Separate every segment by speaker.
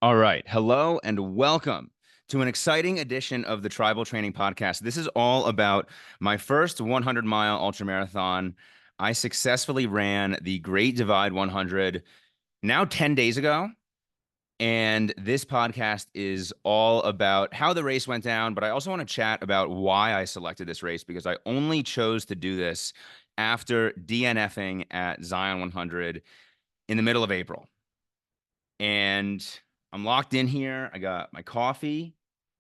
Speaker 1: All right. Hello and welcome to an exciting edition of the Tribal Training Podcast. This is all about my first 100-mile ultramarathon. I successfully ran the Great Divide 100 now 10 days ago. And this podcast is all about how the race went down, but I also want to chat about why I selected this race because I only chose to do this after DNFing at Zion 100 in the middle of April. And I'm locked in here. I got my coffee.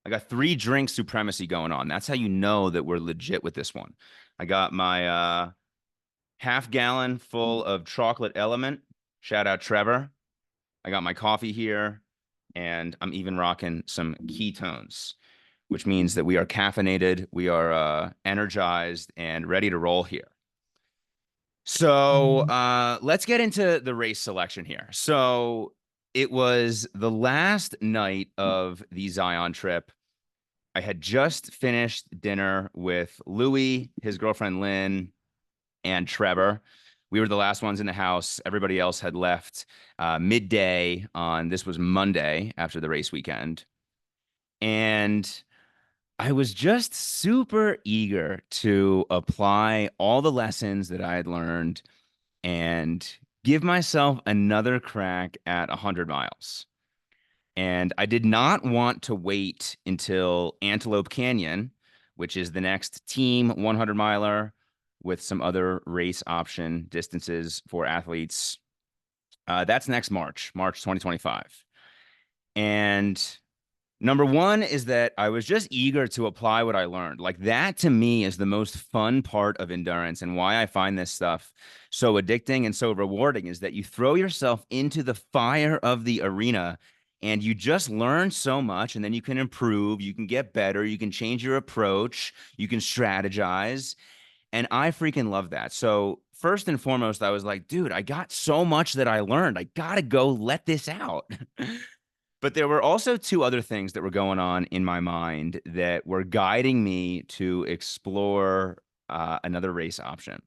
Speaker 1: I got 3 drink supremacy going on. That's how you know that we're legit with this one. I got my half gallon full of chocolate element. Shout out Trevor. I got my coffee here, and I'm even rocking some ketones, which means that we are caffeinated, we are energized, and ready to roll here. So let's get into the race selection here. So it was the last night of the Zion trip. I had just finished dinner with Louis, his girlfriend Lynn, and Trevor. We were the last ones in the house. Everybody else had left midday on this was Monday after the race weekend. And I was just super eager to apply all the lessons that I had learned and give myself another crack at 100 miles. And I did not want to wait until Antelope Canyon, which is the next team 100 miler with some other race option distances for athletes. That's next March 2025. And number one is that I was just eager to apply what I learned. Like that to me is the most fun part of endurance and why I find this stuff so addicting and so rewarding is that you throw yourself into the fire of the arena and you just learn so much and then you can improve, you can get better, you can change your approach, you can strategize. And I freaking love that. So first and foremost, I was like, dude, I got so much that I learned. I got to go let this out. But there were also 2 other things that were going on in my mind that were guiding me to explore another race option.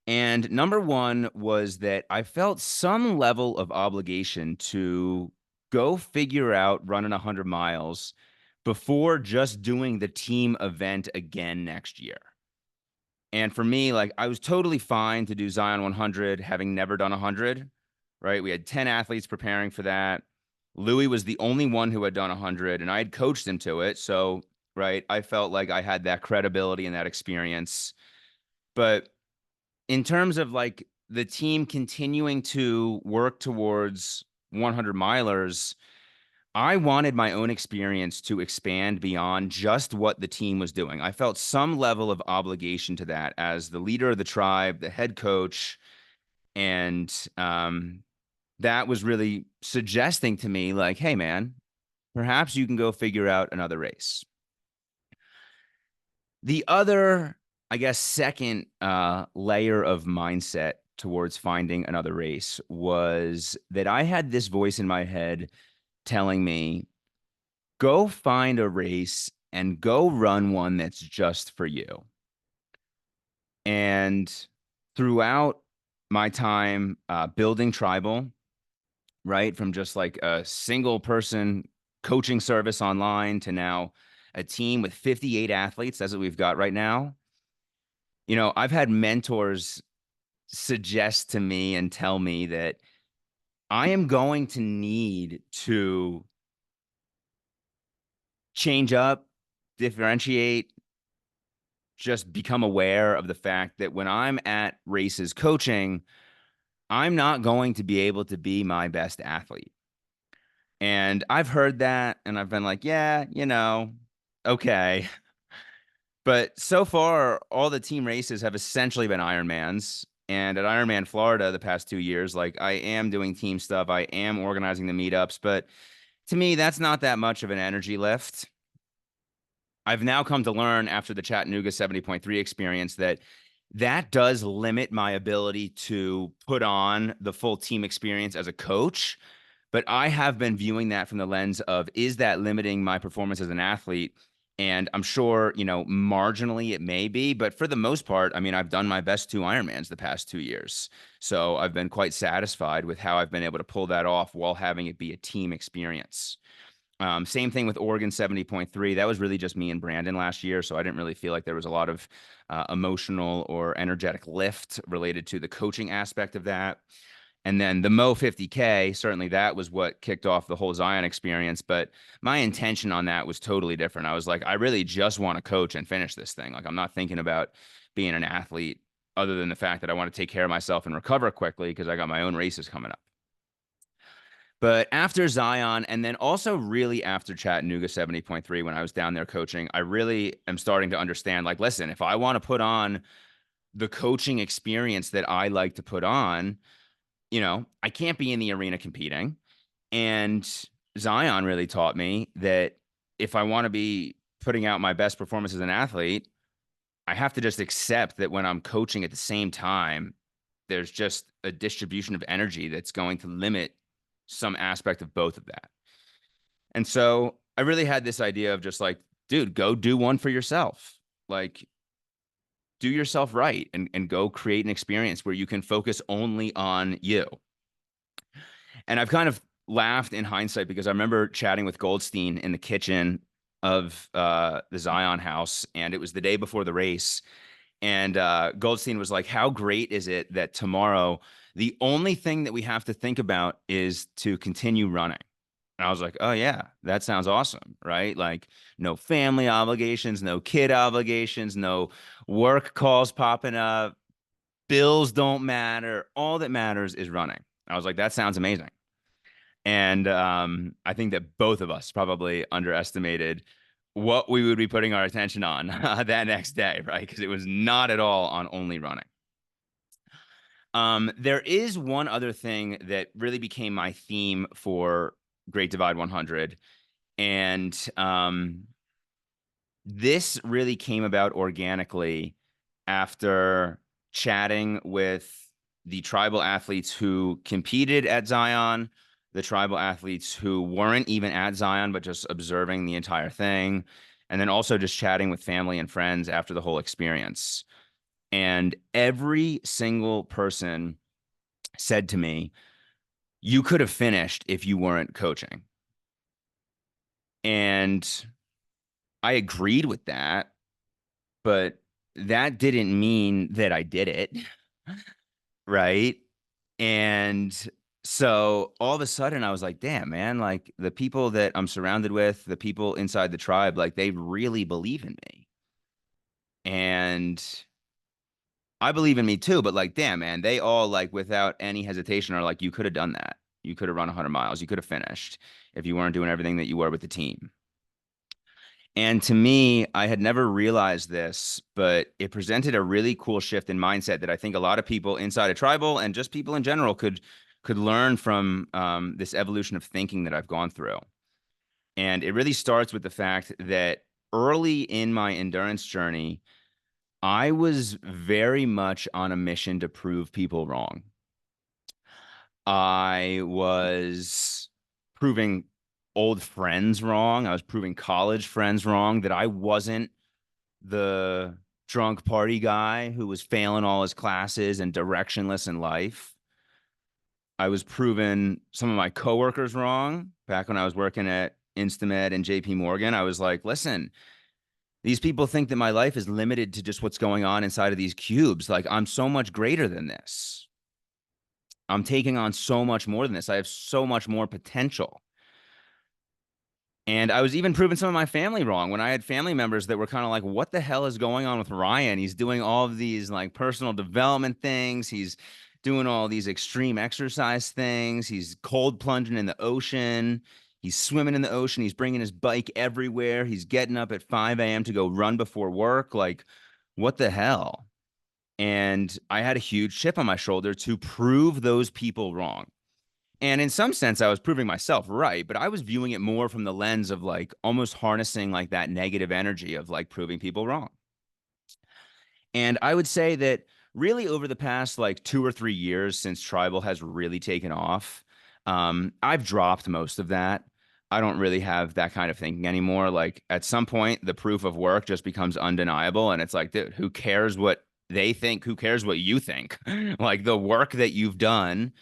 Speaker 1: And number one was that I felt some level of obligation to go figure out running 100 miles before just doing the team event again next year. And for me, like I was totally fine to do Zion 100, having never done 100, right? We had 10 athletes preparing for that. Louis was the only one who had done 100, and I had coached him to it. So, right, I felt like I had that credibility and that experience. But in terms of like the team continuing to work towards 100 milers, I wanted my own experience to expand beyond just what the team was doing. I felt some level of obligation to that as the leader of the tribe, the head coach, and that was really suggesting to me, like, hey, man, perhaps you can go figure out another race. The other, I guess, second layer of mindset towards finding another race was that I had this voice in my head telling me, go find a race and go run one that's just for you. And throughout my time building Tribal, right, from just like a single person coaching service online to now a team with 58 athletes, that's what we've got right now. You know, I've had mentors suggest to me and tell me that I am going to need to change up, differentiate, just become aware of the fact that when I'm at races coaching, I'm not going to be able to be my best athlete. And I've heard that and I've been like, yeah, okay. But so far, all the team races have essentially been Ironmans. And at Ironman Florida the past 2 years, like I am doing team stuff, I am organizing the meetups. But to me, that's not that much of an energy lift. I've now come to learn after the Chattanooga 70.3 experience that that does limit my ability to put on the full team experience as a coach. But I have been viewing that from the lens of, is that limiting my performance as an athlete? And I'm sure, marginally it may be, but for the most part, I mean, I've done my best 2 Ironmans the past 2 years. So I've been quite satisfied with how I've been able to pull that off while having it be a team experience. Same thing with Oregon 70.3. That was really just me and Brandon last year. So I didn't really feel like there was a lot of emotional or energetic lift related to the coaching aspect of that. And then the Mo 50K, certainly that was what kicked off the whole Zion experience. But my intention on that was totally different. I was like, I really just want to coach and finish this thing. Like, I'm not thinking about being an athlete other than the fact that I want to take care of myself and recover quickly because I got my own races coming up. But after Zion, and then also really after Chattanooga 70.3, when I was down there coaching, I really am starting to understand, like, listen, if I want to put on the coaching experience that I like to put on, I can't be in the arena competing. And Zion really taught me that if I want to be putting out my best performance as an athlete, I have to just accept that when I'm coaching at the same time, there's just a distribution of energy that's going to limit some aspect of both of that. And so I really had this idea of just like, dude, go do one for yourself. Like, do yourself right and go create an experience where you can focus only on you. And I've kind of laughed in hindsight because I remember chatting with Goldstein in the kitchen of the Zion house, and it was the day before the race. And Goldstein was like, how great is it that tomorrow the only thing that we have to think about is to continue running? And I was like, oh, yeah, that sounds awesome, right? Like, no family obligations, no kid obligations, no work calls popping up, bills don't matter. All that matters is running. I was like, that sounds amazing. And I think that both of us probably underestimated what we would be putting our attention on that next day, right? Because it was not at all on only running. There is one other thing that really became my theme for Great Divide 100. And this really came about organically after chatting with the tribal athletes who competed at Zion, the tribal athletes who weren't even at Zion, but just observing the entire thing. And then also just chatting with family and friends after the whole experience. And every single person said to me, you could have finished if you weren't coaching. And I agreed with that, but that didn't mean that I did it. Right. And so all of a sudden I was like, damn, man, like the people that I'm surrounded with, the people inside the tribe, like they really believe in me. And I believe in me too, but like, damn, man, they all like without any hesitation are like, you could have done that. You could have run 100 miles. You could have finished if you weren't doing everything that you were with the team. And to me, I had never realized this, but it presented a really cool shift in mindset that I think a lot of people inside a tribal and just people in general could learn from this evolution of thinking that I've gone through. And it really starts with the fact that early in my endurance journey, I was very much on a mission to prove people wrong. I was proving old friends wrong. I was proving college friends wrong, that I wasn't the drunk party guy who was failing all his classes and directionless in life. I was proving some of my coworkers wrong back when I was working at Instamed and JP Morgan. I was like, listen, these people think that my life is limited to just what's going on inside of these cubes. Like, I'm so much greater than this. I'm taking on so much more than this. I have so much more potential. And I was even proving some of my family wrong when I had family members that were kind of like, what the hell is going on with Ryan? He's doing all of these like personal development things. He's doing all these extreme exercise things. He's cold plunging in the ocean. He's swimming in the ocean. He's bringing his bike everywhere. He's getting up at 5 a.m. to go run before work. Like, what the hell? And I had a huge chip on my shoulder to prove those people wrong. And in some sense, I was proving myself right, but I was viewing it more from the lens of like almost harnessing like that negative energy of like proving people wrong. And I would say that really over the past like 2 or 3 years since tribal has really taken off, I've dropped most of that. I don't really have that kind of thinking anymore. Like at some point, the proof of work just becomes undeniable. And it's like, dude, who cares what they think? Who cares what you think? Like the work that you've done,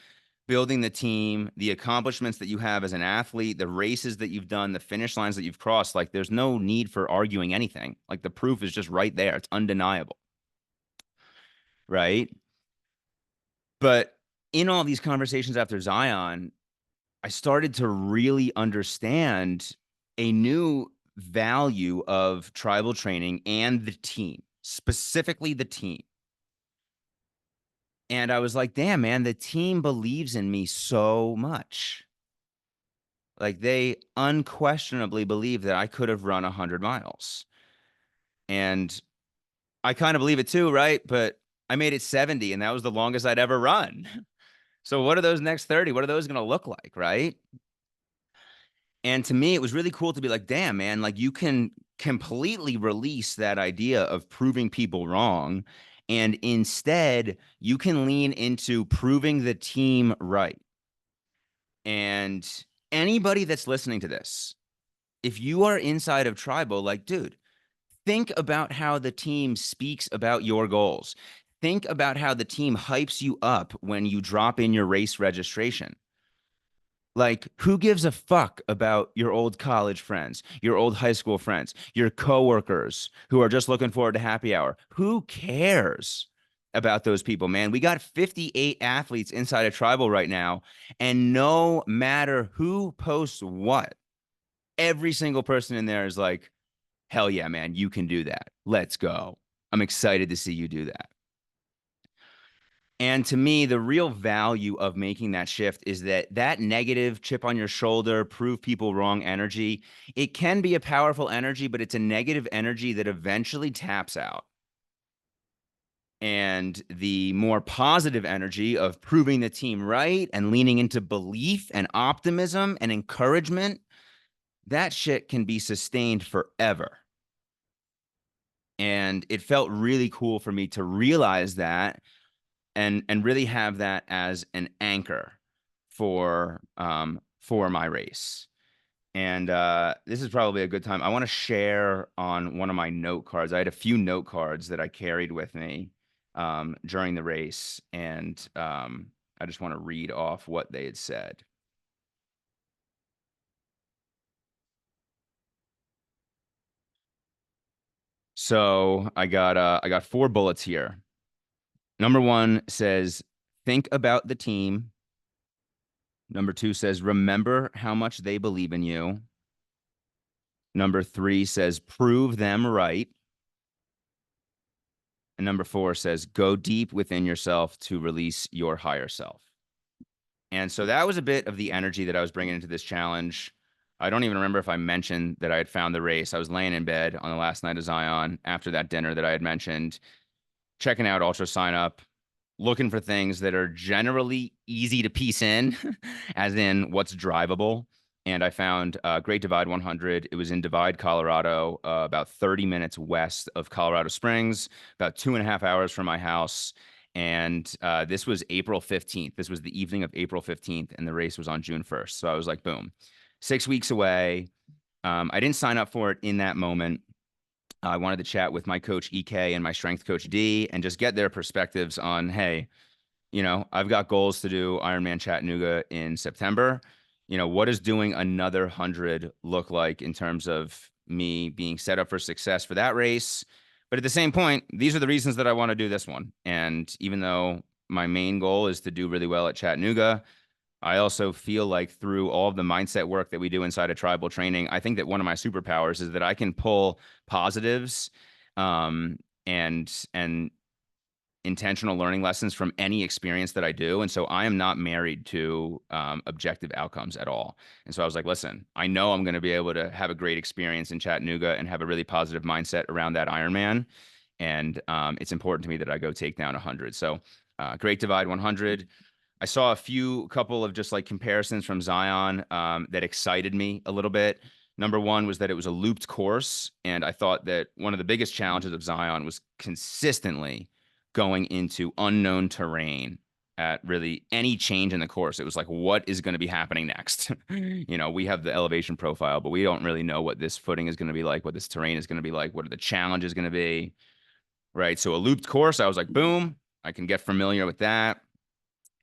Speaker 1: building the team, the accomplishments that you have as an athlete, the races that you've done, the finish lines that you've crossed, like there's no need for arguing anything. Like the proof is just right there. It's undeniable. Right. But in all these conversations after Zion, I started to really understand a new value of tribal training and the team, specifically the team. And I was like, damn, man, the team believes in me so much. Like they unquestionably believe that I could have run 100 miles. And I kind of believe it too, right? But I made it 70 and that was the longest I'd ever run. So what are those next 30? What are those going to look like, right? And to me, it was really cool to be like, damn, man, like you can completely release that idea of proving people wrong. And instead, you can lean into proving the team right. And anybody that's listening to this, if you are inside of Tribal, like, dude, think about how the team speaks about your goals. Think about how the team hypes you up when you drop in your race registration. Like, who gives a fuck about your old college friends, your old high school friends, your coworkers who are just looking forward to happy hour? Who cares about those people, man? We got 58 athletes inside of Tribal right now, and no matter who posts what, every single person in there is like, hell yeah, man, you can do that. Let's go. I'm excited to see you do that. And to me, the real value of making that shift is that that negative chip on your shoulder, prove people wrong energy, it can be a powerful energy, but it's a negative energy that eventually taps out. And the more positive energy of proving the team right and leaning into belief and optimism and encouragement, that shit can be sustained forever. And it felt really cool for me to realize that and really have that as an anchor for my race. And this is probably a good time. I want to share on one of my note cards. I had a few note cards that I carried with me during the race, and I just want to read off what they had said. So I got 4 bullets here. Number 1 says, think about the team. Number 2 says, remember how much they believe in you. Number 3 says, prove them right. And number 4 says, go deep within yourself to release your higher self. And so that was a bit of the energy that I was bringing into this challenge. I don't even remember if I mentioned that I had found the race. I was laying in bed on the last night of Zion after that dinner that I had mentioned, checking out Ultra Sign Up, looking for things that are generally easy to piece in, as in what's drivable. And I found Great Divide 100. It was in Divide, Colorado, about 30 minutes west of Colorado Springs, about 2.5 hours from my house. And this was April 15th. This was the evening of April 15th, and the race was on June 1st. So I was like, boom, 6 weeks away. I didn't sign up for it in that moment. I wanted to chat with my coach EK and my strength coach D and just get their perspectives on, hey, I've got goals to do Ironman Chattanooga in September. What does doing another 100 look like in terms of me being set up for success for that race? But at the same point, these are the reasons that I want to do this one. And even though my main goal is to do really well at Chattanooga, I also feel like through all of the mindset work that we do inside of tribal training, I think that one of my superpowers is that I can pull positives and intentional learning lessons from any experience that I do. And so I am not married to objective outcomes at all. And so I was like, listen, I know I'm going to be able to have a great experience in Chattanooga and have a really positive mindset around that Ironman. And it's important to me that I go take down 100. So Great Divide 100. I saw a couple of just like comparisons from Zion that excited me a little bit. Number 1 was that it was a looped course. And I thought that one of the biggest challenges of Zion was consistently going into unknown terrain at really any change in the course. It was like, what is going to be happening next? We have the elevation profile, but we don't really know what this footing is going to be like, what this terrain is going to be like, what are the challenges going to be, right? So a looped course, I was like, boom, I can get familiar with that.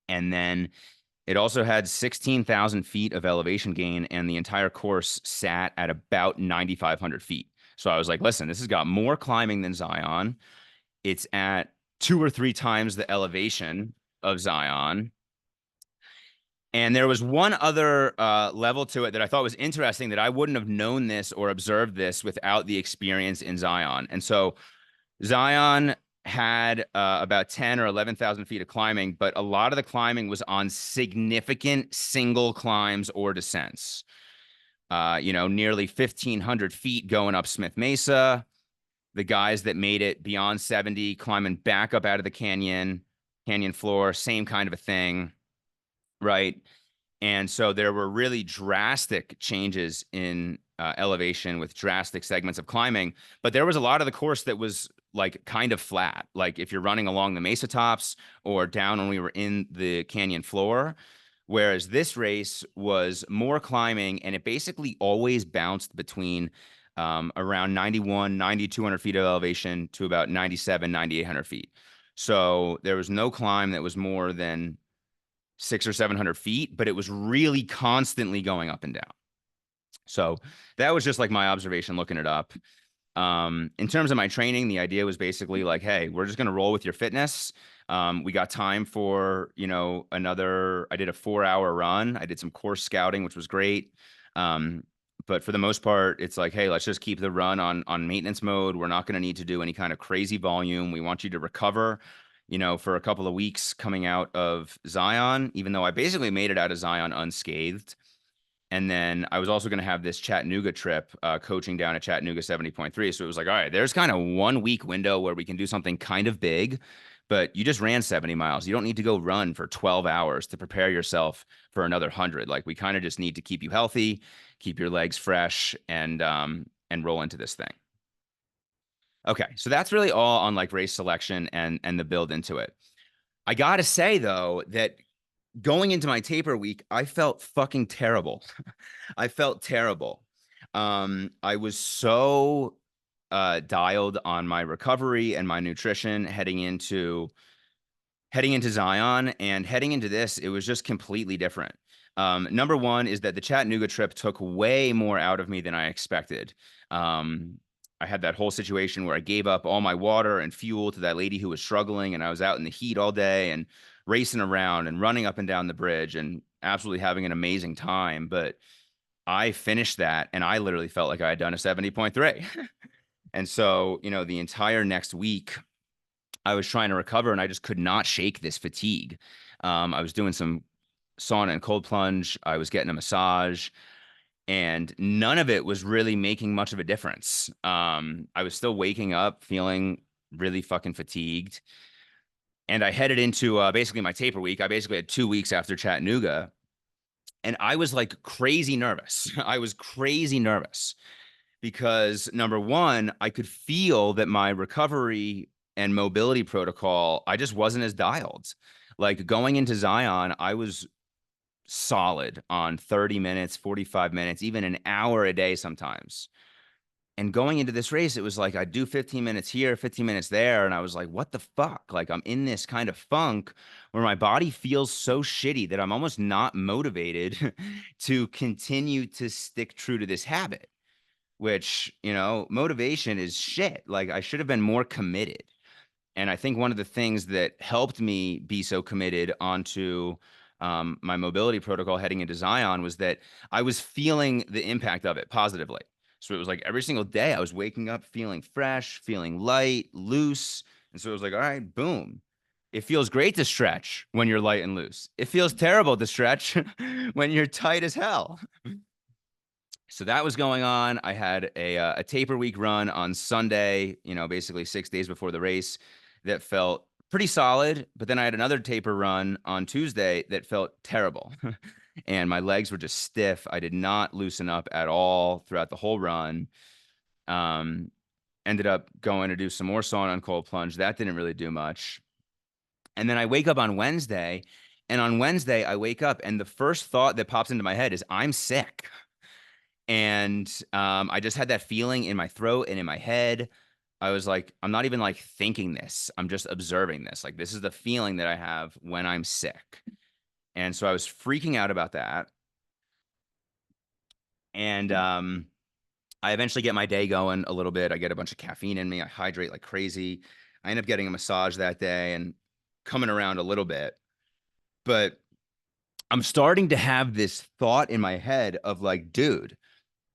Speaker 1: And then it also had 16,000 feet of elevation gain, and the entire course sat at about 9,500 feet. So I was like, listen, this has got more climbing than Zion. It's at 2 or 3 times the elevation of Zion. And there was one other level to it that I thought was interesting, that I wouldn't have known this or observed this without the experience in Zion. And so Zion had about 10 or 11,000 feet of climbing, but a lot of the climbing was on significant single climbs or descents. Nearly 1,500 feet going up Smith Mesa. The guys that made it beyond 70 climbing back up out of the canyon floor, same kind of a thing, right? And so there were really drastic changes in elevation with drastic segments of climbing, but there was a lot of the course that was like kind of flat. Like if you're running along the mesa tops or down when we were in the canyon floor, whereas this race was more climbing, and it basically always bounced between around 91, 9,200 feet of elevation to about 97, 9,800 feet. So there was no climb that was more than 600 or 700 feet, but it was really constantly going up and down. So that was just like my observation looking it up. In terms of my training, the idea was basically like, hey, we're just going to roll with your fitness. We got time for, I did a 4-hour run. I did some course scouting, which was great. But for the most part, it's like, hey, let's just keep the run on maintenance mode. We're not going to need to do any kind of crazy volume. We want you to recover, for a couple of weeks coming out of Zion, even though I basically made it out of Zion unscathed. And then I was also going to have this Chattanooga trip, coaching down at Chattanooga 70.3. So it was like, all right, there's kind of 1 week window where we can do something kind of big, but you just ran 70 miles. You don't need to go run for 12 hours to prepare yourself for another 100. Like, we kind of just need to keep you healthy, keep your legs fresh, and roll into this thing. Okay, so that's really all on like race selection and the build into it. I gotta say though that going into my taper week, I felt fucking terrible. I felt terrible. I was so dialed on my recovery and my nutrition heading into Zion, and heading into this, it was just completely different. Number one is that the Chattanooga trip took way more out of me than I expected. I had that whole situation where I gave up all my water and fuel to that lady who was struggling, and I was out in the heat all day and racing around and running up and down the bridge and absolutely having an amazing time. But I finished that and I literally felt like I had done a 70.3. And so, the entire next week, I was trying to recover and I just could not shake this fatigue. I was doing some sauna and cold plunge. I was getting a massage, and none of it was really making much of a difference. I was still waking up feeling really fucking fatigued. And I headed into basically my taper week. I basically had 2 weeks after Chattanooga, and I was like crazy nervous. I was crazy nervous because, number one, I could feel that my recovery and mobility protocol, I just wasn't as dialed. Like, going into Zion, I was solid on 30 minutes, 45 minutes, even an hour a day sometimes. And going into this race, it was like I'd do 15 minutes here, 15 minutes there. And I was like, what the fuck? Like, I'm in this kind of funk where my body feels so shitty that I'm almost not motivated to continue to stick true to this habit, which, motivation is shit. Like, I should have been more committed. And I think one of the things that helped me be so committed onto my mobility protocol heading into Zion was that I was feeling the impact of it positively. So it was like every single day I was waking up feeling fresh, feeling light, loose. And so it was like, all right, boom. It feels great to stretch when you're light and loose. It feels terrible to stretch when you're tight as hell. So that was going on. I had a taper week run on Sunday, basically 6 days before the race, that felt pretty solid. But then I had another taper run on Tuesday that felt terrible. And my legs were just stiff. I did not loosen up at all throughout the whole run. Ended up going to do some more sauna and cold plunge. That didn't really do much. And then I wake up on Wednesday, and on Wednesday I wake up and the first thought that pops into my head is I'm sick. And I just had that feeling in my throat and in my head. I was like, I'm not even like thinking this. I'm just observing this. Like, this is the feeling that I have when I'm sick. And so I was freaking out about that. And I eventually get my day going a little bit. I get a bunch of caffeine in me. I hydrate like crazy. I end up getting a massage that day and coming around a little bit. But I'm starting to have this thought in my head of like, dude,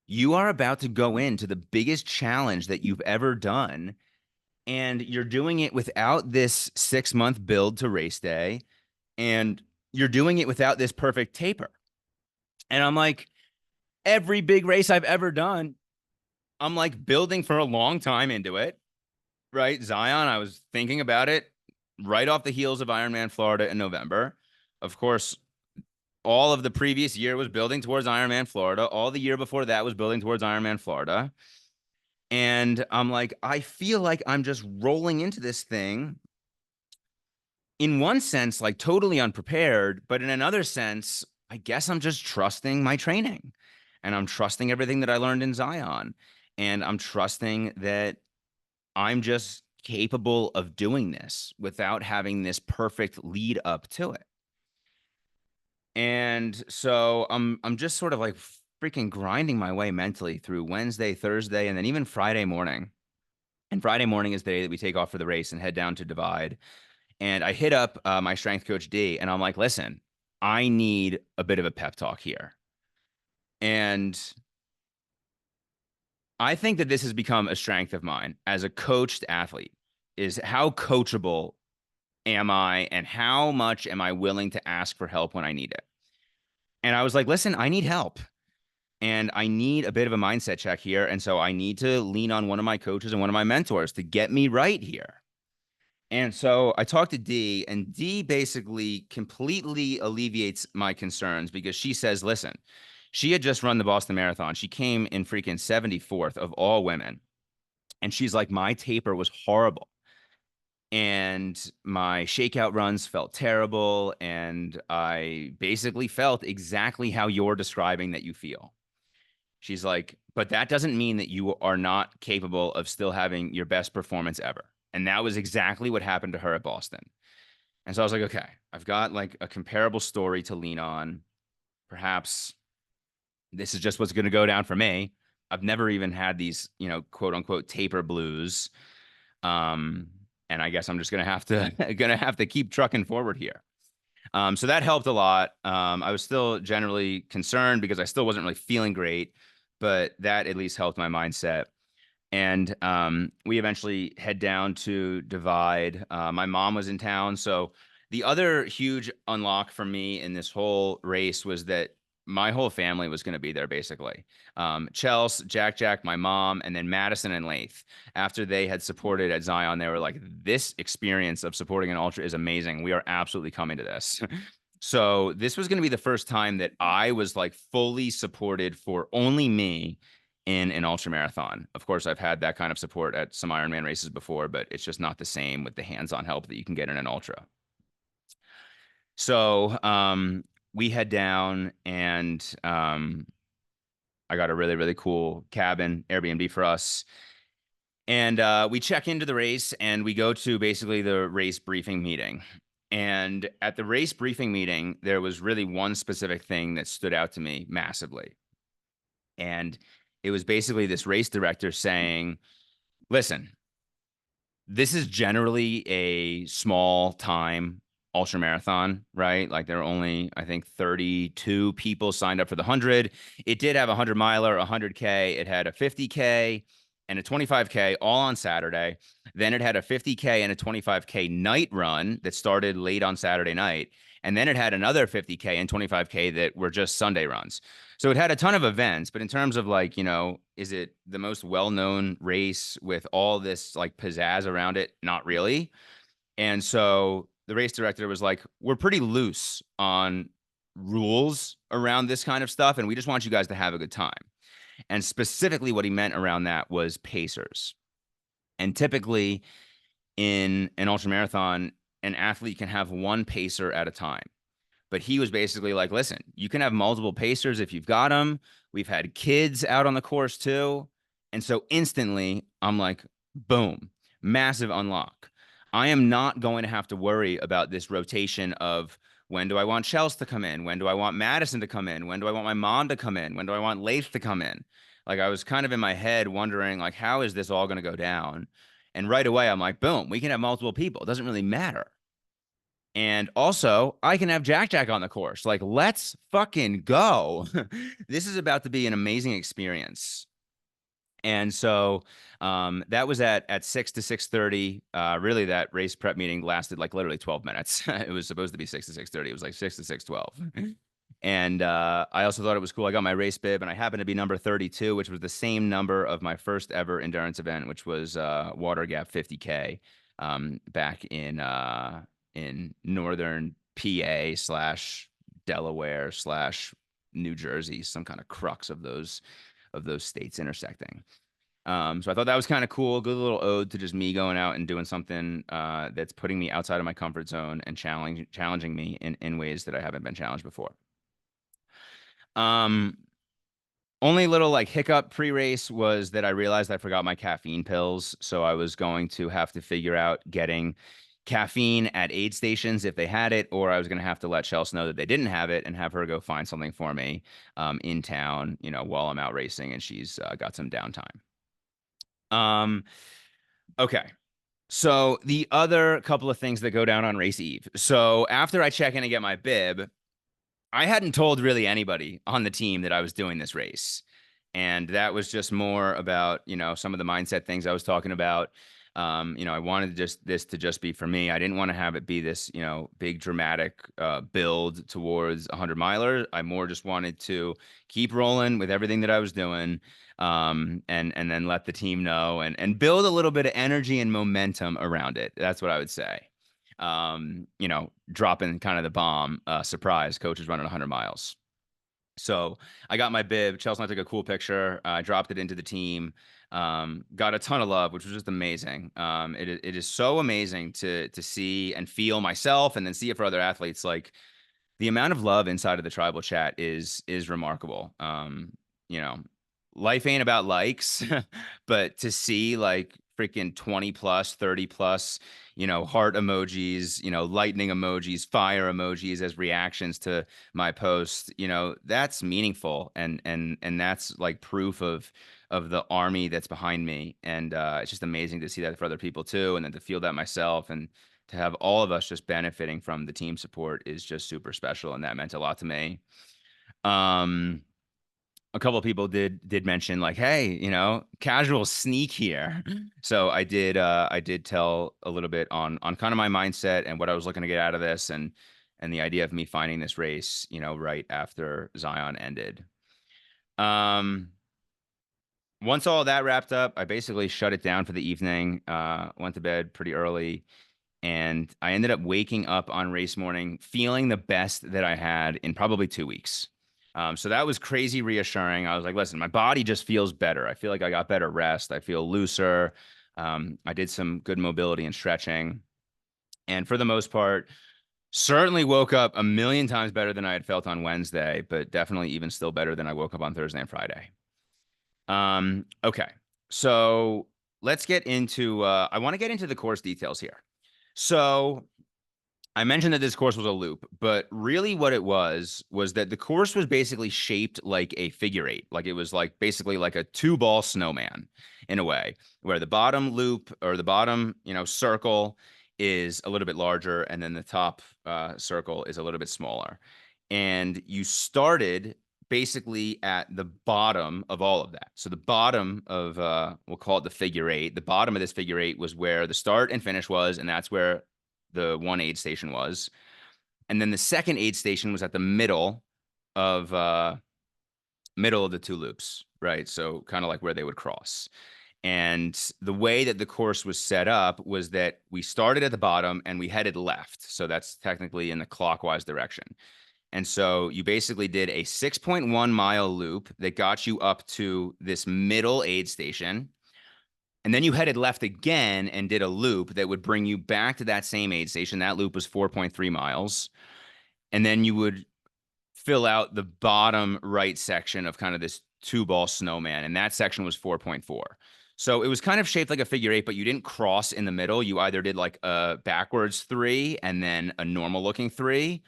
Speaker 1: you are about to go into the biggest challenge that you've ever done. And you're doing it without this 6-month build to race day. And you're doing it without this perfect taper. And I'm like, every big race I've ever done, I'm like building for a long time into it, right? Zion, I was thinking about it right off the heels of Ironman Florida in November. Of course, all of the previous year was building towards Ironman Florida. All the year before that was building towards Ironman Florida. And I'm like, I feel like I'm just rolling into this thing in one sense, like totally unprepared, but in another sense, I guess I'm just trusting my training and I'm trusting everything that I learned in Zion. And I'm trusting that I'm just capable of doing this without having this perfect lead up to it. And so I'm just sort of like freaking grinding my way mentally through Wednesday, Thursday, and then even Friday morning. And Friday morning is the day that we take off for the race and head down to Divide. And I hit up my strength coach D, and I'm like, listen, I need a bit of a pep talk here. And I think that this has become a strength of mine as a coached athlete is how coachable am I and how much am I willing to ask for help when I need it? And I was like, listen, I need help and I need a bit of a mindset check here. And so I need to lean on one of my coaches and one of my mentors to get me right here. And so I talked to D, and D basically completely alleviates my concerns because she says, listen, she had just run the Boston Marathon. She came in freaking 74th of all women. And she's like, my taper was horrible. And my shakeout runs felt terrible. And I basically felt exactly how you're describing that you feel. She's like, but that doesn't mean that you are not capable of still having your best performance ever. And that was exactly what happened to her at Boston. And so I was like, okay, I've got like a comparable story to lean on. Perhaps this is just what's going to go down for me. I've never even had these, quote unquote taper blues. Um, and I guess I'm just gonna have to keep trucking forward here. So that helped a lot. I was still generally concerned because I still wasn't really feeling great, but that at least helped my mindset. And we eventually head down to Divide. My mom was in town. So the other huge unlock for me in this whole race was that my whole family was going to be there basically. Chelsea, Jack, my mom, and then Madison and Lath. After they had supported at Zion, they were like, this experience of supporting an ultra is amazing. We are absolutely coming to this. So this was going to be the first time that I was like fully supported for only me in an ultra marathon. Of course, I've had that kind of support at some Ironman races before, but it's just not the same with the hands-on help that you can get in an ultra. So we head down and I got a really, really cool cabin, Airbnb for us. And we check into the race and we go to basically the race briefing meeting. And at the race briefing meeting, there was really one specific thing that stood out to me massively. And it was basically this race director saying, listen, this is generally a small time ultra marathon, right? Like there are only, I think, 32 people signed up for the 100. It did have a 100 miler, a 100K. It had a 50K and a 25K all on Saturday. Then it had a 50K and a 25K night run that started late on Saturday night. And then it had another 50K and 25K that were just Sunday runs. So it had a ton of events, but in terms of like, is it the most well-known race with all this like pizzazz around it? Not really. And so the race director was like, we're pretty loose on rules around this kind of stuff. And we just want you guys to have a good time. And specifically what he meant around that was pacers. And typically in an ultramarathon, an athlete can have one pacer at a time. But he was basically like, listen, you can have multiple pacers if you've got them. We've had kids out on the course too. And so instantly, I'm like, boom, massive unlock. I am not going to have to worry about this rotation of when do I want Chelsea to come in? When do I want Madison to come in? When do I want my mom to come in? When do I want Leif to come in? Like I was kind of in my head wondering, like, how is this all going to go down? And right away, I'm like, boom, we can have multiple people. It doesn't really matter. And also, I can have Jack Jack on the course. Like, let's fucking go. This is about to be an amazing experience. And so that was at 6 to 6:30. Really, that race prep meeting lasted like literally 12 minutes. It was supposed to be 6 to 6:30. It was like 6 to 6:12. And I also thought it was cool. I got my race bib, and I happened to be number 32, which was the same number of my first ever endurance event, which was Water Gap 50K back in northern PA slash Delaware slash New Jersey, some kind of crux of those states intersecting. So I thought that was kind of cool. Good little ode to just me going out and doing something that's putting me outside of my comfort zone and challenging me in ways that I haven't been challenged before. Only little like hiccup pre-race was that I realized I forgot my caffeine pills. So I was going to have to figure out getting caffeine at aid stations if they had it, or I was going to have to let Chelsea know that they didn't have it and have her go find something for me in town, while I'm out racing and she's got some downtime. Okay. So the other couple of things that go down on race eve. So after I check in and get my bib, I hadn't told really anybody on the team that I was doing this race. And that was just more about, some of the mindset things I was talking about. I wanted this to just be for me. I didn't want to have it be this, big dramatic build towards a 100-miler. I more just wanted to keep rolling with everything that I was doing, and then let the team know and build a little bit of energy and momentum around it. That's what I would say. Dropping kind of the bomb, surprise, coach is running 100 miles. So I got my bib. Chelsea and I took a cool picture. I dropped it into the team. Got a ton of love, which was just amazing. It is so amazing to see and feel myself, and then see it for other athletes. Like the amount of love inside of the tribal chat is remarkable. Life ain't about likes, but to see like freaking 20 plus, 30 plus, heart emojis, lightning emojis, fire emojis as reactions to my post, that's meaningful. And that's like proof of the army that's behind me. And it's just amazing to see that for other people too. And then to feel that myself, and to have all of us just benefiting from the team support is just super special. And that meant a lot to me. A couple of people did mention like, hey, casual sneak here. So I did tell a little bit on kind of my mindset and what I was looking to get out of this, and the idea of me finding this race, right after Zion ended. Once all that wrapped up, I basically shut it down for the evening, went to bed pretty early, and I ended up waking up on race morning feeling the best that I had in probably 2 weeks. So that was crazy reassuring. I was like, listen, my body just feels better. I feel like I got better rest. I feel looser. I did some good mobility and stretching. And for the most part, certainly woke up a million times better than I had felt on Wednesday, but definitely even still better than I woke up on Thursday and Friday. Okay. So let's get into, I want to get into the course details here. So I mentioned that this course was a loop, but really what it was that the course was basically shaped like a figure eight. Like it was like basically like a 2-ball snowman in a way, where the bottom loop or the bottom, circle is a little bit larger, and then the top circle is a little bit smaller. And you started basically at the bottom of all of that. So the bottom of, we'll call it the figure eight. The bottom of this figure eight was where the start and finish was, and that's where the one aid station was. And then the second aid station was at the middle of the 2 loops, right? So kind of like where they would cross. And the way that the course was set up was that we started at the bottom and we headed left. So that's technically in the clockwise direction. And so you basically did a 6.1 mile loop that got you up to this middle aid station. And then you headed left again and did a loop that would bring you back to that same aid station. That loop was 4.3 miles. And then you would fill out the bottom right section of kind of this two ball snowman. And that section was 4.4. So it was kind of shaped like a figure eight, but you didn't cross in the middle. You either did like a backwards three and then a normal looking three.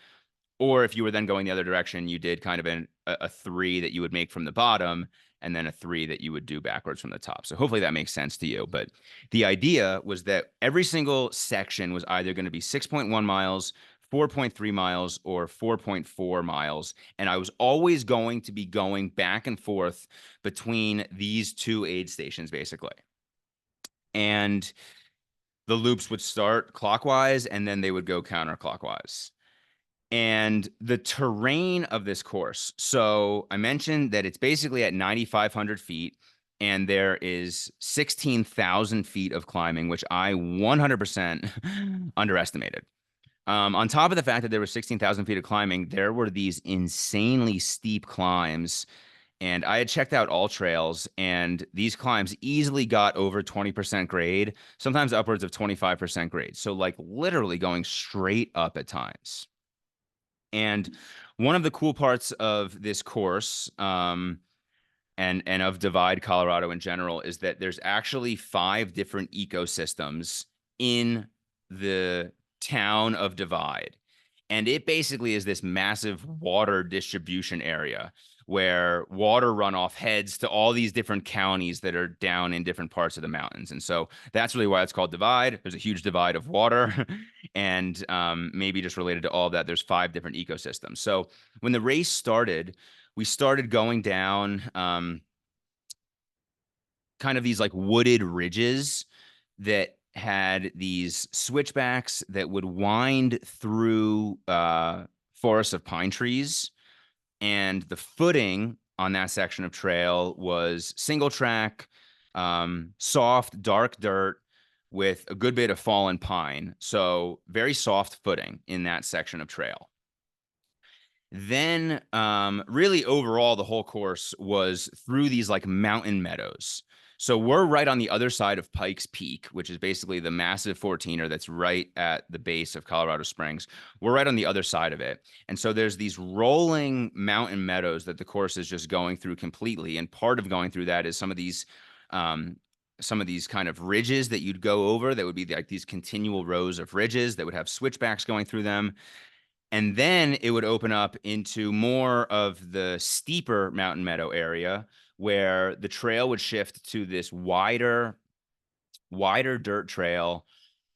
Speaker 1: Or if you were then going the other direction, you did kind of a three that you would make from the bottom and then a three that you would do backwards from the top. So hopefully that makes sense to you. But the idea was that every single section was either going to be 6.1 miles, 4.3 miles, or 4.4 miles. And I was always going to be going back and forth between these two aid stations, basically. And the loops would start clockwise and then they would go counterclockwise. And the terrain of this course. So I mentioned that it's basically at 9,500 feet, and there is 16,000 feet of climbing, which I 100% underestimated. On top of the fact that there was 16,000 feet of climbing, there were these insanely steep climbs. And I had checked out all trails, and these climbs easily got over 20% grade, sometimes upwards of 25% grade. So, like, literally going straight up at times. And one of the cool parts of this course, and of Divide, Colorado in general, is that there's actually 5 different ecosystems in the town of Divide. And it basically is this massive water distribution area where water runoff heads to all these different counties that are down in different parts of the mountains. And so that's really why it's called Divide. There's a huge divide of water. And maybe just related to all of that, there's 5 different ecosystems. So when the race started, we started going down kind of these like wooded ridges that had these switchbacks that would wind through forests of pine trees. And the footing on that section of trail was single track, soft, dark dirt with a good bit of fallen pine. So very soft footing in that section of trail. Then really overall, the whole course was through these like mountain meadows. So we're right on the other side of Pikes Peak, which is basically the massive 14er that's right at the base of Colorado Springs. We're right on the other side of it. And so there's these rolling mountain meadows that the course is just going through completely. And part of going through that is some of these kind of ridges that you'd go over that would be like these continual rows of ridges that would have switchbacks going through them. And then it would open up into more of the steeper mountain meadow area where the trail would shift to this wider dirt trail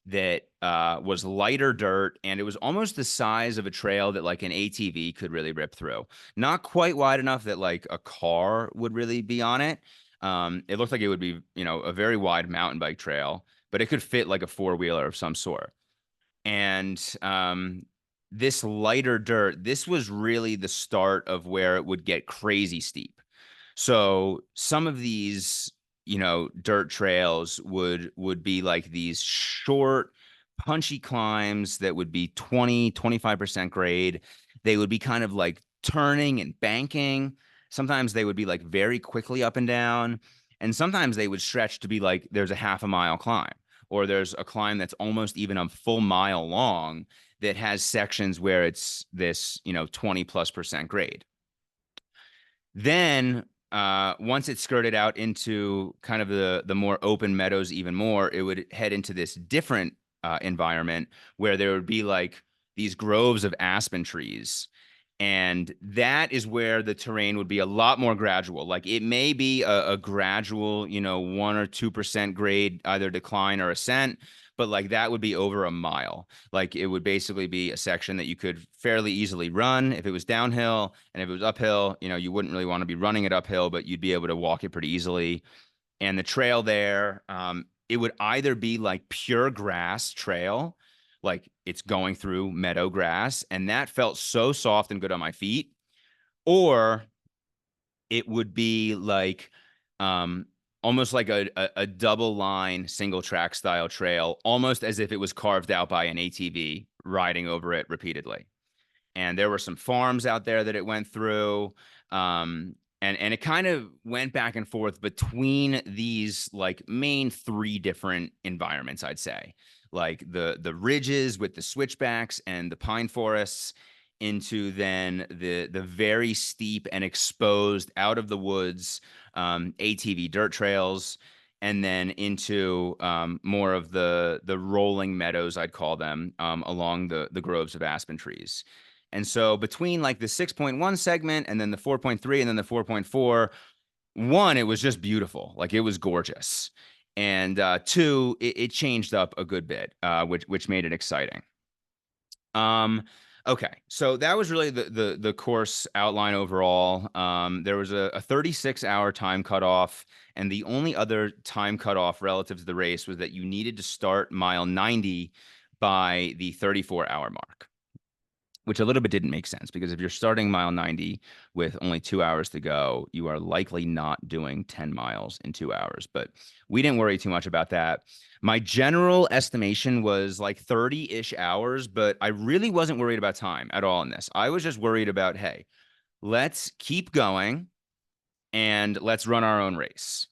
Speaker 1: that was lighter dirt, and it was almost the size of a trail that like an ATV could really rip through. Not quite wide enough that like a car would really be on it. It looked like it would be, a very wide mountain bike trail, but it could fit like a four-wheeler of some sort. And this lighter dirt, this was really the start of where it would get crazy steep. So some of these, dirt trails would be like these short, punchy climbs that would be 20, 25% grade. They would be kind of like turning and banking. Sometimes they would be like very quickly up and down. And sometimes they would stretch to be like there's a half a mile climb, or there's a climb that's almost even a full mile long that has sections where it's this, 20+% grade. Then once it skirted out into kind of the more open meadows even more, it would head into this different environment where there would be like these groves of aspen trees. And that is where the terrain would be a lot more gradual. Like it may be a gradual, 1 or 2% grade, either decline or ascent, but like that would be over a mile. Like it would basically be a section that you could fairly easily run if it was downhill, and if it was uphill, you wouldn't really want to be running it uphill, but you'd be able to walk it pretty easily. And the trail there, it would either be like pure grass trail, like it's going through meadow grass, and that felt so soft and good on my feet, or it would be like almost like a double line single track style trail, almost as if it was carved out by an ATV riding over it repeatedly. And there were some farms out there that it went through. And it kind of went back and forth between these like main three different environments, I'd say, like the ridges with the switchbacks and the pine forests, into then the very steep and exposed out of the woods ATV dirt trails, and then into more of the rolling meadows, I'd call them, along the groves of aspen trees. And so between like the 6.1 segment and then the 4.3 and then the 4.4, one, it was just beautiful. Like it was gorgeous. And two, it changed up a good bit, which made it exciting. Um, okay, so that was really the course outline overall. There was a 36-hour time cutoff, and the only other time cutoff relative to the race was that you needed to start mile 90 by the 34-hour mark, which a little bit didn't make sense because if you're starting mile 90 with only 2 hours to go, you are likely not doing 10 miles in 2 hours. But we didn't worry too much about that. My general estimation was like 30-ish hours, but I really wasn't worried about time at all in this. I was just worried about, hey, let's keep going and let's run our own race.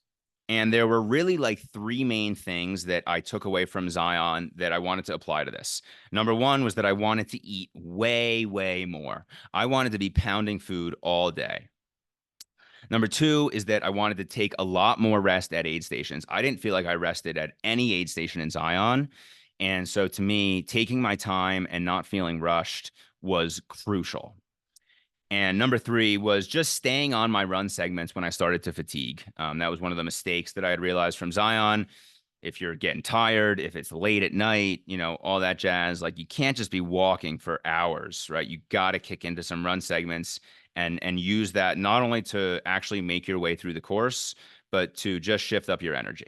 Speaker 1: And there were really like three main things that I took away from Zion that I wanted to apply to this. Number one was that I wanted to eat way, way more. I wanted to be pounding food all day. Number two is that I wanted to take a lot more rest at aid stations. I didn't feel like I rested at any aid station in Zion. And so to me, taking my time and not feeling rushed was crucial. And number three was just staying on my run segments when I started to fatigue. That was one of the mistakes that I had realized from Zion. If you're getting tired, if it's late at night, all that jazz, like you can't just be walking for hours, right? You got to kick into some run segments and use that not only to actually make your way through the course, but to just shift up your energy.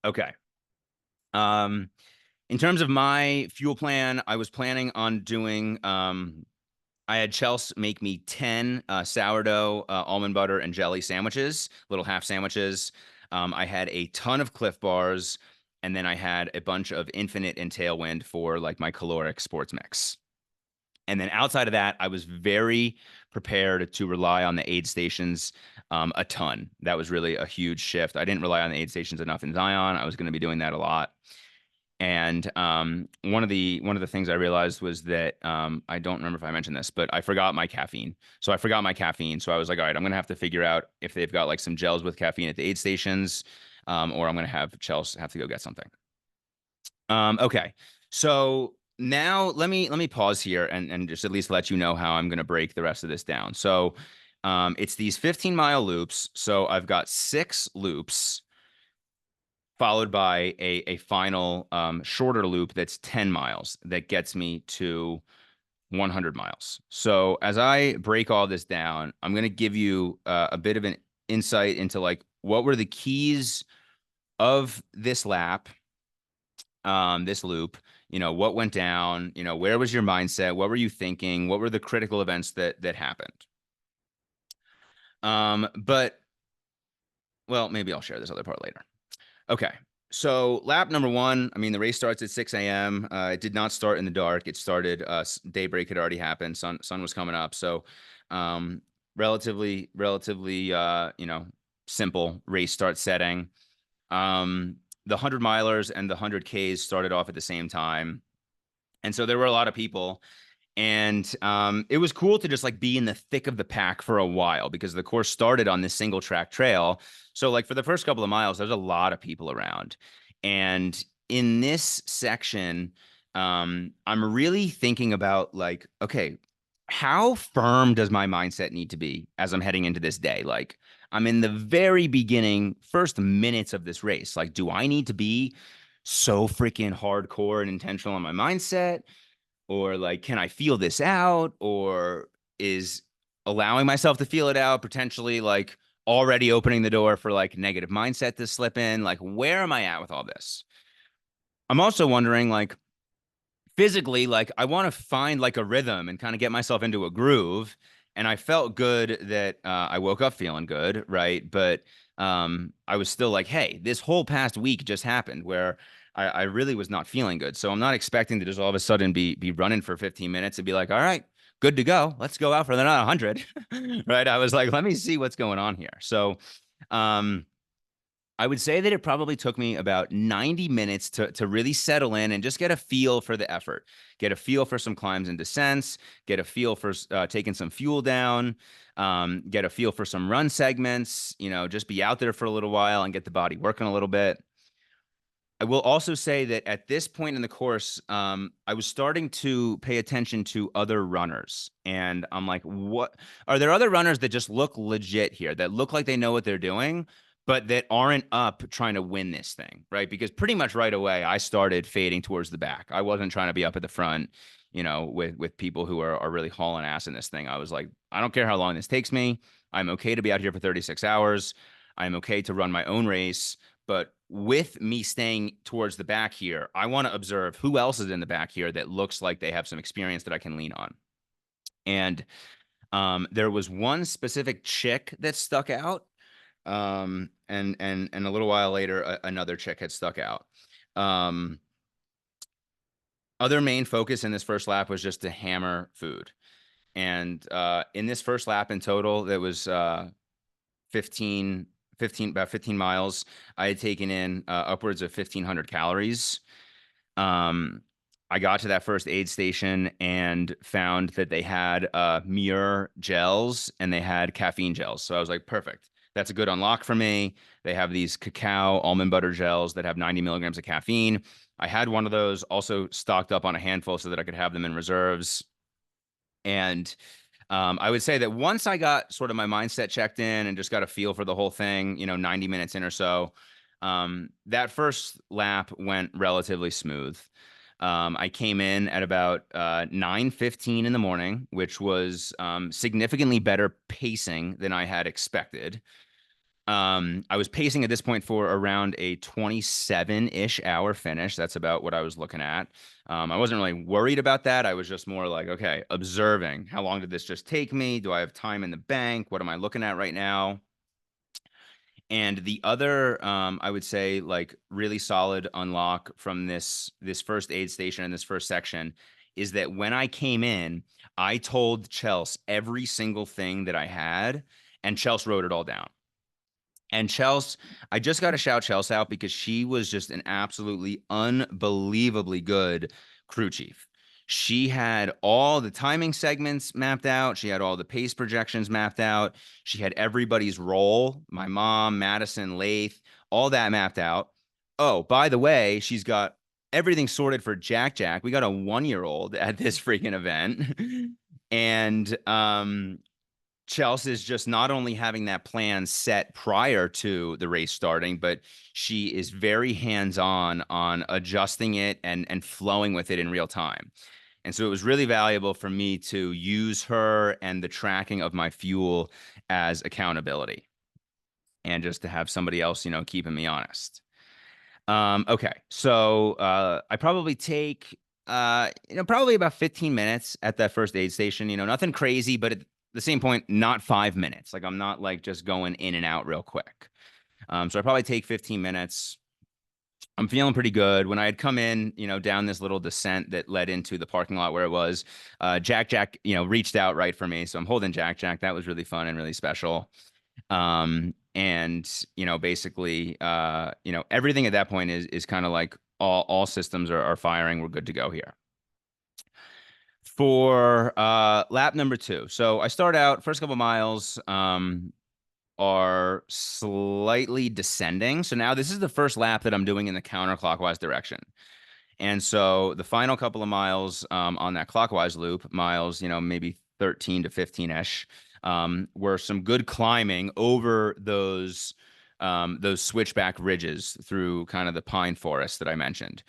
Speaker 1: Okay. In terms of my fuel plan, I was planning on doing I had Chelsea make me 10 sourdough, almond butter, and jelly sandwiches, little half sandwiches. I had a ton of Cliff Bars, and then I had a bunch of Infinite and Tailwind for like my caloric sports mix. And then outside of that, I was very prepared to rely on the aid stations a ton. That was really a huge shift. I didn't rely on the aid stations enough in Zion. I was going to be doing that a lot. And one of the things I realized was that I don't remember if I mentioned this, but I forgot my caffeine. So I forgot my caffeine. So I was like, all right, I'm gonna have to figure out if they've got like some gels with caffeine at the aid stations, or I'm gonna have Chelsea have to go get something. Okay, so now let me pause here and just at least let you know how I'm gonna break the rest of this down. So it's these 15-mile loops. So I've got 6 loops, followed by a final shorter loop that's 10 miles that gets me to 100 miles. So as I break all this down, I'm going to give you a bit of an insight into like what were the keys of this lap, this loop, what went down, where was your mindset? What were you thinking? What were the critical events that happened? But well, maybe I'll share this other part later. Okay. So lap number one, I mean, the race starts at 6 a.m. It did not start in the dark. It started, daybreak had already happened. Sun was coming up. So relatively, simple race start setting. The 100 milers and the 100 Ks started off at the same time. And so there were a lot of people. And it was cool to just like be in the thick of the pack for a while because the course started on this single track trail. So like for the first couple of miles, there's a lot of people around. And in this section, I'm really thinking about like, okay, how firm does my mindset need to be as I'm heading into this day? Like I'm in the very beginning, first minutes of this race. Like, do I need to be so freaking hardcore and intentional on my mindset? Or like, can I feel this out? Or is allowing myself to feel it out potentially like already opening the door for like negative mindset to slip in? Like, where am I at with all this? I'm also wondering, like, physically, like, I want to find like a rhythm and kind of get myself into a groove. And I felt good that I woke up feeling good, right? But I was still like, hey, this whole past week just happened where I really was not feeling good. So I'm not expecting to just all of a sudden be running for 15 minutes and be like, all right, good to go. Let's go out for another 100. Right. I was like, let me see what's going on here. So, um, I would say that it probably took me about 90 minutes to really settle in and just get a feel for the effort, get a feel for some climbs and descents, get a feel for taking some fuel down, get a feel for some run segments, just be out there for a little while and get the body working a little bit. I will also say that at this point in the course, I was starting to pay attention to other runners. And I'm like, what are there other runners that just look legit here, that look like they know what they're doing, but that aren't up trying to win this thing, right? Because pretty much right away, I started fading towards the back. I wasn't trying to be up at the front, with people who are really hauling ass in this thing. I was like, I don't care how long this takes me. I'm okay to be out here for 36 hours. I'm okay to run my own race. But with me staying towards the back here, I want to observe who else is in the back here that looks like they have some experience that I can lean on. And there was one specific chick that stuck out. And a little while later, another chick had stuck out. Other main focus in this first lap was just to hammer food. And in this first lap in total, there was 15 about 15 miles. I had taken in upwards of 1,500 calories. I got to that first aid station and found that they had Muir gels and they had caffeine gels. So I was like, perfect. That's a good unlock for me. They have these cacao almond butter gels that have 90 milligrams of caffeine. I had one of those, also stocked up on a handful so that I could have them in reserves. And I would say that once I got sort of my mindset checked in and just got a feel for the whole thing, 90 minutes in or so, that first lap went relatively smooth. I came in at about 9:15 in the morning, which was significantly better pacing than I had expected. I was pacing at this point for around a 27-ish hour finish. That's about what I was looking at. I wasn't really worried about that. I was just more like, okay, observing. How long did this just take me? Do I have time in the bank? What am I looking at right now? And the other, I would say, like really solid unlock from this first aid station in this first section is that when I came in, I told Chelsea every single thing that I had, and Chelsea wrote it all down. And Chelsea, I just got to shout Chelsea out because she was just an absolutely unbelievably good crew chief. She had all the timing segments mapped out. She had all the pace projections mapped out. She had everybody's role, my mom, Madison, Lath, all that mapped out. Oh, by the way, she's got everything sorted for Jack Jack. We got a 1-year-old at this freaking event. And Chelsea is just not only having that plan set prior to the race starting, but she is very hands-on on adjusting it and flowing with it in real time. And so it was really valuable for me to use her and the tracking of my fuel as accountability and just to have somebody else, keeping me honest. Okay. So I probably take probably about 15 minutes at that first aid station, nothing crazy, but at the same point, not 5 minutes. Like I'm not like just going in and out real quick. So I probably take 15 minutes. I'm feeling pretty good. When I had come in, down this little descent that led into the parking lot where it was, Jack, reached out right for me. So I'm holding Jack. That was really fun and really special. And basically, everything at that point is kind of like all systems are firing. We're good to go here. For lap number 2. So I start out first couple miles are slightly descending. So now this is the first lap that I'm doing in the counterclockwise direction. And so the final couple of miles on that clockwise loop, miles, maybe 13 to 15-ish, were some good climbing over those switchback ridges through kind of the pine forest that I mentioned.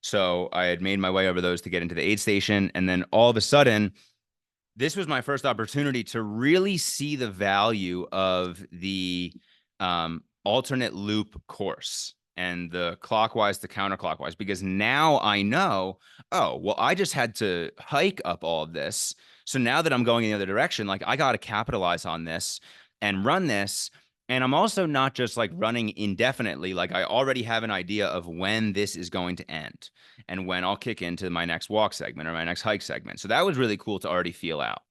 Speaker 1: So I had made my way over those to get into the aid station. And then all of a sudden, this was my first opportunity to really see the value of the alternate loop course and the clockwise to counterclockwise, because now I know, oh, well, I just had to hike up all of this. So now that I'm going in the other direction, like I got to capitalize on this and run this And I'm also not just like running indefinitely. Like I already have an idea of when this is going to end and when I'll kick into my next walk segment or my next hike segment. So that was really cool to already feel out.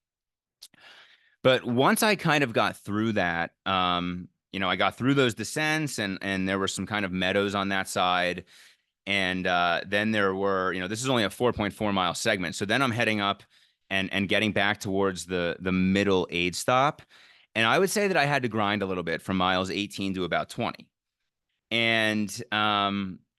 Speaker 1: But once I kind of got through that, I got through those descents and there were some kind of meadows on that side. And then there were, this is only a 4.4 mile segment. So then I'm heading up and getting back towards the middle aid stop. And I would say that I had to grind a little bit from miles 18 to about 20. And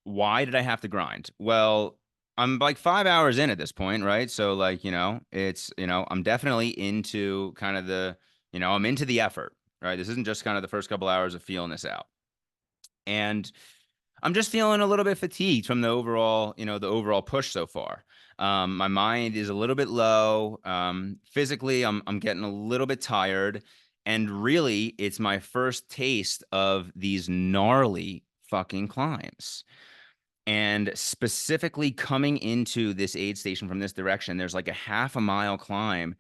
Speaker 1: why did I have to grind? Well, I'm like 5 hours in at this point, right? So like, I'm definitely into kind of I'm into the effort, right? This isn't just kind of the first couple hours of feeling this out. And I'm just feeling a little bit fatigued from the overall push so far. My mind is a little bit low. Physically, I'm getting a little bit tired, and really, it's my first taste of these gnarly fucking climbs. And specifically coming into this aid station from this direction, there's like a half a mile climb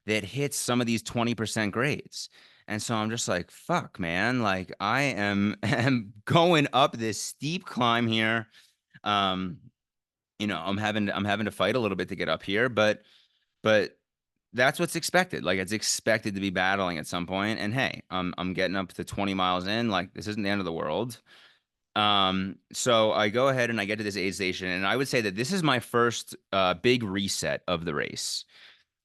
Speaker 1: that hits some of these 20% grades. And so I'm just like, fuck, man. Like I am going up this steep climb here. Um, I'm having to fight a little bit to get up here, but that's what's expected. Like it's expected to be battling at some point. And hey, I'm getting up to 20 miles in. Like this isn't the end of the world. So I go ahead and I get to this aid station, and I would say that this is my first big reset of the race.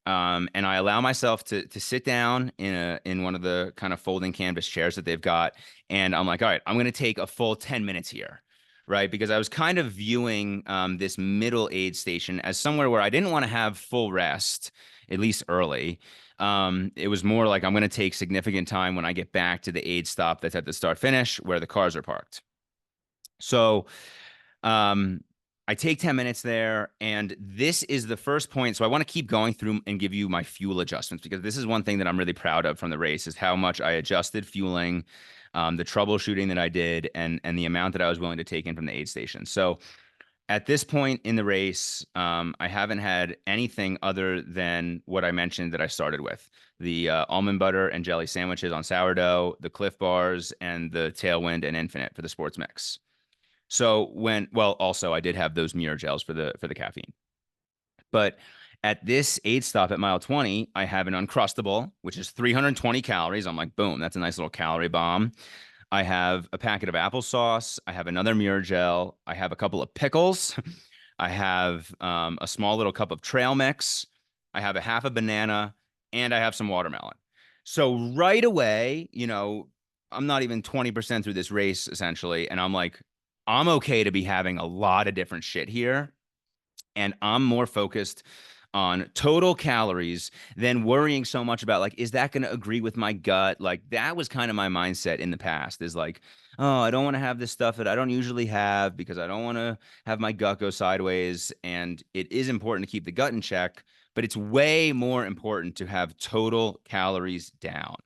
Speaker 1: And I allow myself to sit down in one of the kind of folding canvas chairs that they've got, and I'm like, all right, I'm gonna take a full 10 minutes here, right? Because I was kind of viewing this middle aid station as somewhere where I didn't want to have full rest, at least early. It was more like I'm gonna take significant time when I get back to the aid stop that's at the start finish where the cars are parked. So um, I take 10 minutes there, and this is the first point. So I want to keep going through and give you my fuel adjustments because this is one thing that I'm really proud of from the race is how much I adjusted fueling, the troubleshooting that I did, and the amount that I was willing to take in from the aid station. So at this point in the race, I haven't had anything other than what I mentioned that I started with the almond butter and jelly sandwiches on sourdough, the Cliff Bars, and the Tailwind and Infinite for the sports mix. So also I did have those Muir gels for the caffeine. But at this aid stop at mile 20, I have an Uncrustable, which is 320 calories. I'm like, boom, that's a nice little calorie bomb. I have a packet of applesauce. I have another Muir gel. I have a couple of pickles. I have a small little cup of trail mix. I have a half a banana, and I have some watermelon. So right away, I'm not even 20% through this race essentially, and I'm like, I'm okay to be having a lot of different shit here. And I'm more focused on total calories than worrying so much about like, is that going to agree with my gut? Like that was kind of my mindset in the past is like, oh, I don't want to have this stuff that I don't usually have because I don't want to have my gut go sideways. And it is important to keep the gut in check, but it's way more important to have total calories down.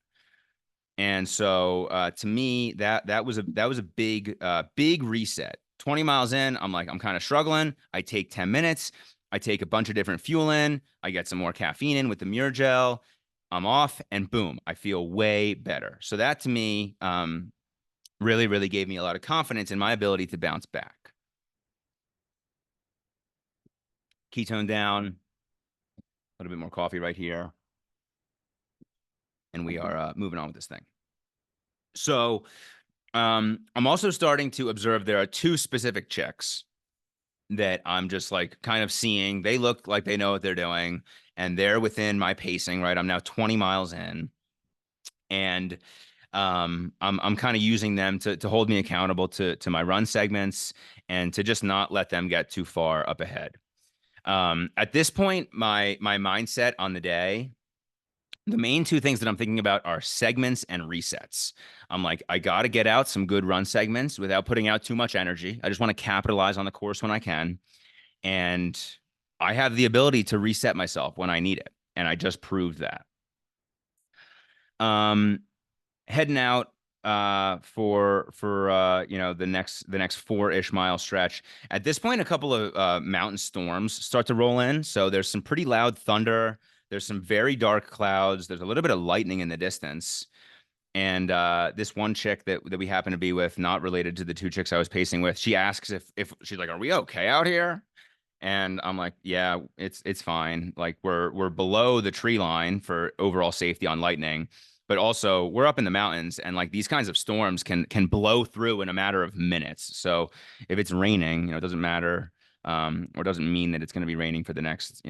Speaker 1: And so to me, that was a big reset. 20 miles in, I'm like, I'm kind of struggling. I take 10 minutes. I take a bunch of different fuel in. I get some more caffeine in with the Muir gel. I'm off, and boom, I feel way better. So that to me, really, really gave me a lot of confidence in my ability to bounce back. Ketone down, a little bit more coffee right here, and we are moving on with this thing. So I'm also starting to observe there are two specific chicks that I'm just like kind of seeing. They look like they know what they're doing, and they're within my pacing, right? I'm now 20 miles in, and I'm kind of using them to hold me accountable to my run segments and to just not let them get too far up ahead. At this point, my mindset on the day, the main two things that I'm thinking about are segments and resets. I'm like, I got to get out some good run segments without putting out too much energy. I just want to capitalize on the course when I can. And I have the ability to reset myself when I need it. And I just proved that. Um, Heading out for the next 4-ish mile stretch. At this point, a couple of mountain storms start to roll in. So there's some pretty loud thunder. There's some very dark clouds. There's a little bit of lightning in the distance. And this one chick that we happen to be with, not related to the two chicks I was pacing with, she asks if she's like, "Are we okay out here?" And I'm like, "Yeah, it's fine. Like we're below the tree line for overall safety on lightning, but also we're up in the mountains, and like these kinds of storms can blow through in a matter of minutes. So if it's raining, it doesn't matter, or doesn't mean that it's going to be raining for the next,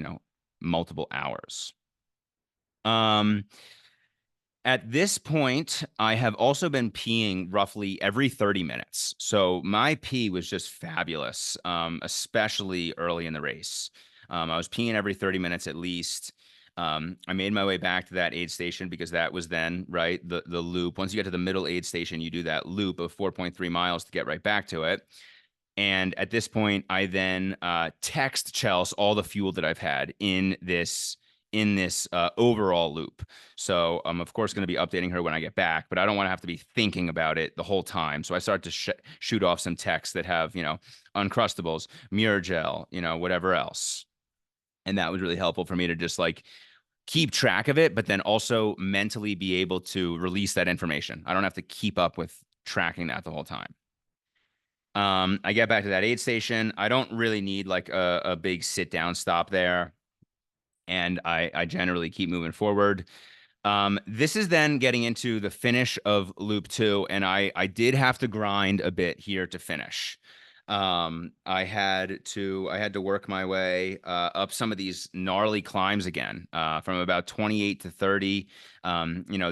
Speaker 1: multiple hours." Um, at this point, I have also been peeing roughly every 30 minutes. So my pee was just fabulous, especially early in the race. I was peeing every 30 minutes at least. I made my way back to that aid station because that was then, right, the loop. Once you get to the middle aid station, you do that loop of 4.3 miles to get right back to it. And at this point, I then text Chels all the fuel that I've had in this overall loop. So I'm of course going to be updating her when I get back, but I don't want to have to be thinking about it the whole time. So I start to shoot off some texts that have Uncrustables, Muragel, whatever else. And that was really helpful for me to just like keep track of it, but then also mentally be able to release that information. I don't have to keep up with tracking that the whole time. I get back to that aid station. I don't really need like a big sit down stop there. And I generally keep moving forward. This is then getting into the finish of loop two, and I did have to grind a bit here to finish. I had to work my way up some of these gnarly climbs again, from about 28 to 30.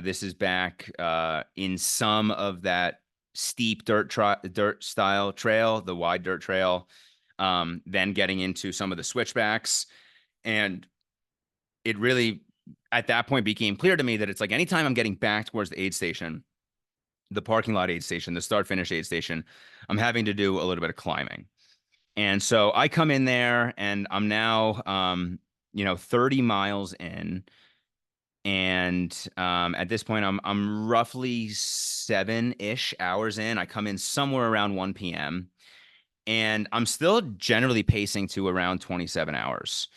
Speaker 1: This is back in some of that steep dirt style trail, the wide dirt trail. Then getting into some of the switchbacks, and it really at that point became clear to me that it's like anytime I'm getting back towards the aid station, the parking lot aid station, the start finish aid station, I'm having to do a little bit of climbing. And so I come in there and I'm now 30 miles in. And at this point, I'm roughly 7-ish hours in. I come in somewhere around 1 p.m. and I'm still generally pacing to around 27 hours.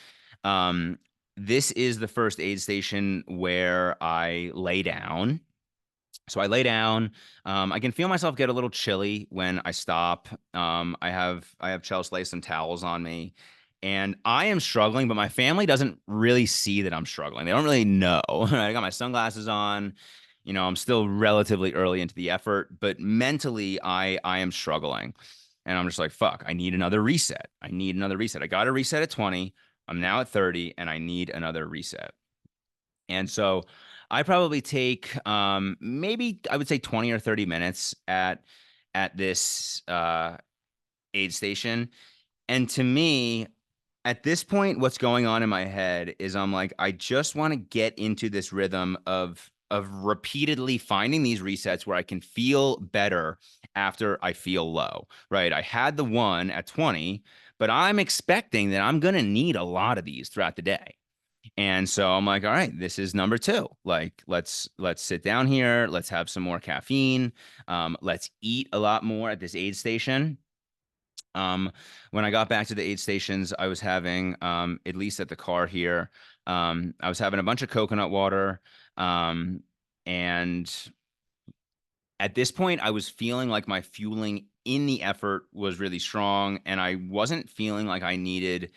Speaker 1: Um, this is the first aid station where I lay down. So I lay down. I can feel myself get a little chilly when I stop. I have Chelsea lay some towels on me, and I am struggling, but my family doesn't really see that I'm struggling. They don't really know. I got my sunglasses on. I'm still relatively early into the effort, but mentally, I am struggling, and I'm just like, fuck. I need another reset. I need another reset. I got a reset at 20. I'm now at 30, and I need another reset. And so I probably take maybe I would say 20 or 30 minutes at this aid station. And to me, at this point, what's going on in my head is I'm like, I just want to get into this rhythm of repeatedly finding these resets where I can feel better after I feel low. Right. I had the one at 20, but I'm expecting that I'm gonna need a lot of these throughout the day. And so I'm like, all right, this is number two. Like, let's sit down here. Let's have some more caffeine. Let's eat a lot more at this aid station. Um, when I got back to the aid stations, I was having, at least at the car here, I was having a bunch of coconut water. Um, and at this point, I was feeling like my fueling in the effort was really strong, and I wasn't feeling like I needed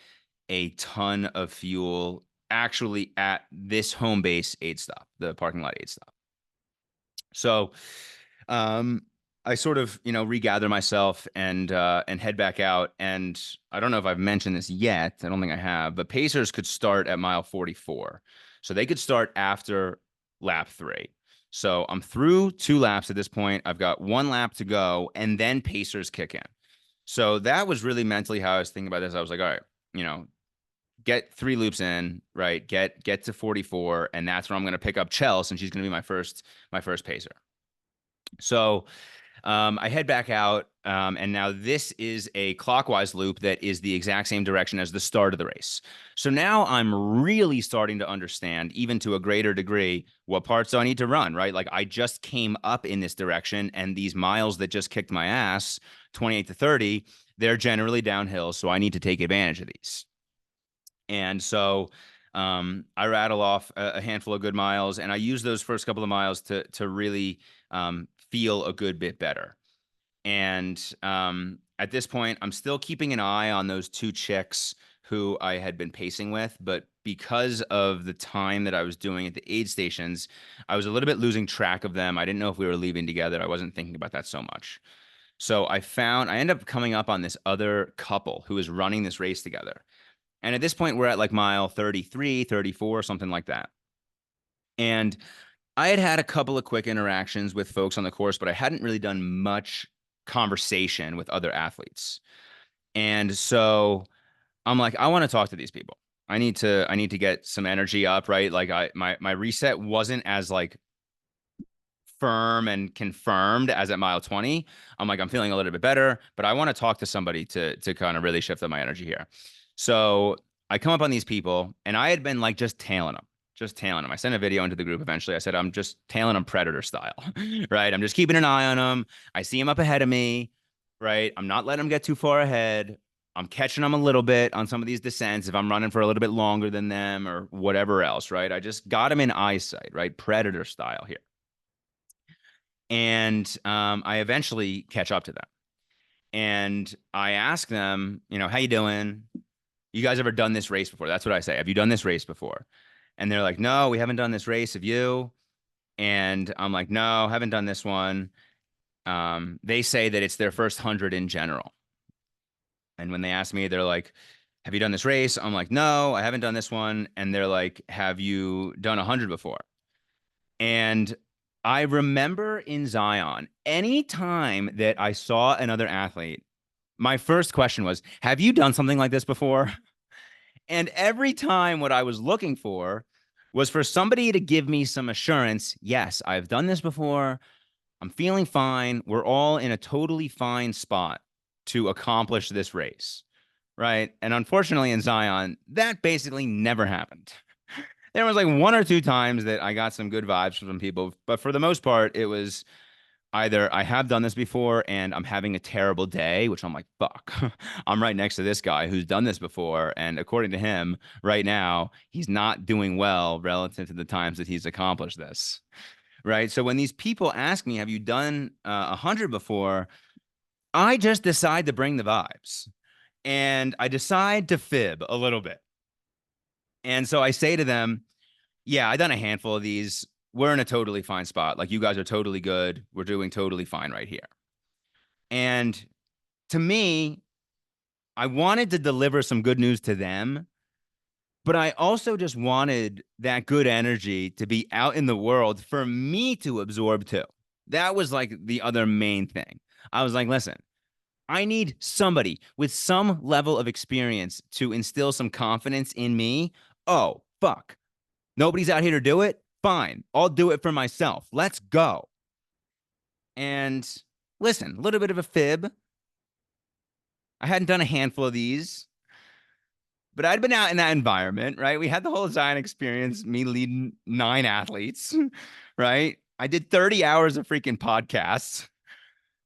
Speaker 1: a ton of fuel actually at this home base aid stop, the parking lot aid stop. So um I sort of, regather myself and head back out. And I don't know if I've mentioned this yet. I don't think I have, but Pacers could start at mile 44. So they could start after lap 3. So I'm through 2 laps at this point. I've got 1 lap to go, and then Pacers kick in. So that was really mentally how I was thinking about this. I was like, all right, get 3 loops in, right? Get to 44, and that's where I'm going to pick up Chelsea, and she's going to be my first pacer. So I head back out, and now this is a clockwise loop that is the exact same direction as the start of the race. So now I'm really starting to understand, even to a greater degree, what parts do I need to run, right? Like I just came up in this direction, and these miles that just kicked my ass, 28 to 30, they're generally downhill, so I need to take advantage of these. And so I rattle off a handful of good miles, and I use those first couple of miles to really feel a good bit better. And at this point, I'm still keeping an eye on those two chicks who I had been pacing with, but because of the time that I was doing at the aid stations, I was a little bit losing track of them. I didn't know if we were leaving together. I wasn't thinking about that so much. So I ended up coming up on this other couple who was running this race together. And at this point, we're at like mile 33, 34, something like that. And I had had a couple of quick interactions with folks on the course, but I hadn't really done much conversation with other athletes. And so I'm like, I want to talk to these people. I need to get some energy up, right? Like my reset wasn't as like firm and confirmed as at mile 20. I'm like, I'm feeling a little bit better, but I want to talk to somebody to kind of really shift up my energy here. So I come up on these people, and I had been like just tailing them. Just tailing them. I sent a video into the group eventually. I said, I'm just tailing them predator style, right? I'm just keeping an eye on them. I see them up ahead of me, right? I'm not letting them get too far ahead. I'm catching them a little bit on some of these descents if I'm running for a little bit longer than them or whatever else, right? I just got them in eyesight, right? Predator style here. And I eventually catch up to them. And I ask them, you know, how you doing? You guys ever done this race before? That's what I say. Have you done this race before? And they're like, no, we haven't done this race. Have you? And I'm like, no, haven't done this one. They say that it's their first 100 in general. And when they ask me, they're like, have you done this race? I'm like, no, I haven't done this one. And they're like, have you done 100 before? And I remember in Zion, anytime that I saw another athlete, my first question was, have you done something like this before? And every time what I was looking for was for somebody to give me some assurance. Yes, I've done this before. I'm feeling fine. We're all in a totally fine spot to accomplish this race. Right. And unfortunately in Zion, that basically never happened. There was like one or two times that I got some good vibes from people, but for the most part, it was either I have done this before and I'm having a terrible day, which I'm like, fuck, I'm right next to this guy who's done this before. And according to him, right now, he's not doing well relative to the times that he's accomplished this. Right. So when these people ask me, have you done 100 before? I just decide to bring the vibes, and I decide to fib a little bit. And so I say to them, yeah, I've done a handful of these. We're in a totally fine spot. Like, you guys are totally good. We're doing totally fine right here. And to me, I wanted to deliver some good news to them, but I also just wanted that good energy to be out in the world for me to absorb too. That was like the other main thing. I was like, listen, I need somebody with some level of experience to instill some confidence in me. Oh, fuck. Nobody's out here to do it. Fine. I'll do it for myself. Let's go. And listen, a little bit of a fib. I hadn't done a handful of these, but I'd been out in that environment, right? We had the whole Zion experience, me leading 9 athletes, right? I did 30 hours of freaking podcasts,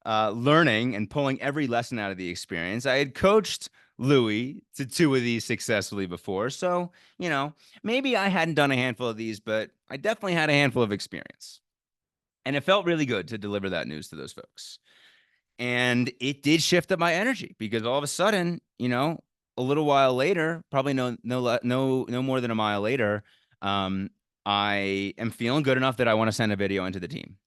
Speaker 1: learning and pulling every lesson out of the experience. I had coached Louis to 2 of these successfully before. So, you know, maybe I hadn't done a handful of these, but I definitely had a handful of experience. And it felt really good to deliver that news to those folks. And it did shift up my energy because all of a sudden, you know, a little while later, probably no more than a mile later, I am feeling good enough that I want to send a video into the team.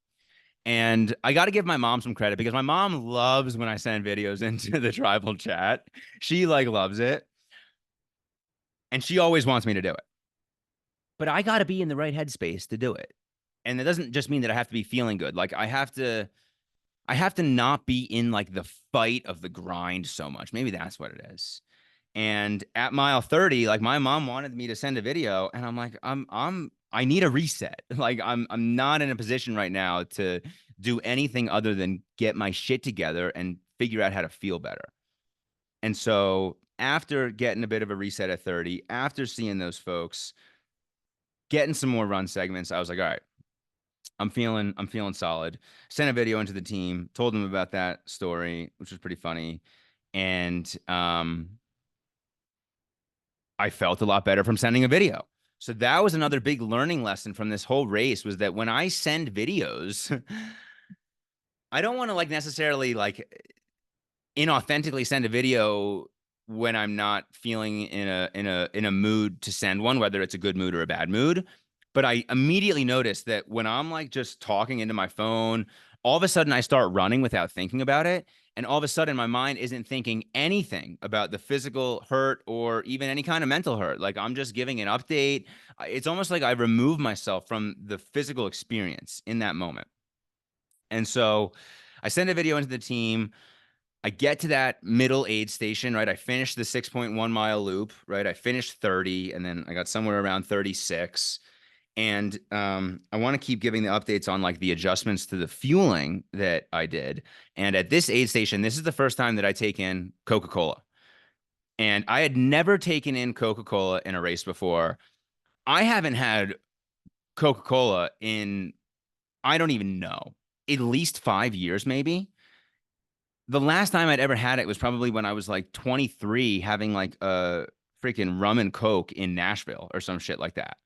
Speaker 1: And I got to give my mom some credit because my mom loves when I send videos into the tribal chat. She like loves it. And she always wants me to do it. But I got to be in the right headspace to do it. And it doesn't just mean that I have to be feeling good. Like I have to not be in like the fight of the grind so much. Maybe that's what it is. And at mile 30, like my mom wanted me to send a video, and I'm like, I need a reset. Like I'm not in a position right now to do anything other than get my shit together and figure out how to feel better. And so after getting a bit of a reset at 30, after seeing those folks, getting some more run segments, I was like, all right, I'm feeling solid. Sent a video into the team, told them about that story, which was pretty funny. And I felt a lot better from sending a video. So that was another big learning lesson from this whole race, was that when I send videos, I don't want to like necessarily like inauthentically send a video when I'm not feeling in a mood to send one, whether it's a good mood or a bad mood. But I immediately noticed that when I'm like just talking into my phone, all of a sudden I start running without thinking about it. And all of a sudden my mind isn't thinking anything about the physical hurt or even any kind of mental hurt. Like I'm just giving an update. It's almost like I remove myself from the physical experience in that moment. And so I send a video into the team. I get to that middle aid station, right? I finished the 6.1 mile loop, right? I finished 30 and then I got somewhere around 36. And I want to keep giving the updates on like the adjustments to the fueling that I did. And at this aid station, this is the first time that I take in Coca-Cola. And I had never taken in Coca-Cola in a race before. I haven't had Coca-Cola in, I don't even know, at least 5 years, maybe. The last time I'd ever had it was probably when I was like 23, having like a freaking rum and coke in Nashville or some shit like that.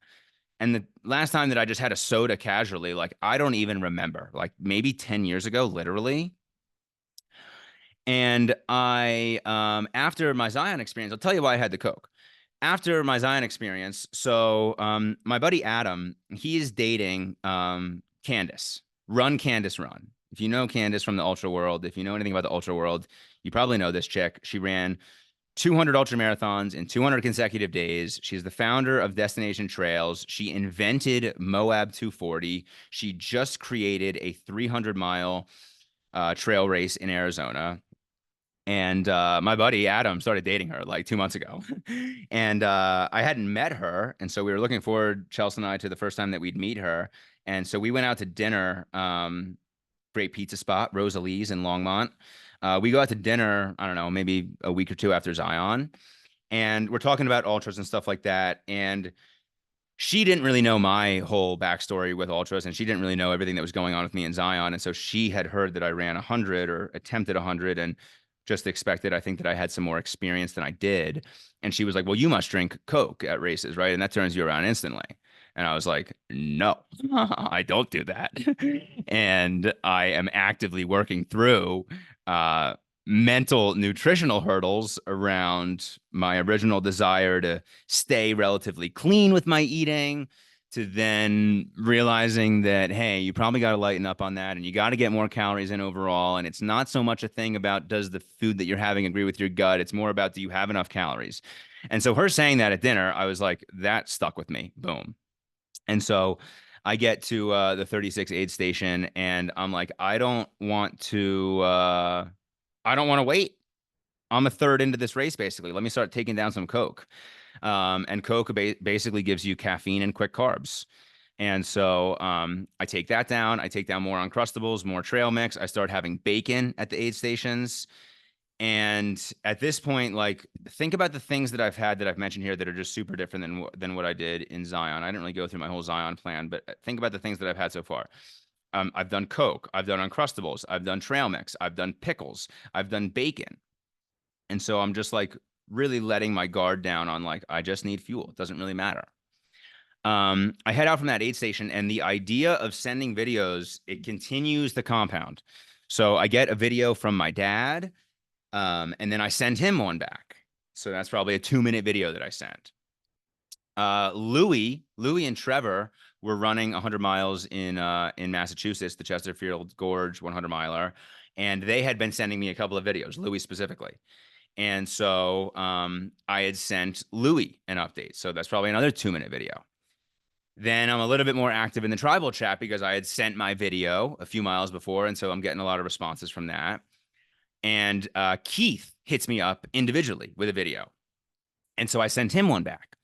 Speaker 1: And the last time that I just had a soda casually, like I don't even remember, like maybe 10 years ago, literally. And after my Zion experience, I'll tell you why I had the coke. After my Zion experience, so my buddy Adam, he's dating Candace. Run, Candace, run. If you know Candace from the ultra world, if you know anything about the ultra world, you probably know this chick. She ran 200 ultra marathons in 200 consecutive days. She's the founder of Destination Trails. She invented Moab 240. She just created a 300-mile trail race in Arizona. And my buddy Adam started dating her like 2 months ago. And I hadn't met her. And so we were looking forward, Chelsea and I, to the first time that we'd meet her. And so we went out to dinner, great pizza spot, Rosalie's in Longmont. We go out to dinner, I don't know, maybe a week or two after Zion. And we're talking about ultras and stuff like that. And she didn't really know my whole backstory with ultras, and she didn't really know everything that was going on with me in Zion. And so she had heard that I ran 100 or attempted 100 and just expected, I think, that I had some more experience than I did. And she was like, well, you must drink Coke at races, right? And that turns you around instantly. And I was like, no, I don't do that. And I am actively working through uh, mental nutritional hurdles around my original desire to stay relatively clean with my eating, to then realizing that, hey, you probably got to lighten up on that and you got to get more calories in overall. And it's not so much a thing about does the food that you're having agree with your gut? It's more about do you have enough calories? And so her saying that at dinner, I was like, that stuck with me. Boom. And so I get to the 36 aid station and I'm like, I don't want to wait. I'm a third into this race, basically. Let me start taking down some Coke. And Coke basically gives you caffeine and quick carbs. And so I take that down. I take down more Uncrustables, more trail mix. I start having bacon at the aid stations. And at this point, like, think about the things that I've had that I've mentioned here that are just super different than what I did in Zion. I didn't really go through my whole Zion plan, but think about the things that I've had so far. I've done Coke, I've done Uncrustables, I've done trail mix, I've done pickles, I've done bacon. And so I'm just like really letting my guard down on like, I just need fuel. It doesn't really matter. I head out from that aid station and the idea of sending videos, it continues the compound. So I get a video from my dad, and then I send him one back. So that's probably a 2-minute video that I sent. Louie and Trevor were running 100 miles in Massachusetts, the Chesterfield Gorge 100 miler, and they had been sending me a couple of videos, Louie specifically. And so I had sent Louie an update. So that's probably another 2-minute video. Then I'm a little bit more active in the tribal chat because I had sent my video a few miles before. And so I'm getting a lot of responses from that. And Keith hits me up individually with a video. And so I sent him one back.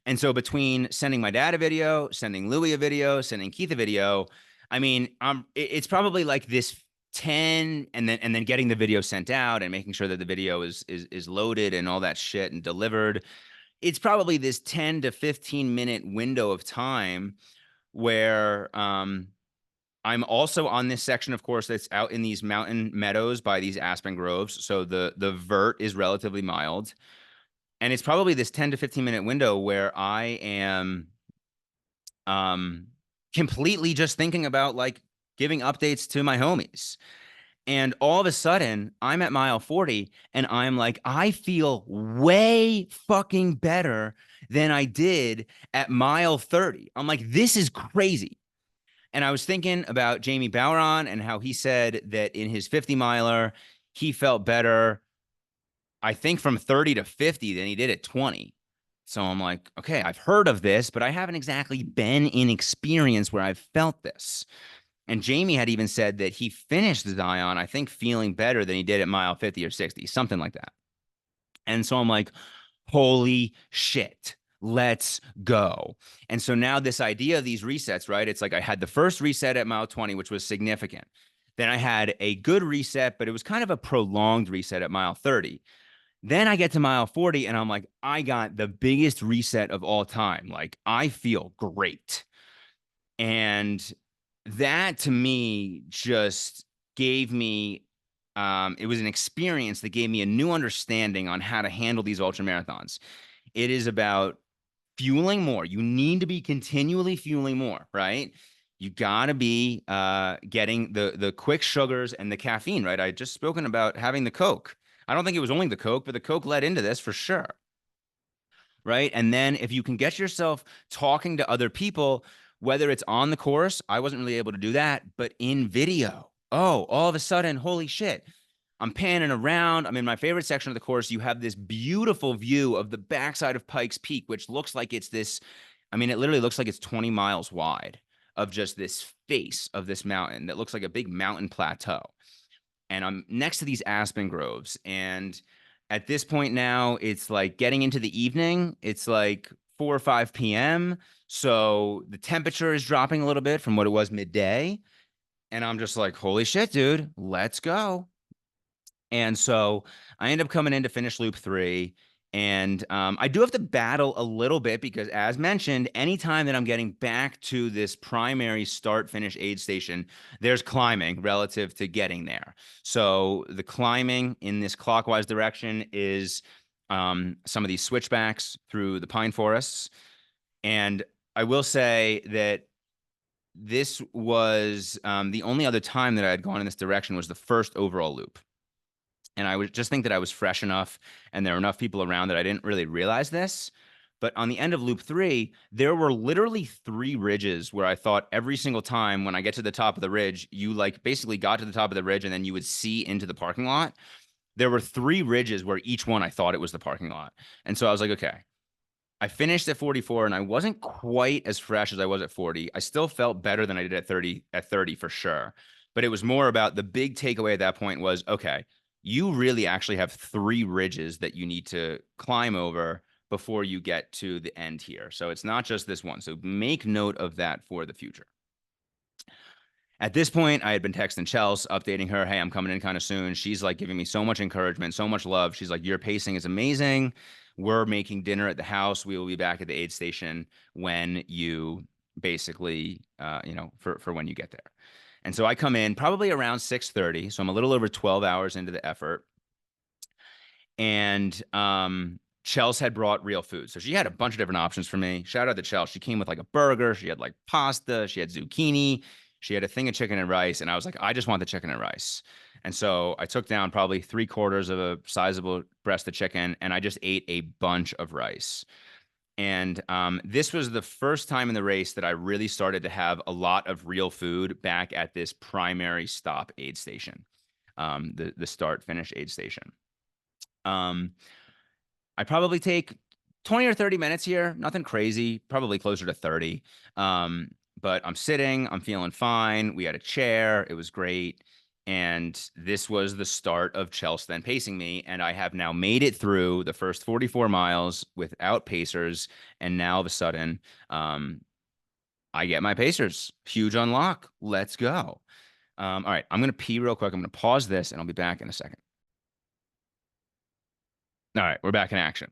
Speaker 1: And so between sending my dad a video, sending Louie a video, sending Keith a video, I mean, it's probably like this 10 and then getting the video sent out and making sure that the video is loaded and all that shit and delivered. It's probably this 10 to 15-minute window of time where I'm also on this section, of course, that's out in these mountain meadows by these aspen groves. So the vert is relatively mild. And it's probably this 10 to 15-minute window where I am um, completely just thinking about like giving updates to my homies. And all of a sudden, I'm at mile 40 and I'm like, I feel way fucking better than I did at mile 30. I'm like, this is crazy. And I was thinking about Jamie Bowron and how he said that in his 50 miler, he felt better, I think, from 30 to 50 than he did at 20. So I'm like, okay, I've heard of this, but I haven't exactly been in experience where I've felt this. And Jamie had even said that he finished Zion, I think, feeling better than he did at mile 50 or 60, something like that. And so I'm like, holy shit, let's go. And so now this idea of these resets, right? It's like I had the first reset at mile 20, which was significant. Then I had a good reset, but it was kind of a prolonged reset at mile 30. Then I get to mile 40 and I'm like, I got the biggest reset of all time. Like, I feel great. And that to me just gave me it was an experience that gave me a new understanding on how to handle these ultra marathons. It is about fueling more. You need to be continually fueling more, right? You got to be getting the quick sugars and the caffeine, right? I just spoken about having the Coke. I don't think it was only the Coke, but the Coke led into this for sure, right? And then if you can get yourself talking to other people, whether it's on the course, I wasn't really able to do that, but in video. Oh, all of a sudden, holy shit. I'm panning around. I'm in my favorite section of the course. You have this beautiful view of the backside of Pikes Peak, which looks like it's this, I mean, it literally looks like it's 20 miles wide of just this face of this mountain that looks like a big mountain plateau. And I'm next to these aspen groves. And at this point now, it's like getting into the evening. It's like 4 or 5 p.m. So the temperature is dropping a little bit from what it was midday. And I'm just like, holy shit, dude, let's go. And so I end up coming in to finish loop 3. And I do have to battle a little bit because, as mentioned, anytime that I'm getting back to this primary start finish aid station, there's climbing relative to getting there. So the climbing in this clockwise direction is some of these switchbacks through the pine forests. And I will say that this was the only other time that I had gone in this direction was the first overall loop. And I would just think that I was fresh enough and there were enough people around that I didn't really realize this. But on the end of loop 3, there were literally 3 ridges where I thought every single time when I get to the top of the ridge, you like basically got to the top of the ridge and then you would see into the parking lot. There were 3 ridges where each one I thought it was the parking lot. And so I was like, okay, I finished at 44 and I wasn't quite as fresh as I was at 40. I still felt better than I did at 30 for sure. But it was more about the big takeaway at that point was, okay, you really actually have 3 ridges that you need to climb over before you get to the end here. So it's not just this one. So make note of that for the future. At this point, I had been texting Chels, updating her, hey, I'm coming in kind of soon. She's like giving me so much encouragement, so much love. She's like, your pacing is amazing. We're making dinner at the house. We will be back at the aid station when you basically, for when you get there. And so I come in probably around 6:30. So I'm a little over 12 hours into the effort. And Chels had brought real food. So she had a bunch of different options for me. Shout out to Chels. She came with like a burger. She had like pasta. She had zucchini. She had a thing of chicken and rice. And I was like, I just want the chicken and rice. And so I took down probably 3/4 of a sizable breast of chicken and I just ate a bunch of rice. And this was the first time in the race that I really started to have a lot of real food back at this primary stop aid station, the start finish aid station. I probably take 20 or 30 minutes here, nothing crazy, probably closer to 30. But I'm sitting, I'm feeling fine. We had a chair, it was great. And this was the start of Chelsea then pacing me. And I have now made it through the first 44 miles without pacers. And now all of a sudden, I get my pacers. Huge unlock. Let's go. All right, I'm going to pee real quick. I'm going to pause this and I'll be back in a second. All right, we're back in action.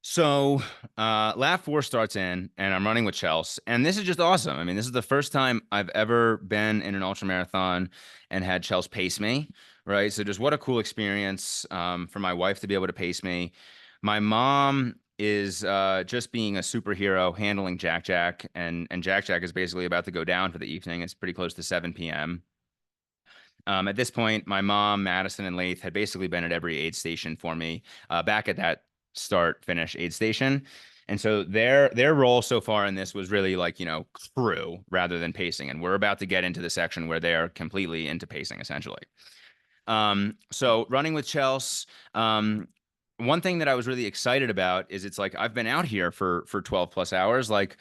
Speaker 1: So lap 4 starts in and I'm running with Chelsea. And this is just awesome. I mean, this is the first time I've ever been in an ultra marathon and had Chelsea pace me, right? So just what a cool experience for my wife to be able to pace me. My mom is just being a superhero, handling Jack Jack, and Jack Jack is basically about to go down for the evening. It's pretty close to 7 p.m. At this point, my mom, Madison, and Laith had basically been at every aid station for me back at that start finish aid station. And so their role so far in this was really like, crew rather than pacing. And we're about to get into the section where they are completely into pacing, essentially. So running with Chelsea, one thing that I was really excited about is it's like I've been out here for 12 plus hours. Like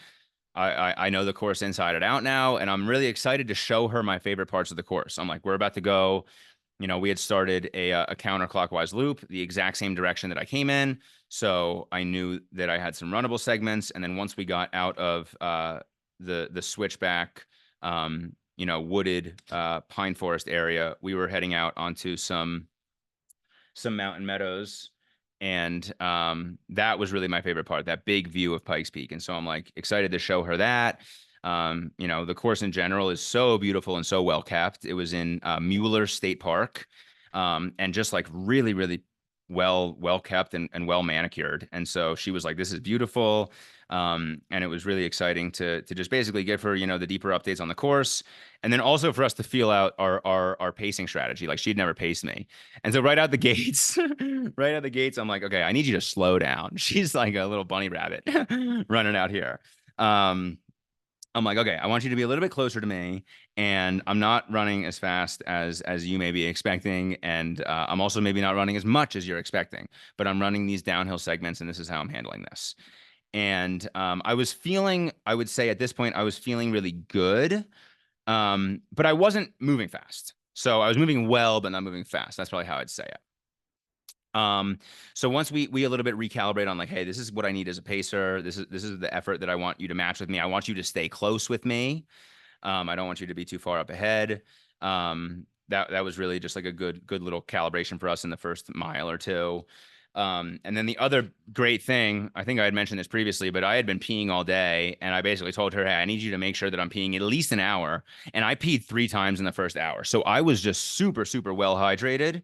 Speaker 1: I know the course inside and out now, and I'm really excited to show her my favorite parts of the course. I'm like, we're about to go. We had started a counterclockwise loop, the exact same direction that I came in. So I knew that I had some runnable segments. And then once we got out of the switchback, wooded pine forest area, we were heading out onto some mountain meadows. And that was really my favorite part, that big view of Pikes Peak. And so I'm like excited to show her that. The course in general is so beautiful and so well kept. It was in Mueller State Park, and just like really, really well kept and well manicured. And so she was like, "This is beautiful," and it was really exciting to just basically give her the deeper updates on the course, and then also for us to feel out our pacing strategy. Like she'd never paced me, and so right out the gates, I'm like, "Okay, I need you to slow down." She's like a little bunny rabbit running out here. I'm like, okay, I want you to be a little bit closer to me, and I'm not running as fast as you may be expecting, and I'm also maybe not running as much as you're expecting, but I'm running these downhill segments, and this is how I'm handling this. And I would say at this point, I was feeling really good, but I wasn't moving fast. So I was moving well, but not moving fast. That's probably how I'd say it. So once we a little bit recalibrate on like, hey, this is what I need as a pacer. This is the effort that I want you to match with me. I want you to stay close with me. I don't want you to be too far up ahead. That was really just like a good little calibration for us in the first mile or two. And then the other great thing, I think I had mentioned this previously, but I had been peeing all day, and I basically told her, hey, I need you to make sure that I'm peeing at least an hour. And I peed 3 times in the first hour. So I was just super, super well hydrated.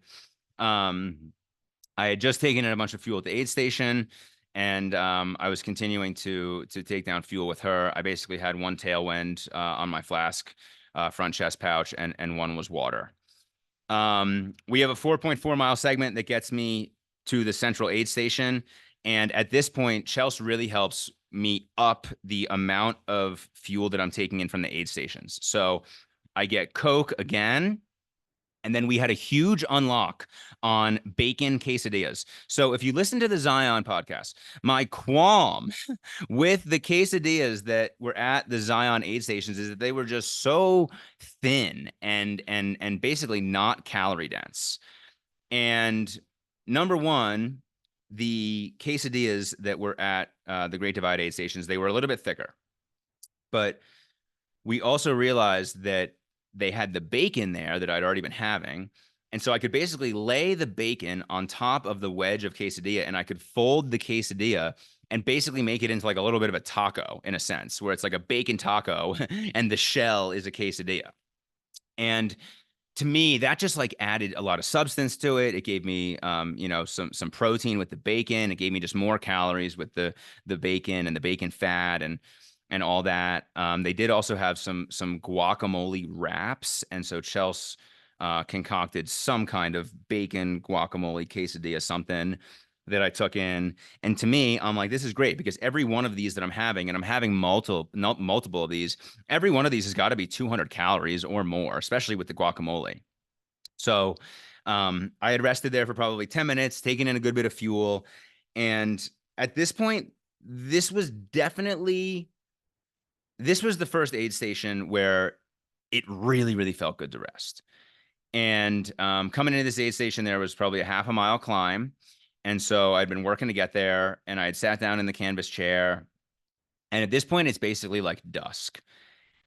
Speaker 1: I had just taken in a bunch of fuel at the aid station, and I was continuing to take down fuel with her. I basically had one tailwind on my flask, front chest pouch, and one was water. We have a 4.4 mile segment that gets me to the central aid station, and at this point, Chelsea really helps me up the amount of fuel that I'm taking in from the aid stations. So I get Coke again. And then we had a huge unlock on bacon quesadillas. So if you listen to the Zion podcast, my qualm with the quesadillas that were at the Zion aid stations is that they were just so thin and basically not calorie dense. And number one, the quesadillas that were at the Great Divide aid stations, they were a little bit thicker. But we also realized that they had the bacon there that I'd already been having. And so I could basically lay the bacon on top of the wedge of quesadilla, and I could fold the quesadilla and basically make it into like a little bit of a taco in a sense, where it's like a bacon taco and the shell is a quesadilla. And to me, that just like added a lot of substance to it. It gave me, some protein with the bacon. It gave me just more calories with the bacon and the bacon fat and all that. They did also have some guacamole wraps, and so Chelsea concocted some kind of bacon guacamole quesadilla, something that I took in. And to me, I'm like, this is great because every one of these that I'm having, and I'm having multiple of these, every one of these has got to be 200 calories or more, especially with the guacamole. So I had rested there for probably 10 minutes, taking in a good bit of fuel. And at this point, this was the first aid station where it really, really felt good to rest. And coming into this aid station, there was probably a half a mile climb. And so I'd been working to get there, and I had sat down in the canvas chair. And at this point, it's basically like dusk.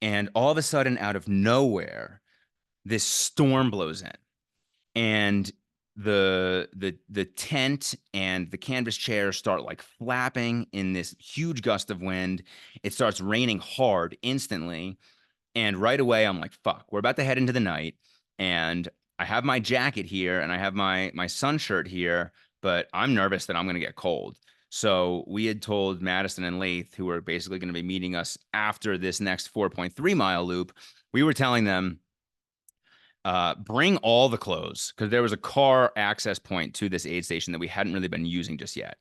Speaker 1: And all of a sudden, out of nowhere, this storm blows in. And the tent and the canvas chair start like flapping in this huge gust of wind. It starts raining hard instantly. And right away, I'm like, fuck, we're about to head into the night. And I have my jacket here and I have my sun shirt here, but I'm nervous that I'm going to get cold. So we had told Madison and Lath, who were basically going to be meeting us after this next 4.3 mile loop, we were telling them, bring all the clothes, because there was a car access point to this aid station that we hadn't really been using just yet.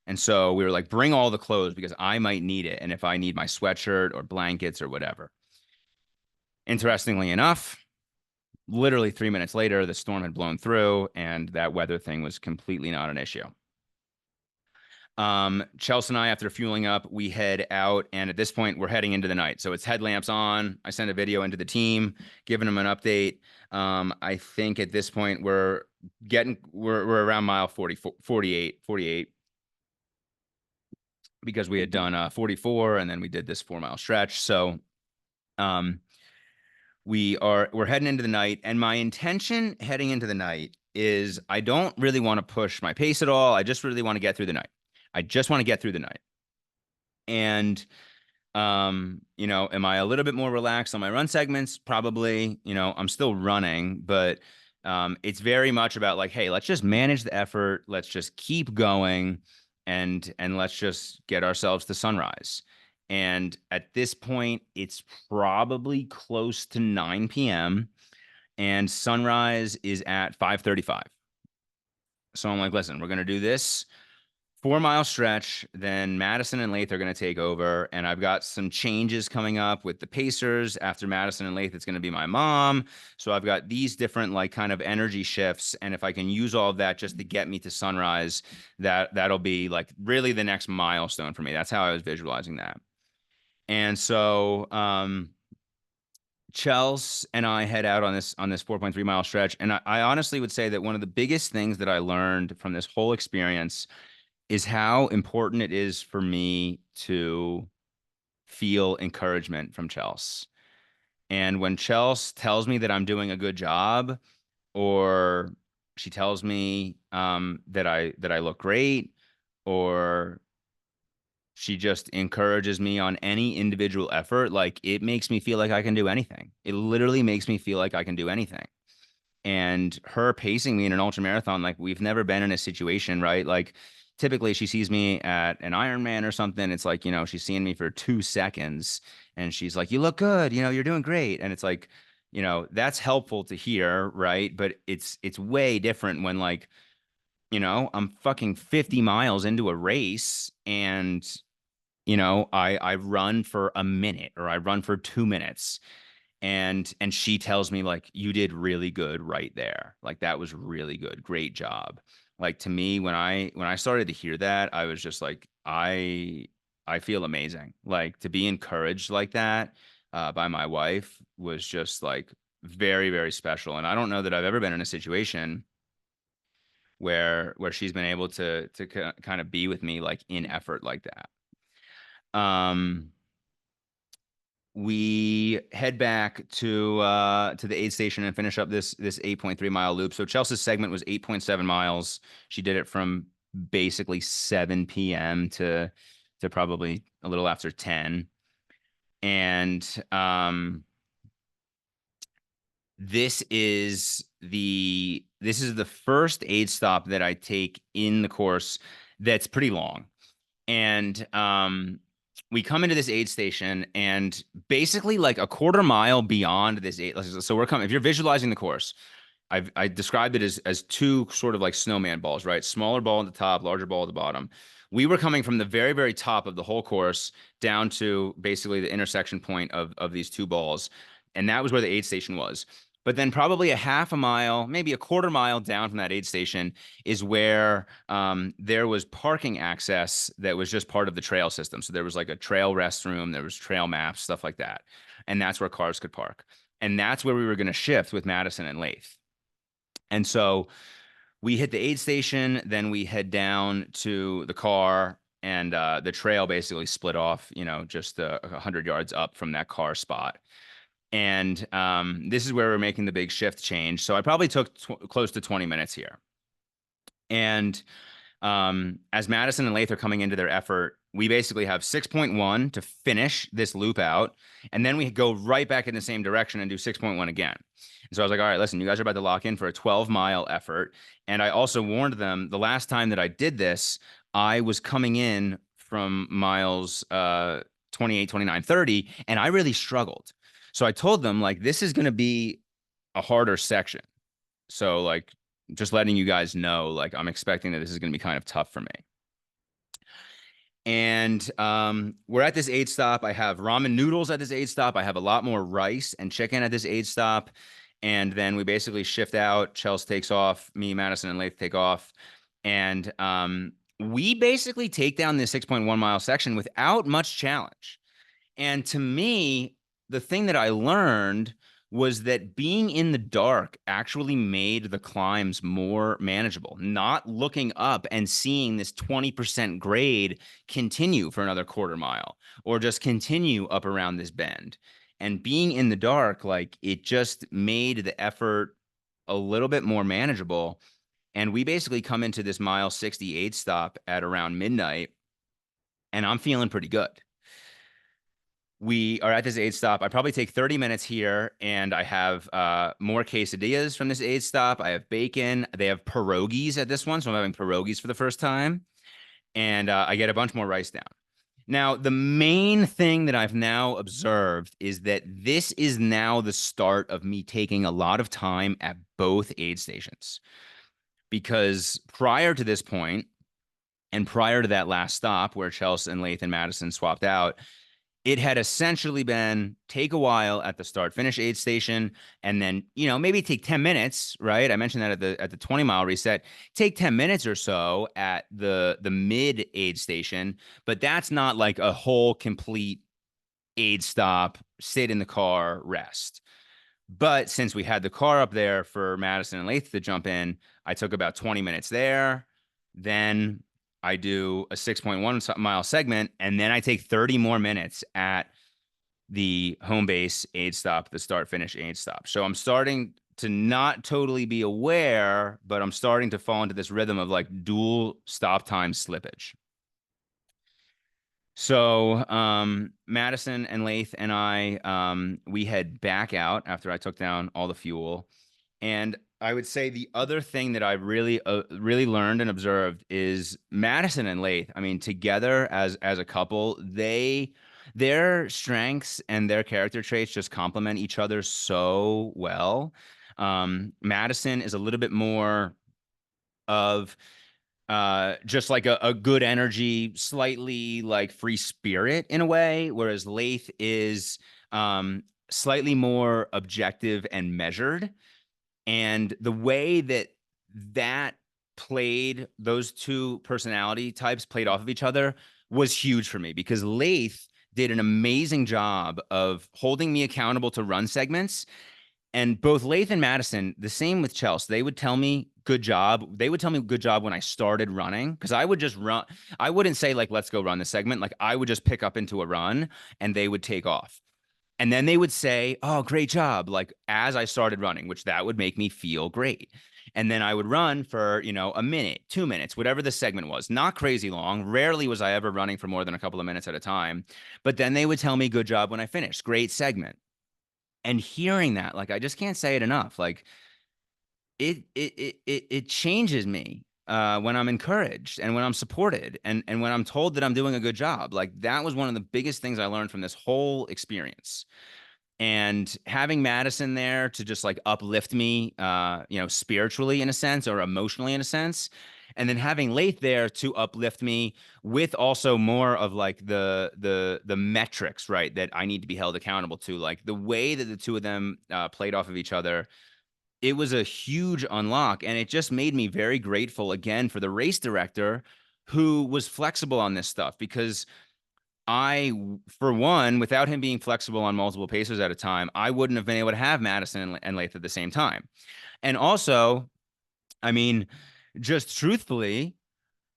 Speaker 1: And so we were like, bring all the clothes because I might need it. And if I need my sweatshirt or blankets or whatever. Interestingly enough, literally 3 minutes later, the storm had blown through and that weather thing was completely not an issue. Chelsea and I, after fueling up, we head out, and at this point, we're heading into the night. So it's headlamps on. I send a video into the team, giving them an update. I think at this point we're around mile 40, 48, because we had done 44, and then we did this 4 mile stretch. So, we're heading into the night, and my intention heading into the night is I don't really want to push my pace at all. I just really want to get through the night. I just want to get through the night. And, am I a little bit more relaxed on my run segments? Probably. I'm still running, but it's very much about like, hey, let's just manage the effort. Let's just keep going, and let's just get ourselves to sunrise. And at this point, it's probably close to 9 p.m. and sunrise is at 5:35. So I'm like, listen, we're going to do this 4 mile stretch. Then Madison and Lath are going to take over. And I've got some changes coming up with the Pacers. After Madison and Lath, it's going to be my mom. So I've got these different like kind of energy shifts. And if I can use all of that just to get me to sunrise, that'll be like really the next milestone for me. That's how I was visualizing that. And so Chels and I head out on this 4.3 mile stretch. And I honestly would say that one of the biggest things that I learned from this whole experience is how important it is for me to feel encouragement from Chels. And when Chels tells me that I'm doing a good job, or she tells me that I look great, or she just encourages me on any individual effort, like it makes me feel like I can do anything. It literally makes me feel like I can do anything. And her pacing me in an ultra marathon, like we've never been in a situation, right? Like typically she sees me at an Ironman or something. It's like, she's seeing me for 2 seconds and she's like, you look good, you're doing great. And it's like, that's helpful to hear, right? But it's way different when like, I'm fucking 50 miles into a race and I run for a minute or I run for 2 minutes, and she tells me like, you did really good right there. Like that was really good. Great job. Like to me, when I started to hear that, I was just like, I feel amazing. Like to be encouraged like that by my wife was just like very, very special. And I don't know that I've ever been in a situation where she's been able to kind of be with me like in effort like that. We head back to the aid station and finish up this 8.3 mile loop. So Chelsea's segment was 8.7 miles. She did it from basically 7 p.m. to probably a little after 10. And this is the first aid stop that I take in the course that's pretty long. And we come into this aid station, and basically like a quarter mile beyond this aid. So we're coming. If you're visualizing the course, I described it as two sort of like snowman balls, right? Smaller ball at the top, larger ball at the bottom. We were coming from the very, very top of the whole course down to basically the intersection point of these two balls, and that was where the aid station was. But then probably a half a mile, maybe a quarter mile down from that aid station is where there was parking access that was just part of the trail system. So there was like a trail restroom, there was trail maps, stuff like that. And that's where cars could park. And that's where we were going to shift with Madison and Lath. And so we hit the aid station, then we head down to the car, and the trail basically split off, just 100 yards up from that car spot. And this is where we're making the big shift change. So I probably took close to 20 minutes here. And as Madison and Lath are coming into their effort, we basically have 6.1 to finish this loop out. And then we go right back in the same direction and do 6.1 again. And so I was like, all right, listen, you guys are about to lock in for a 12-mile effort. And I also warned them the last time that I did this, I was coming in from miles 28, 29, 30, and I really struggled. So I told them, like, this is going to be a harder section. So, like, just letting you guys know, like, I'm expecting that this is going to be kind of tough for me. And we're at this aid stop. I have ramen noodles at this aid stop. I have a lot more rice and chicken at this aid stop. And then we basically shift out. Chels takes off. Me, Madison, and Leith take off. And we basically take down this 6.1 mile section without much challenge. And to me, the thing that I learned was that being in the dark actually made the climbs more manageable. Not looking up and seeing this 20% grade continue for another quarter mile or just continue up around this bend. And being in the dark, like, it just made the effort a little bit more manageable. And we basically come into this mile 68 stop at around midnight, and I'm feeling pretty good. We are at this aid stop. I probably take 30 minutes here, and I have more quesadillas from this aid stop. I have bacon. They have pierogies at this one, so I'm having pierogies for the first time. And I get a bunch more rice down. Now, the main thing that I've now observed is that this is now the start of me taking a lot of time at both aid stations. Because prior to this point, and prior to that last stop where Chelsea and Leith and Madison swapped out, it had essentially been take a while at the start finish aid station, and then, maybe take 10 minutes, right? I mentioned that at the 20 mile reset, take 10 minutes or so at the mid aid station, but that's not like a whole complete aid stop, sit in the car, rest. But since we had the car up there for Madison and Leith to jump in, I took about 20 minutes there. Then I do a 6.1 mile segment, and then I take 30 more minutes at the home base aid stop, the start finish aid stop. So I'm starting to not totally be aware, but I'm starting to fall into this rhythm of like dual stop time slippage. So Madison and Leith and I, we head back out after I took down all the fuel. And I would say the other thing that I really learned and observed is Madison and Leith. I mean, together as a couple, their strengths and their character traits just complement each other so well. Madison is a little bit more of just like a good energy, slightly like free spirit in a way, whereas Leith is slightly more objective and measured. And the way that played, those two personality types played off of each other, was huge for me, because Leith did an amazing job of holding me accountable to run segments. And both Leith and Madison, the same with Chelsea, they would tell me good job. They would tell me good job when I started running, because I would just run. I wouldn't say like, let's go run the segment. Like, I would just pick up into a run and they would take off. And then they would say, oh, great job, like as I started running, which that would make me feel great. And then I would run for, a minute, 2 minutes, whatever the segment was, not crazy long. Rarely was I ever running for more than a couple of minutes at a time. But then they would tell me good job when I finished, great segment. And hearing that, like, I just can't say it enough. Like, it changes me when I'm encouraged and when I'm supported and when I'm told that I'm doing a good job. Like, that was one of the biggest things I learned from this whole experience. And having Madison there to just like uplift me, spiritually in a sense, or emotionally in a sense. And then having Leith there to uplift me with also more of like the metrics, right, that I need to be held accountable to. Like, the way that the two of them played off of each other, it was a huge unlock. And it just made me very grateful again for the race director who was flexible on this stuff, because for one, without him being flexible on multiple paces at a time, I wouldn't have been able to have Madison and Leith at the same time. And also, I mean, just truthfully,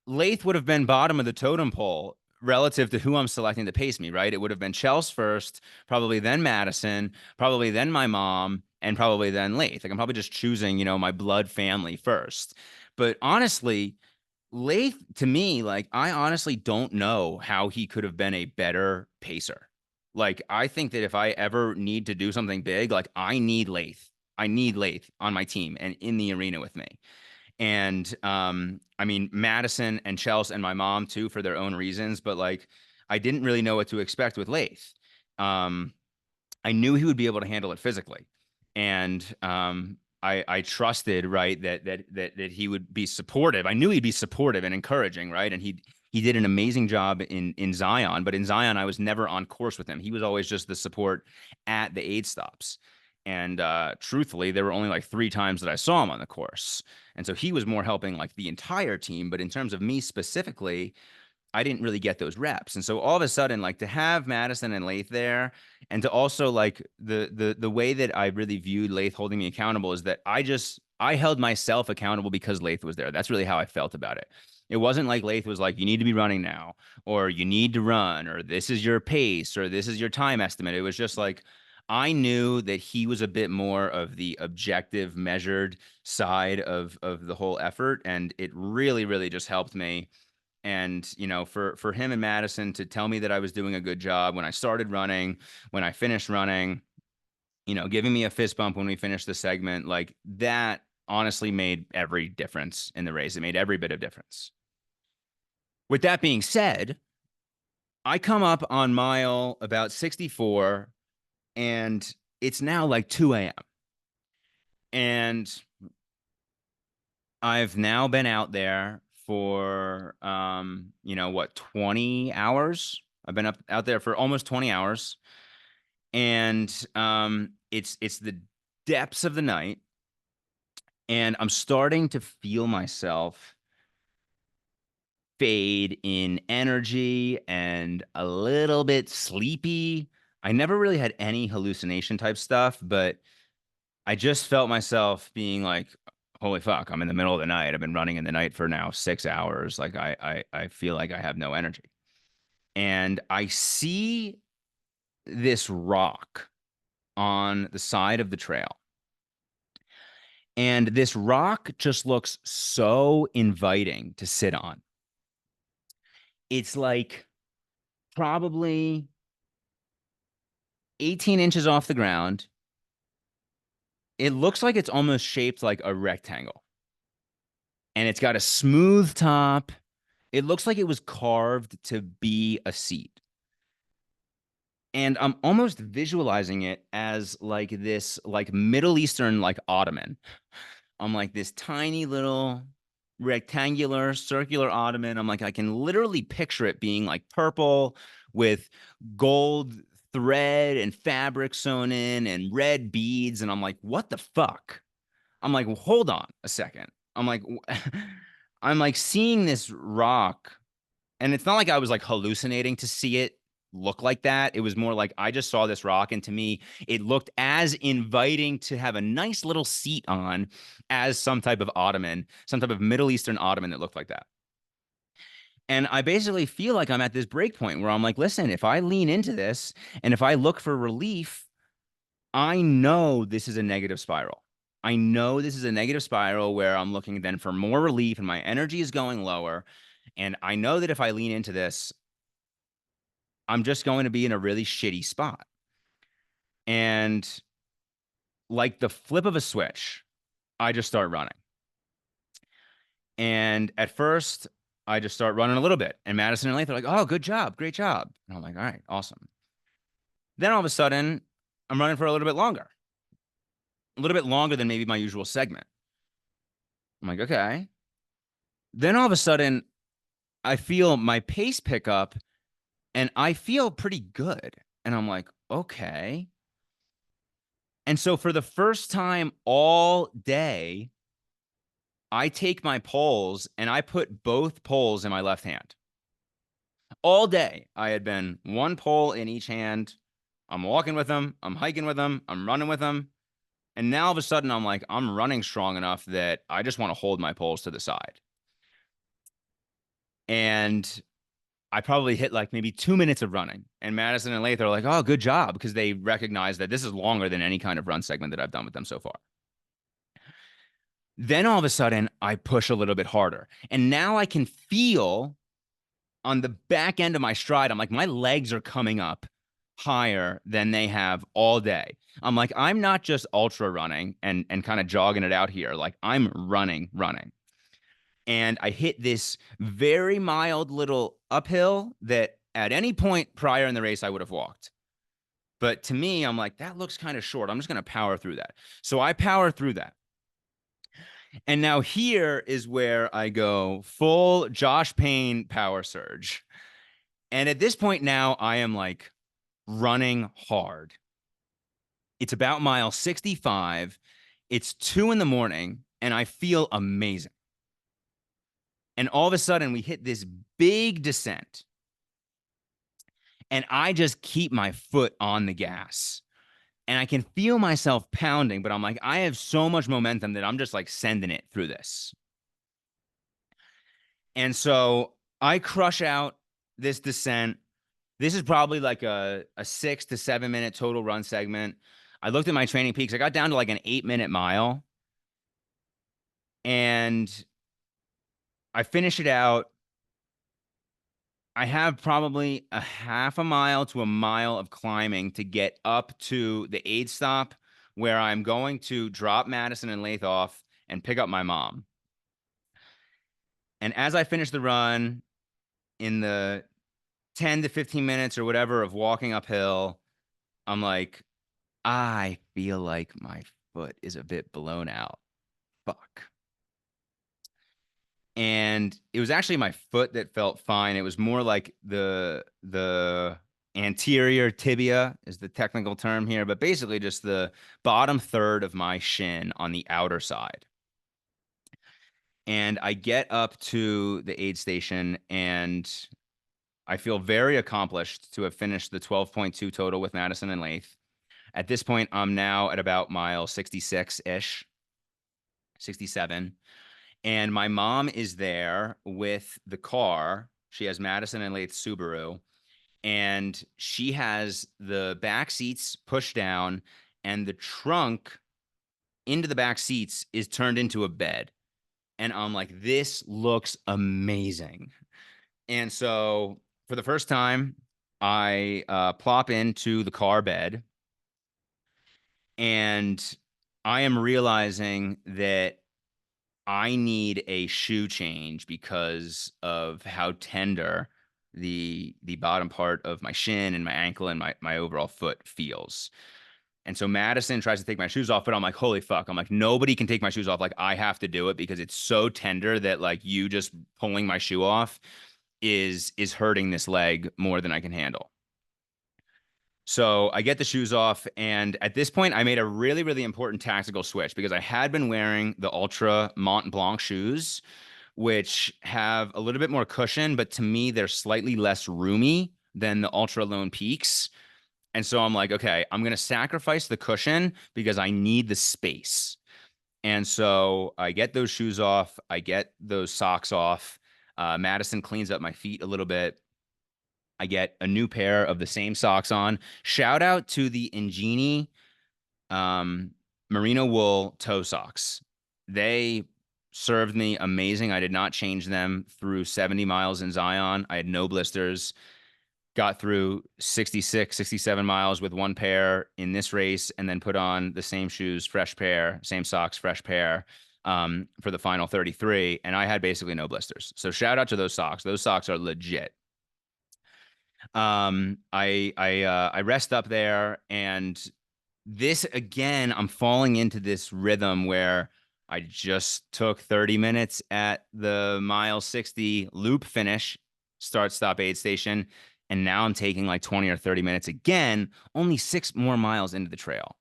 Speaker 1: Leith would have been bottom of the totem pole relative to who I'm selecting to pace me, right? It would have been Chelsea first, probably then Madison, probably then my mom, and probably then Leith. Like, I'm probably just choosing, my blood family first. But honestly, Leith, to me, like, I honestly don't know how he could have been a better pacer. Like, I think that if I ever need to do something big, like, I need Leith. I need Leith on my team and in the arena with me. And I mean, Madison and Chelsea and my mom too, for their own reasons, but like I didn't really know what to expect with Lath. Um, I knew he would be able to handle it physically, and I trusted, right, that he would be supportive. I knew he'd be supportive and encouraging, right, and he did an amazing job in Zion, but in Zion I was never on course with him. He was always just the support at the aid stops. And truthfully, there were only like 3 times that I saw him on the course. And so he was more helping like the entire team. But in terms of me specifically, I didn't really get those reps. And so all of a sudden, like to have Madison and Lath there, and to also like the way that I really viewed Lath holding me accountable is that I held myself accountable because Lath was there. That's really how I felt about it. It wasn't like Lath was like, you need to be running now, or you need to run, or this is your pace, or this is your time estimate. It was just like I knew that he was a bit more of the objective, measured side of the whole effort. And it really, really just helped me. And for him and Madison to tell me that I was doing a good job when I started running, when I finished running, giving me a fist bump when we finished the segment, like that honestly made every difference in the race. It made every bit of difference. With that being said, I come up on mile about 64, and it's now like 2 a.m. And I've now been out there for 20 hours. I've been out there for almost 20 hours. And it's the depths of the night, and I'm starting to feel myself fade in energy and a little bit sleepy. I never really had any hallucination type stuff, but I just felt myself being like, holy fuck, I'm in the middle of the night. I've been running in the night for now 6 hours. Like I feel like I have no energy. And I see this rock on the side of the trail. And this rock just looks so inviting to sit on. It's like probably 18 inches off the ground. It looks like it's almost shaped like a rectangle. And it's got a smooth top. It looks like it was carved to be a seat. And I'm almost visualizing it as like this like Middle Eastern like ottoman. I'm like this tiny little rectangular circular ottoman. I'm like, I can literally picture it being like purple with gold thread and fabric sewn in and red beads. And I'm like, what the fuck? I'm like, well, hold on a second. I'm like, I'm like seeing this rock, and it's not like I was like hallucinating to see it look like that. It was more like I just saw this rock, and to me, it looked as inviting to have a nice little seat on as some type of ottoman, some type of Middle Eastern ottoman that looked like that. And I basically feel like I'm at this break point where I'm like, listen, if I lean into this and if I look for relief, I know this is a negative spiral. I know this is a negative spiral where I'm looking then for more relief and my energy is going lower. And I know that if I lean into this, I'm just going to be in a really shitty spot. And like the flip of a switch, I just start running. And at first, I just start running a little bit. And Madison and Lath are like, oh, good job. Great job. And I'm like, all right, awesome. Then all of a sudden, I'm running for a little bit longer than maybe my usual segment. I'm like, okay. Then all of a sudden, I feel my pace pick up and I feel pretty good. And I'm like, okay. And so for the first time all day, I take my poles and I put both poles in my left hand. All day, I had been one pole in each hand. I'm walking with them, I'm hiking with them, I'm running with them. And now all of a sudden, I'm like, I'm running strong enough that I just want to hold my poles to the side. And I probably hit like maybe 2 minutes of running. And Madison and Lath are like, oh, good job, because they recognize that this is longer than any kind of run segment that I've done with them so far. Then all of a sudden, I push a little bit harder. And now I can feel on the back end of my stride, I'm like, my legs are coming up higher than they have all day. I'm like, I'm not just ultra running and kind of jogging it out here. Like I'm running. And I hit this very mild little uphill that at any point prior in the race I would have walked. But to me, I'm like, that looks kind of short. I'm just going to power through that. So I power through that. And now here is where I go full Josh Payne power surge. And at this point now, I am like running hard. It's about mile 65. It's 2 in the morning, and I feel amazing. And all of a sudden, we hit this big descent. And I just keep my foot on the gas. And I can feel myself pounding, but I'm like, I have so much momentum that I'm just like sending it through this. And so I crush out this descent. This is probably like a 6 to 7 minute total run segment. I looked at my training peaks. I got down to like an 8 minute mile. And I finish it out. I have probably a half a mile to a mile of climbing to get up to the aid stop where I'm going to drop Madison and Lath off and pick up my mom. And as I finish the run in the 10 to 15 minutes or whatever of walking uphill, I'm like, I feel like my foot is a bit blown out. Fuck. And it was actually my foot that felt fine. It was more like the anterior tibia is the technical term here, but basically just the bottom third of my shin on the outer side. And I get up to the aid station and I feel very accomplished to have finished the 12.2 total with Madison and Lath. At this point, I'm now at about mile 66-ish, 67. And my mom is there with the car. She has Madison and Lath Subaru, and she has the back seats pushed down, and the trunk into the back seats is turned into a bed. And I'm like, this looks amazing. And so for the first time, I plop into the car bed, and I am realizing that I need a shoe change because of how tender the bottom part of my shin and my ankle and my overall foot feels. And so Madison tries to take my shoes off, but I'm like, holy fuck. I'm like, nobody can take my shoes off. Like, I have to do it because it's so tender that like you just pulling my shoe off is hurting this leg more than I can handle. So I get the shoes off, and at this point, I made a really, really important tactical switch because I had been wearing the Ultra Mont Blanc shoes, which have a little bit more cushion, but to me, they're slightly less roomy than the Ultra Lone Peaks. And so I'm like, okay, I'm going to sacrifice the cushion because I need the space. And so I get those shoes off, I get those socks off. Madison cleans up my feet a little bit. I get a new pair of the same socks on. Shout out to the Ingenie merino wool toe socks. They served me amazing. I did not change them through 70 miles in Zion. I had no blisters. Got through 66, 67 miles with one pair in this race, and then put on the same shoes, fresh pair, same socks, fresh pair for the final 33. And I had basically no blisters. So shout out to those socks. Those socks are legit. I rest up there, and this again, I'm falling into this rhythm where I just took 30 minutes at the mile 60 loop finish, start stop aid station, and now I'm taking like 20 or 30 minutes again, only 6 more miles into the trail.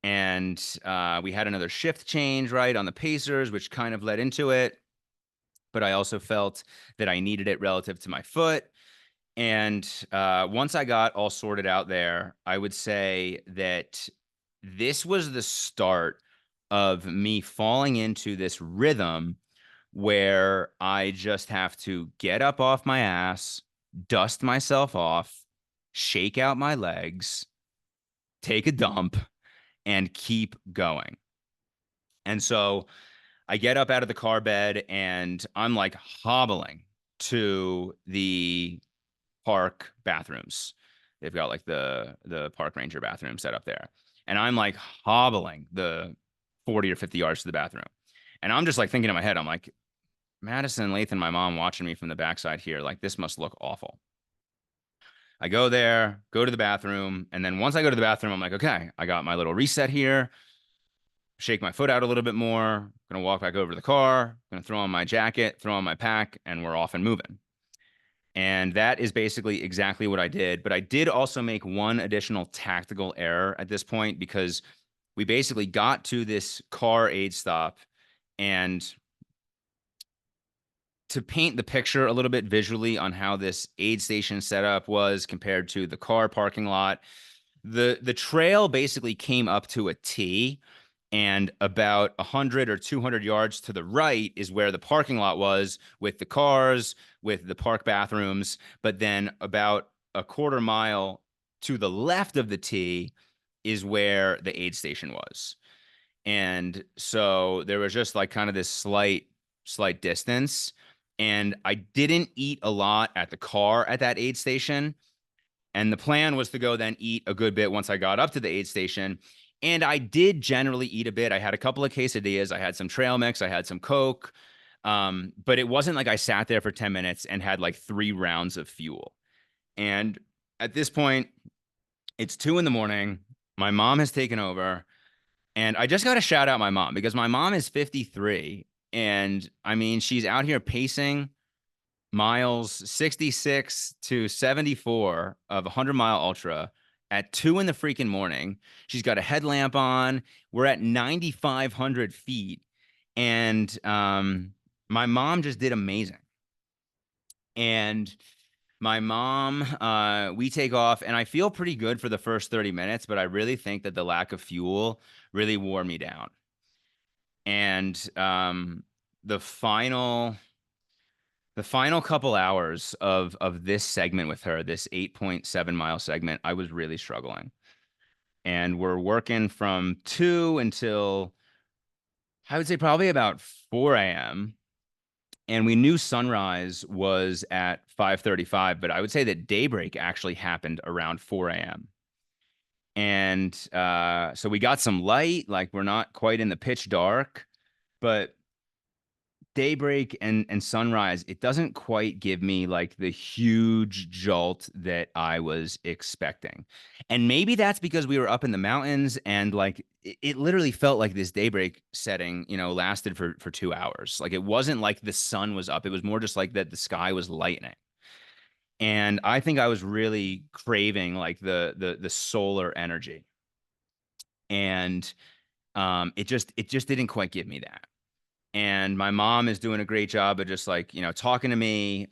Speaker 1: And we had another shift change right on the Pacers, which kind of led into it. But I also felt that I needed it relative to my foot. And once I got all sorted out there, I would say that this was the start of me falling into this rhythm where I just have to get up off my ass, dust myself off, shake out my legs, take a dump, and keep going. And so I get up out of the car bed and I'm like hobbling to the park bathrooms. They've got like the park ranger bathroom set up there. And I'm like hobbling the 40 or 50 yards to the bathroom. And I'm just like thinking in my head, I'm like, Madison, Lathan, my mom watching me from the backside here. Like, this must look awful. I go there, go to the bathroom, and then once I go to the bathroom, I'm like, okay, I got my little reset here. Shake my foot out a little bit more. Gonna walk back over to the car. Gonna throw on my jacket, throw on my pack, and we're off and moving. And that is basically exactly what I did. But I did also make one additional tactical error at this point because we basically got to this car aid stop. And to paint the picture a little bit visually on how this aid station setup was compared to the car parking lot, the trail basically came up to a T, and about 100 or 200 yards to the right is where the parking lot was with the cars, with the park bathrooms. But then about a quarter mile to the left of the T is where the aid station was. And so there was just like kind of this slight distance. And I didn't eat a lot at the car at that aid station. And the plan was to go then eat a good bit once I got up to the aid station. And I did generally eat a bit. I had a couple of quesadillas. I had some trail mix. I had some Coke. But it wasn't like I sat there for 10 minutes and had like 3 rounds of fuel. And at this point, it's 2 in the morning. My mom has taken over. And I just got to shout out my mom because my mom is 53. And I mean, she's out here pacing miles 66 to 74 of a 100-mile ultra at 2 in the freaking morning. She's got a headlamp on. We're at 9,500 feet. And my mom just did amazing. And my mom, we take off, and I feel pretty good for the first 30 minutes, but I really think that the lack of fuel really wore me down. And the final couple hours of this segment with her, this 8.7 mile segment, I was really struggling. And we're working from 2 until I would say probably about 4 a.m. And we knew sunrise was at 5:35, but I would say that daybreak actually happened around 4 a.m. And so we got some light, like we're not quite in the pitch dark, but daybreak and sunrise, it doesn't quite give me like the huge jolt that I was expecting. And maybe that's because we were up in the mountains and like it literally felt like this daybreak setting, lasted for 2 hours. Like it wasn't like the sun was up. It was more just like that the sky was lightening. And I think I was really craving like the solar energy. And it just didn't quite give me that. And my mom is doing a great job of just like talking to me.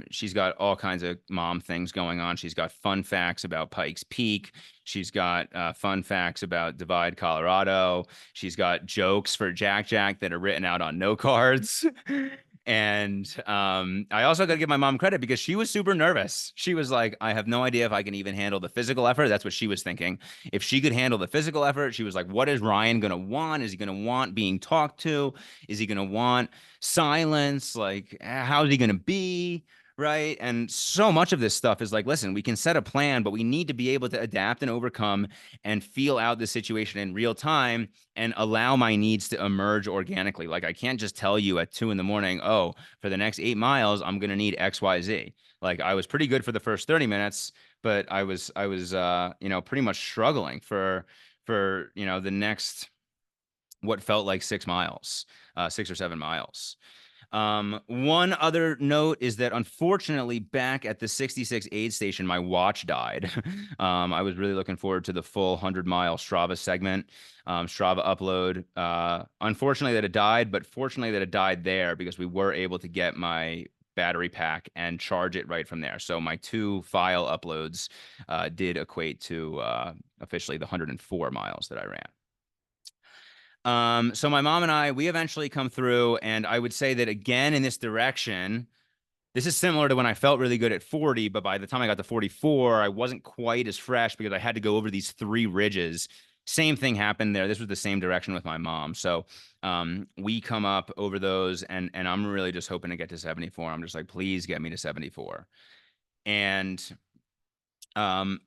Speaker 1: She's got all kinds of mom things going on. She's got fun facts about Pikes Peak. She's got fun facts about Divide, Colorado. She's got jokes for Jack Jack that are written out on note cards. And I also got to give my mom credit because she was super nervous. She was like, I have no idea if I can even handle the physical effort. That's what she was thinking. If she could handle the physical effort, she was like, what is Ryan going to want? Is he going to want being talked to? Is he going to want silence? Like, how's he going to be? Right. And so much of this stuff is like, listen, we can set a plan, but we need to be able to adapt and overcome and feel out the situation in real time and allow my needs to emerge organically. Like, I can't just tell you at 2 in the morning, oh, for the next 8 miles, I'm going to need XYZ. Like, I was pretty good for the first 30 minutes, but I was, pretty much struggling for, the next, what felt like 6 miles, 6 or 7 miles. One other note is that unfortunately back at the 66 aid station, my watch died. I was really looking forward to the full 100-mile Strava segment, Strava upload. Unfortunately that it died, but fortunately that it died there because we were able to get my battery pack and charge it right from there. So my 2 file uploads did equate to officially the 104 miles that I ran. So my mom and we eventually come through, and I would say that again in this direction, this is similar to when I felt really good at 40, but by the time I got to 44, I wasn't quite as fresh because I had to go over these 3 ridges. Same thing happened there. This was the same direction with my mom. So we come up over those, and I'm really just hoping to get to 74. I'm just like, please get me to 74. And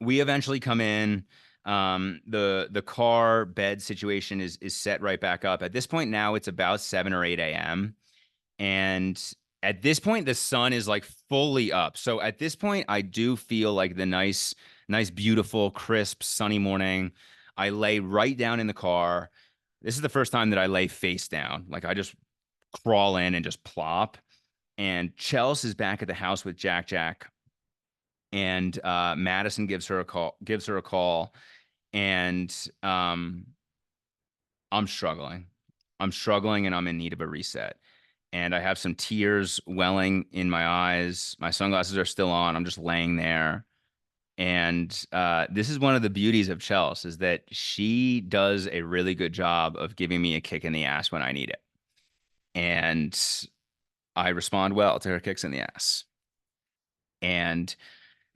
Speaker 1: we eventually come in. The car bed situation is set right back up. At this point now, it's about 7 or 8 a.m. And at this point, the sun is like fully up. So at this point, I do feel like the nice, beautiful, crisp, sunny morning. I lay right down in the car. This is the first time that I lay face down. Like I just crawl in and just plop. And Chelsea is back at the house with Jack Jack. And Madison gives her a call, and I'm struggling. I'm struggling and I'm in need of a reset. And I have some tears welling in my eyes. My sunglasses are still on. I'm just laying there. And this is one of the beauties of Chelsea is that she does a really good job of giving me a kick in the ass when I need it. And I respond well to her kicks in the ass. And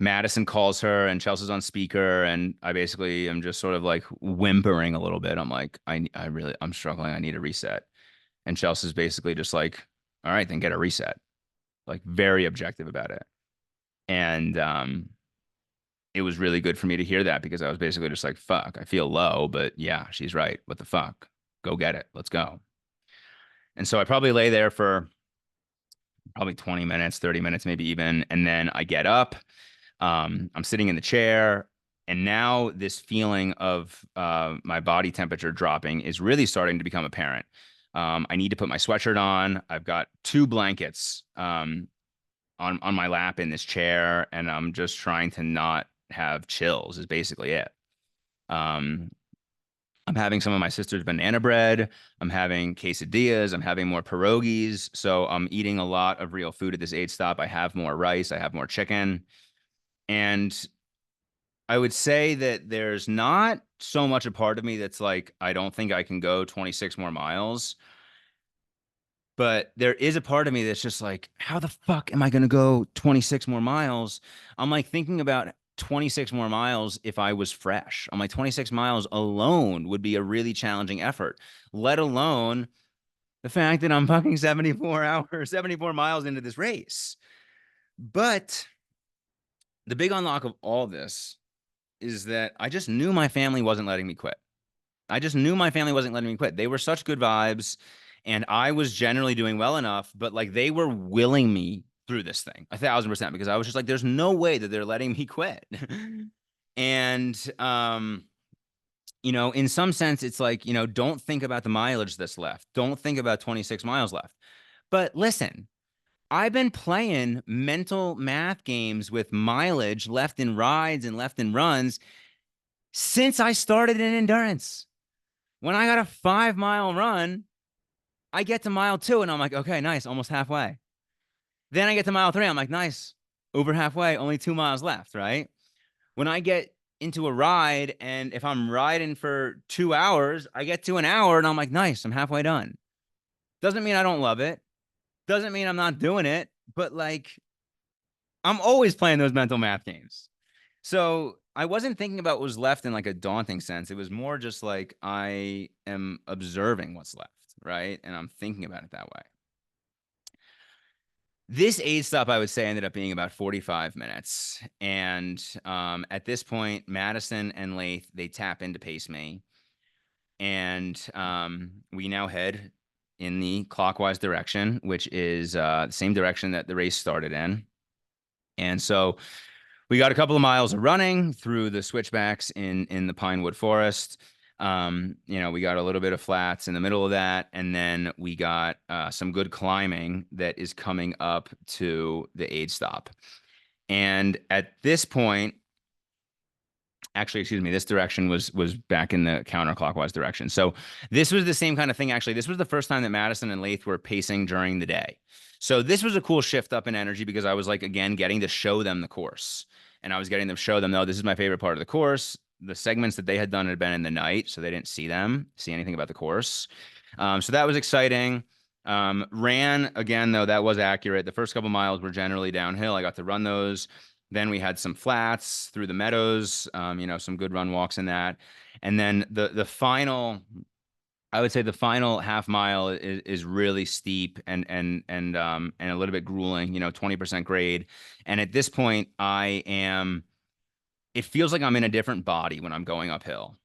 Speaker 1: Madison calls her and Chelsea's on speaker. And I basically am just sort of like whimpering a little bit. I'm like, I'm struggling. I need a reset. And Chelsea's basically just like, all right, then get a reset. Like very objective about it. And it was really good for me to hear that because I was basically just like, fuck, I feel low, but yeah, she's right. What the fuck? Go get it. Let's go. And so I probably lay there for probably 20 minutes, 30 minutes, maybe even. And then I get up. I'm sitting in the chair. And now this feeling of my body temperature dropping is really starting to become apparent. I need to put my sweatshirt on. I've got two blankets on my lap in this chair, and I'm just trying to not have chills is basically it. Um, I'm having some of my sister's banana bread. I'm having quesadillas. I'm having more pierogies. So I'm eating a lot of real food at this aid stop. I have more rice. I have more chicken. And I would say that there's not so much a part of me that's like, I don't think I can go 26 more miles. But there is a part of me that's just like, how the fuck am I going to go 26 more miles? I'm like thinking about 26 more miles if I was fresh. I'm like, 26 miles alone would be a really challenging effort, let alone the fact that I'm fucking 74 miles into this race. But the big unlock of all this is that I just knew my family wasn't letting me quit. I just knew my family wasn't letting me quit. They were such good vibes, and I was generally doing well enough, but like they were willing me through this thing 1,000% because I was just like, there's no way that they're letting me quit. And in some sense, it's like, don't think about the mileage that's left. Don't think about 26 miles left. But listen, I've been playing mental math games with mileage left in rides and left in runs since I started in endurance. When I got a 5 mile run, I get to mile 2 and I'm like, okay, nice, almost halfway. Then I get to mile 3, I'm like, nice, over halfway, only 2 miles left, right? When I get into a ride and if I'm riding for 2 hours, I get to an hour and I'm like, nice, I'm halfway done. Doesn't mean I don't love it. Doesn't mean I'm not doing it, but like, I'm always playing those mental math games. So I wasn't thinking about what was left in like a daunting sense. It was more just like I am observing what's left, right? And I'm thinking about it that way. This aid stop, I would say, ended up being about 45 minutes. And at this point, Madison and Lath, they tap in to pace me. And we now head in the clockwise direction, which is the same direction that the race started in. And so we got a couple of miles of running through the switchbacks in the Pinewood Forest. We got a little bit of flats in the middle of that, and then we got some good climbing that is coming up to the aid stop. And at this point, actually, excuse me, this direction was back in the counterclockwise direction. So this was the same kind of thing. Actually, this was the first time that Madison and Lath were pacing during the day. So this was a cool shift up in energy because I was like, again, getting to show them the course. And I was getting to show them, no, this is my favorite part of the course. The segments that they had done had been in the night, so they didn't see anything about the course. So that was exciting. Ran again, though, that was accurate. The first couple miles were generally downhill. I got to run those. Then we had some flats through the meadows, some good run walks in that. And then the final, I would say the final half mile is really steep and a little bit grueling, 20% grade. And at this point, it feels like I'm in a different body when I'm going uphill.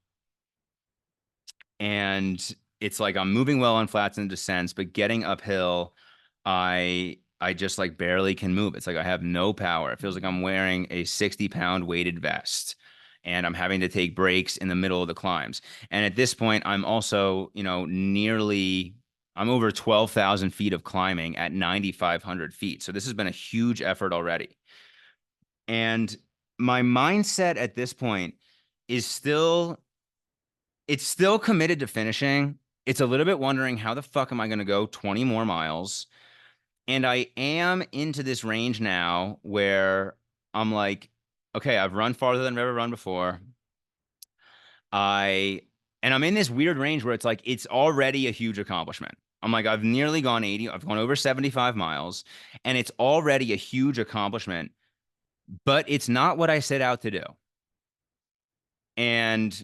Speaker 1: And it's like I'm moving well on flats and descents, but getting uphill, I just like barely can move. It's like I have no power. It feels like I'm wearing a 60-pound weighted vest and I'm having to take breaks in the middle of the climbs. And at this point, I'm also, I'm over 12,000 feet of climbing at 9,500 feet. So this has been a huge effort already. And my mindset at this point is still, it's still committed to finishing. It's a little bit wondering how the fuck am I going to go 20 more miles? And I am into this range now where I'm like, okay, I've run farther than I've ever run before. I and I'm in this weird range where it's like it's already a huge accomplishment. I'm like, I've nearly gone 80, I've gone over 75 miles, and it's already a huge accomplishment, but it's not what I set out to do. And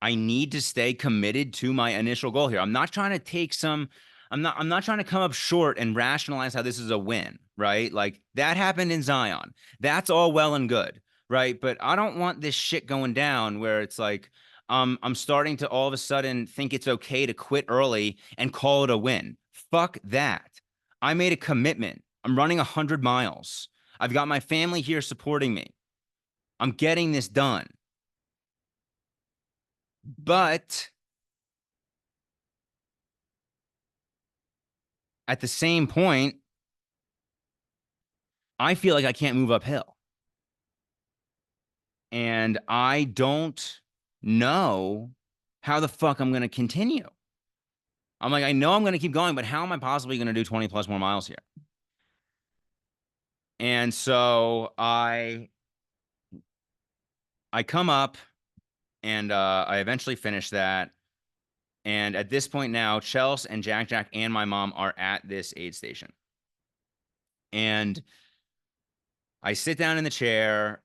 Speaker 1: I need to stay committed to my initial goal here. I'm not trying to take some I'm not trying to come up short and rationalize how this is a win, right? Like that happened in Zion. That's all well and good, right? But I don't want this shit going down where it's like I'm starting to all of a sudden think it's okay to quit early and call it a win. Fuck that. I made a commitment. I'm running 100 miles. I've got my family here supporting me. I'm getting this done. But at the same point, I feel like I can't move uphill. And I don't know how the fuck I'm going to continue. I'm like, I know I'm going to keep going, but how am I possibly going to do 20 plus more miles here? And so I come up and I eventually finish that. And at this point now, Chelsea and Jack Jack and my mom are at this aid station. And I sit down in the chair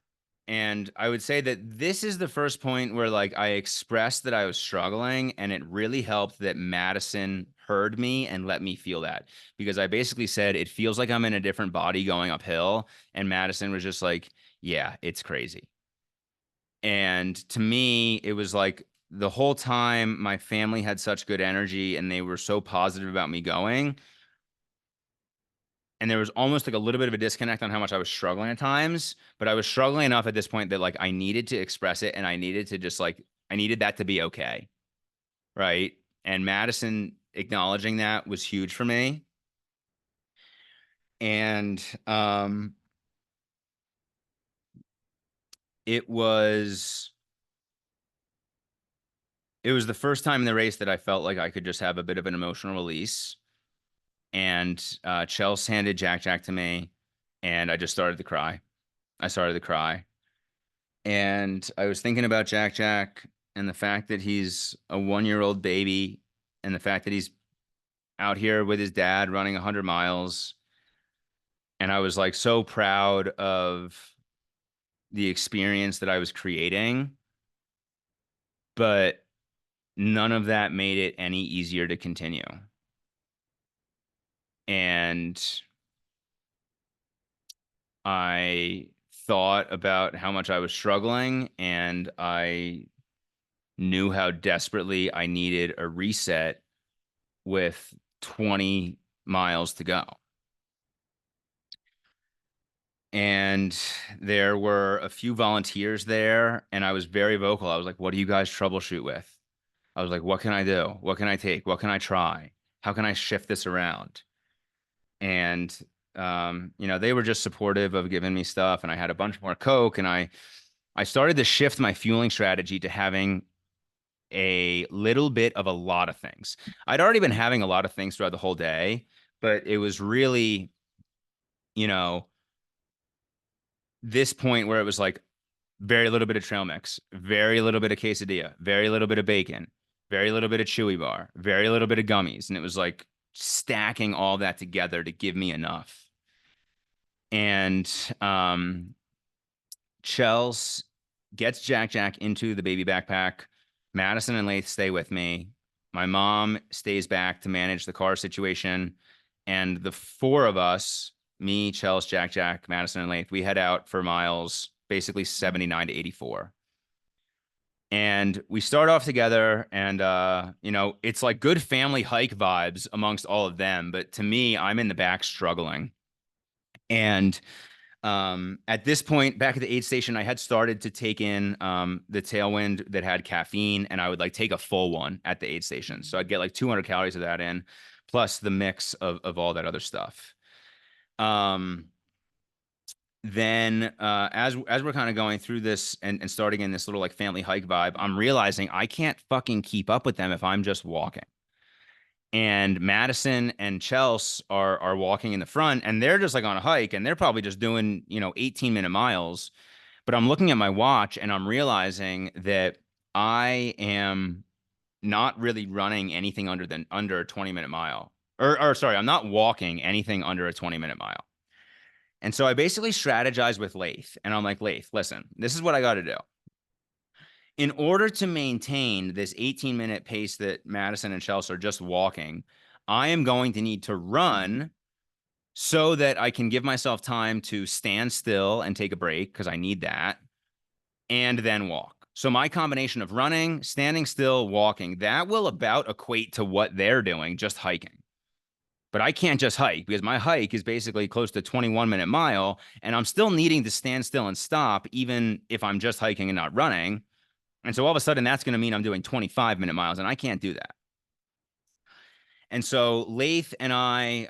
Speaker 1: and I would say that this is the first point where like I expressed that I was struggling and it really helped that Madison heard me and let me feel that because I basically said it feels like I'm in a different body going uphill and Madison was just like, yeah, it's crazy. And to me, it was like the whole time my family had such good energy and they were so positive about me going and there was almost like a little bit of a disconnect on how much I was struggling at times, but I was struggling enough at this point that like I needed to express it and I needed to just like I needed that to be okay, right? And Madison acknowledging that was huge for me. And it was it was the first time in the race that I felt like I could just have a bit of an emotional release. And Chelsea handed Jack Jack to me, and I just started to cry. I started to cry. And I was thinking about Jack Jack and the fact that he's a 1 year old baby and the fact that he's out here with his dad running 100 miles. And I was like so proud of the experience that I was creating, but none of that made it any easier to continue. And I thought about how much I was struggling and I knew how desperately I needed a reset with 20 miles to go. And there were a few volunteers there, and I was very vocal. I was like, what do you guys troubleshoot with? I was like, what can I do? What can I take? What can I try? How can I shift this around? And they were just supportive of giving me stuff, and I had a bunch more Coke, and I started to shift my fueling strategy to having a little bit of a lot of things. I'd already been having a lot of things throughout the whole day, but it was really, you know, this point where it was like very little bit of trail mix, very little bit of quesadilla, very little bit of bacon, very little bit of chewy bar, very little bit of gummies. And it was like stacking all that together to give me enough. And Chels gets Jack Jack into the baby backpack. Madison and Lath stay with me. My mom stays back to manage the car situation. And the four of us, me, Chels, Jack Jack, Madison, and Lath, we head out for miles, basically 79 to 84. And we start off together, and you know, it's like good family hike vibes amongst all of them, but to me, I'm in the back struggling. And at this point, back at the aid station, I had started to take in the Tailwind that had caffeine, and I would like take a full one at the aid station. So I'd get like 200 calories of that in, plus the mix of all that other stuff. Um, then as we're kind of going through this and starting in this little like family hike vibe, I'm realizing I can't fucking keep up with them if I'm just walking. And Madison and Chelsea are walking in the front, and they're just like on a hike, and they're probably just doing, you know, 18-minute miles. But I'm looking at my watch and I'm realizing that I am not really running anything under a 20-minute mile. Or sorry, I'm not walking anything under a 20-minute mile. And so I basically strategized with Lath, and I'm like, Lath, listen, this is what I got to do. In order to maintain this 18-minute pace that Madison and Chelsea are just walking, I am going to need to run so that I can give myself time to stand still and take a break because I need that, and then walk. So my combination of running, standing still, walking, that will about equate to what they're doing, just hiking. But I can't just hike because my hike is basically close to 21-minute mile, and I'm still needing to stand still and stop, even if I'm just hiking and not running. And so all of a sudden, that's going to mean I'm doing 25-minute miles, and I can't do that. And so Lath and I,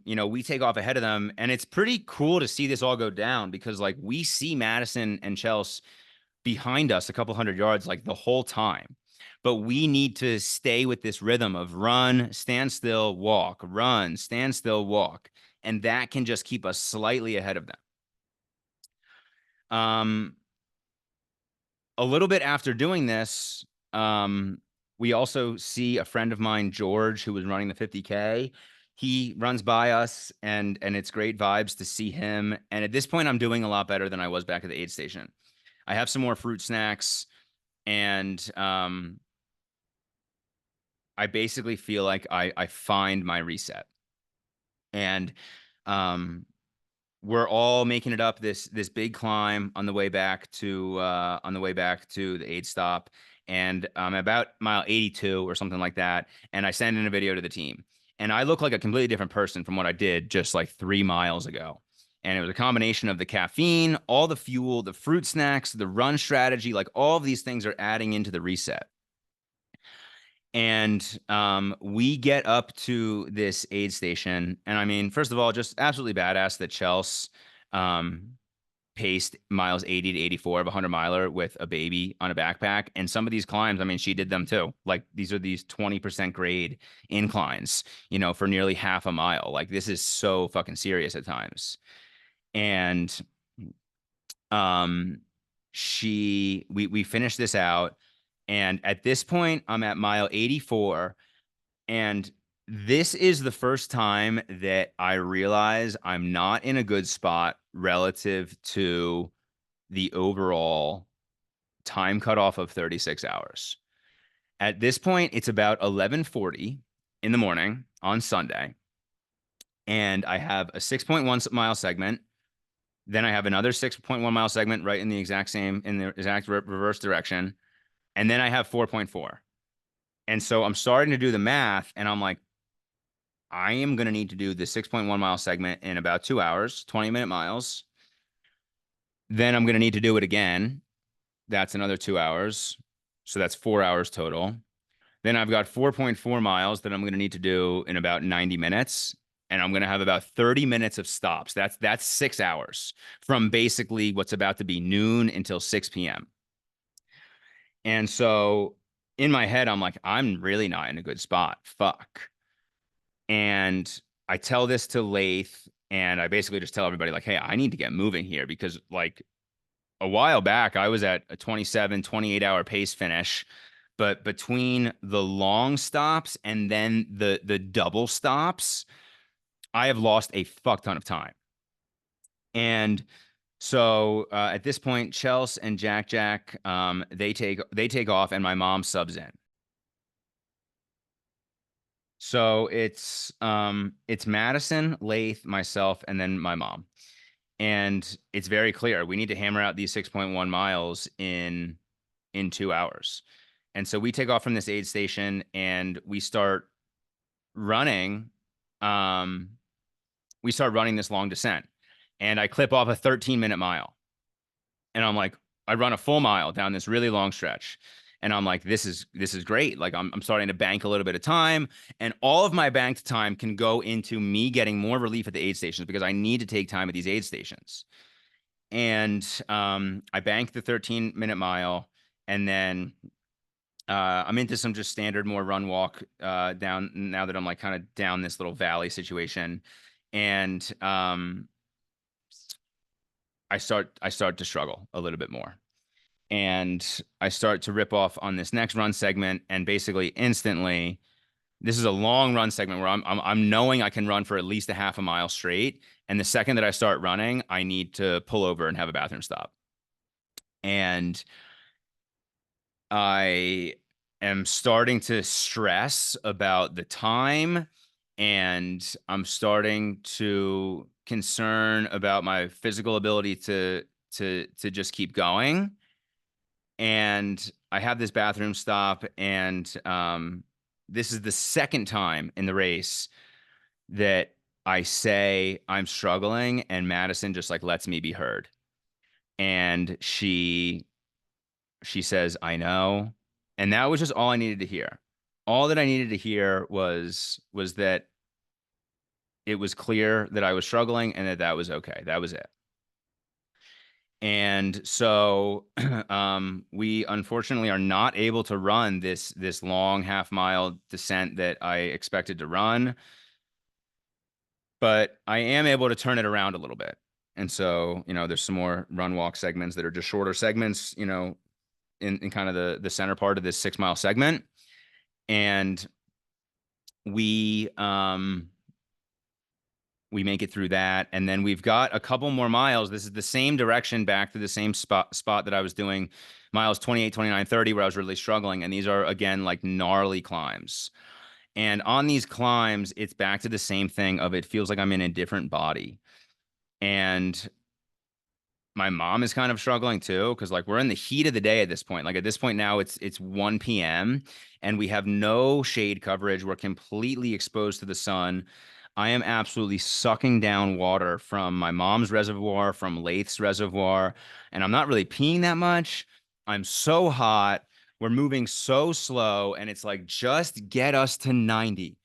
Speaker 1: you know, we take off ahead of them, and it's pretty cool to see this all go down because, like, we see Madison and Chelsea behind us a couple hundred yards, like the whole time. But we need to stay with this rhythm of run, stand still, walk, run, stand still, walk. And that can just keep us slightly ahead of them. Um, a little bit after doing this, we also see a friend of mine, George, who was running the 50K. He runs by us, and it's great vibes to see him. And at this point, I'm doing a lot better than I was back at the aid station. I have some more fruit snacks, and I basically feel like I find my reset. And um, we're all making it up this big climb on the way back to the aid stop, and I'm about mile 82 or something like that, and I send in a video to the team, and I look like a completely different person from what I did just like 3 miles ago. And it was a combination of the caffeine, all the fuel, the fruit snacks, the run strategy, like all of these things are adding into the reset. And we get up to this aid station, and I mean, first of all, just absolutely badass that Chelsea um, paced miles 80 to 84 of a 100-miler with a baby on a backpack. And some of these climbs, I mean, she did them too. Like, these are these 20% grade inclines, you know, for nearly half a mile. Like, this is so fucking serious at times. And um, we finished this out, and at this point, I'm at mile 84. And this is the first time that I realize I'm not in a good spot relative to the overall time cutoff of 36 hours. At this point, it's about 11:40 in the morning on Sunday, and I have a 6.1 mile segment. Then I have another 6.1 mile segment right in the exact same, in the exact reverse direction. And then I have 4.4. And so I'm starting to do the math, and I'm like, I am going to need to do the 6.1 mile segment in about 2 hours, 20-minute miles. Then I'm going to need to do it again. That's another 2 hours. So that's 4 hours total. Then I've got 4.4 miles that I'm going to need to do in about 90 minutes. And I'm going to have about 30 minutes of stops. That's 6 hours from basically what's about to be noon until 6 p.m. And so in my head, I'm like, I'm really not in a good spot. Fuck. And I tell this to Lath, and I basically just tell everybody, like, hey, I need to get moving here because, like, a while back, I was at a 27, 28-hour pace finish. But between the long stops and then the double stops, I have lost a fuck ton of time. And so at this point, Chelsea and Jack, they take off, and my mom subs in. So it's Madison, Lath, myself, and then my mom. And it's very clear we need to hammer out these 6.1 miles in in 2 hours. And so we take off from this aid station and running. Um, we start running this long descent, and I clip off a 13-minute mile. And I'm like, I run a full mile down this really long stretch. And I'm like, this is great. Like I'm starting to bank a little bit of time, and all of my banked time can go into me getting more relief at the aid stations because I need to take time at these aid stations. And I banked the 13-minute mile, and then I'm into some just standard more run walk down now that I'm like kind of down this little valley situation. And I start to struggle a little bit more. And I start to rip off on this next run segment, and basically instantly, this is a long run segment where I'm knowing I can run for at least a half a mile straight. And the second that I start running, I need to pull over and have a bathroom stop. And I am starting to stress about the time, and I'm starting to concern about my physical ability to just keep going. And I have this bathroom stop, and this is the second time in the race that I say I'm struggling, and Madison just like lets me be heard. And she says, I know. And that was just all I needed to hear. All that I needed to hear was that it was clear that I was struggling and that that was okay. That was it. And so we unfortunately are not able to run this long half-mile descent that I expected to run, but I am able to turn it around a little bit. And so, there's some more run walk segments that are just shorter segments, in kind of the center part of this 6 mile segment. And we make it through that, and then we've got a couple more miles. This is the same direction back to the same spot that I was doing miles 28, 29, 30, where I was really struggling. And these are, again, like gnarly climbs. And on these climbs, it's back to the same thing of it feels like I'm in a different body. And my mom is kind of struggling too, because like we're in the heat of the day at this point. Like at this point now, it's 1 p.m. and we have no shade coverage. We're completely exposed to the sun. I am absolutely sucking down water from my mom's reservoir, from Lath's reservoir, and I'm not really peeing that much. I'm so hot. We're moving so slow, and it's like, just get us to 90.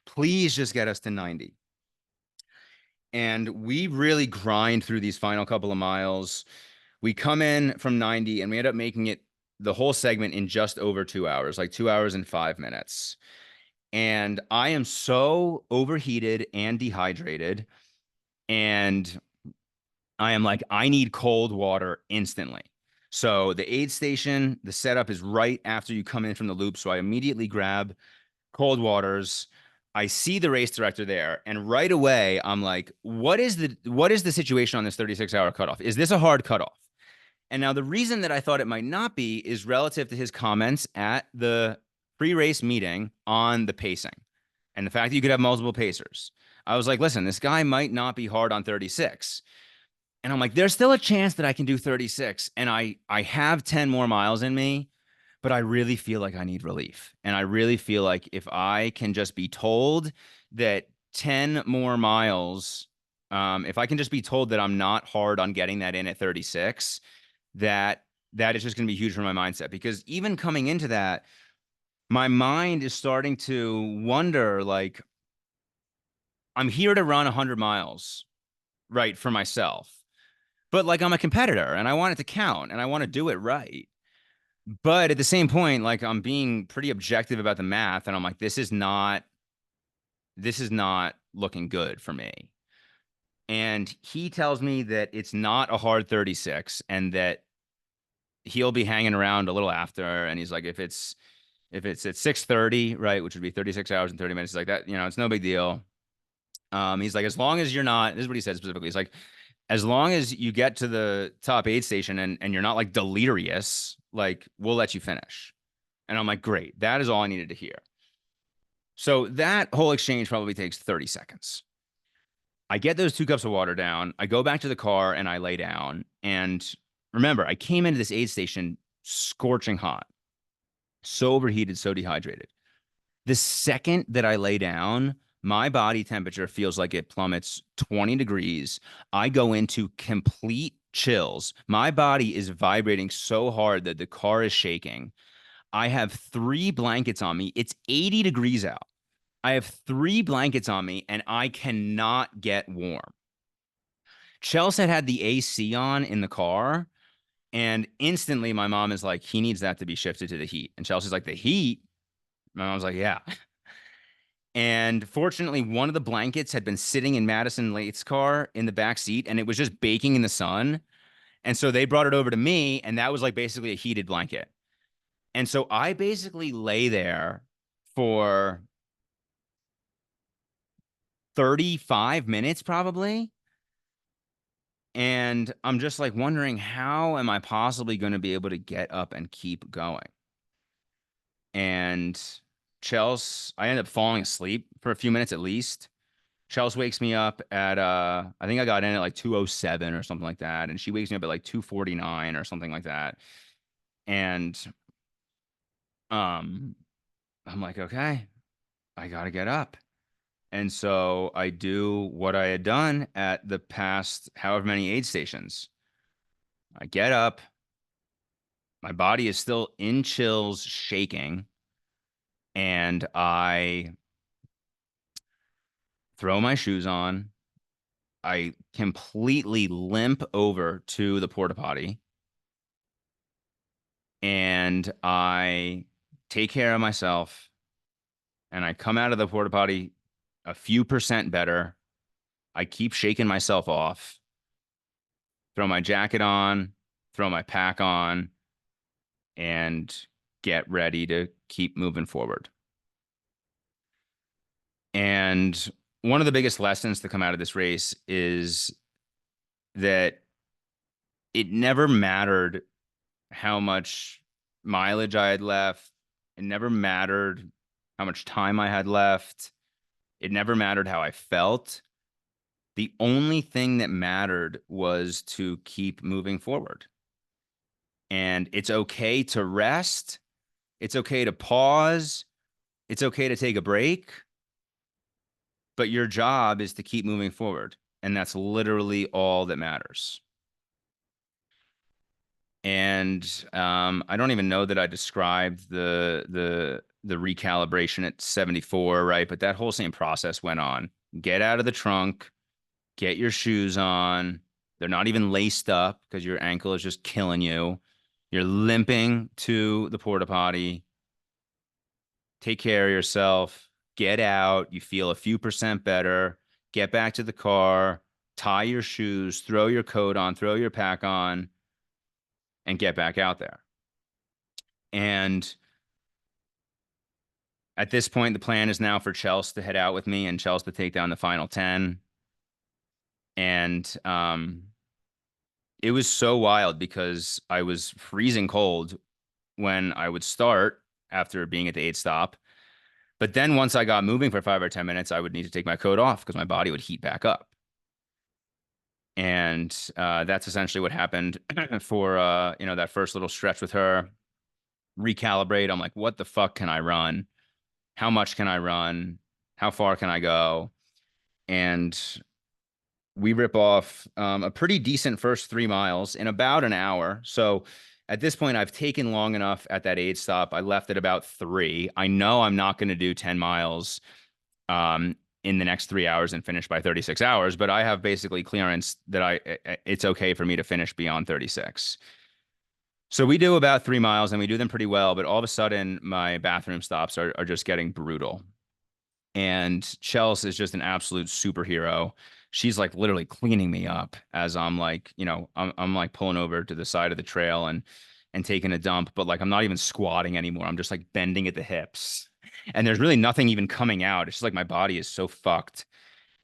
Speaker 1: Please just get us to 90. And we really grind through these final couple of miles. We come in from 90 and we end up making it the whole segment in just over 2 hours, like 2 hours and 5 minutes. And I am so overheated and dehydrated. And I am like, I need cold water instantly. So the aid station, the setup is right after you come in from the loop. So I immediately grab cold waters. I see the race director there, and right away I'm like, what is the situation on this 36-hour cutoff? Is this a hard cutoff? And now the reason that I thought it might not be is relative to his comments at the pre-race meeting on the pacing and the fact that you could have multiple pacers. I was like, listen, this guy might not be hard on 36. And I'm like, there's still a chance that I can do 36. And I have 10 more miles in me, but I really feel like I need relief. And I really feel like if I can just be told that 10 more miles, if I can just be told that I'm not hard on getting that in at 36, that is just going to be huge for my mindset. Because even coming into that, my mind is starting to wonder, like, I'm here to run 100 miles, right, for myself. But like, I'm a competitor and I want it to count and I want to do it right. But at the same point, like, I'm being pretty objective about the math, and I'm like, this is not looking good for me. And he tells me that it's not a hard 36 and that he'll be hanging around a little after. And he's like, if it's at 6:30, right, which would be 36 hours and 30 minutes, like that, it's no big deal. He's like, as long as you're not, this is what he said specifically. He's like, as long as you get to the top aid station and you're not like delirious, like, we'll let you finish. And I'm like, great. That is all I needed to hear. So that whole exchange probably takes 30 seconds. I get those 2 cups of water down. I go back to the car and I lay down. And remember, I came into this aid station scorching hot, so overheated, so dehydrated. The second that I lay down, my body temperature feels like it plummets 20 degrees. I go into complete chills. My body is vibrating so hard that the car is shaking. I have three blankets on me. It's 80 degrees out. I have three blankets on me and I cannot get warm. Chelsea had the AC on in the car, and instantly my mom is like, he needs that to be shifted to the heat. And Chelsea's like, the heat? My mom's like, yeah. And fortunately, one of the blankets had been sitting in Madison Late's car in the back seat, and it was just baking in the sun. And so they brought it over to me, and that was like basically a heated blanket. And so I basically lay there for 35 minutes probably. And I'm just like wondering, how am I possibly going to be able to get up and keep going? And Chelsea, I end up falling asleep for a few minutes at least. Chelsea wakes me up at I think I got in at like 2:07 or something like that. And she wakes me up at like 2:49 or something like that. And um I'm like, okay, I gotta get up. And so I do what I had done at the past however many aid stations. I get up, my body is still in chills, shaking, and I throw my shoes on. I completely limp over to the porta potty and I take care of myself and I come out of the porta potty a few percent better. I keep shaking myself off, throw my jacket on, throw my pack on, and get ready to keep moving forward. And one of the biggest lessons to come out of this race is that it never mattered how much mileage I had left. It never mattered how much time I had left. It never mattered how I felt. The only thing that mattered was to keep moving forward. And it's okay to rest. It's okay to pause. It's okay to take a break. But your job is to keep moving forward. And that's literally all that matters. And I don't even know that I described the recalibration at 74, right? But that whole same process went on. Get out of the trunk, get your shoes on. They're not even laced up because your ankle is just killing you. You're limping to the porta potty. Take care of yourself. Get out. You feel a few percent better. Get back to the car. Tie your shoes. Throw your coat on. Throw your pack on. And get back out there. And at this point, the plan is now for Chelsea to head out with me and Chelsea to take down the final 10. And it was so wild because I was freezing cold when I would start after being at the 8 stop. But then once I got moving for 5 or 10 minutes, I would need to take my coat off because my body would heat back up. And that's essentially what happened for that first little stretch with her. Recalibrate. I'm like, what the fuck can I run? How much can I run? How far can I go? And we rip off a pretty decent first 3 miles in about an hour. So at this point, I've taken long enough at that aid stop. I left at about 3. I know I'm not going to do 10 miles in the next 3 hours and finish by 36 hours, but I have basically clearance that it's okay for me to finish beyond 36. So we do about 3 miles and we do them pretty well, but all of a sudden my bathroom stops are just getting brutal. And Chelsea is just an absolute superhero. She's like literally cleaning me up as I'm like, I'm like pulling over to the side of the trail and taking a dump, but like I'm not even squatting anymore. I'm just like bending at the hips. And there's really nothing even coming out. It's just like my body is so fucked.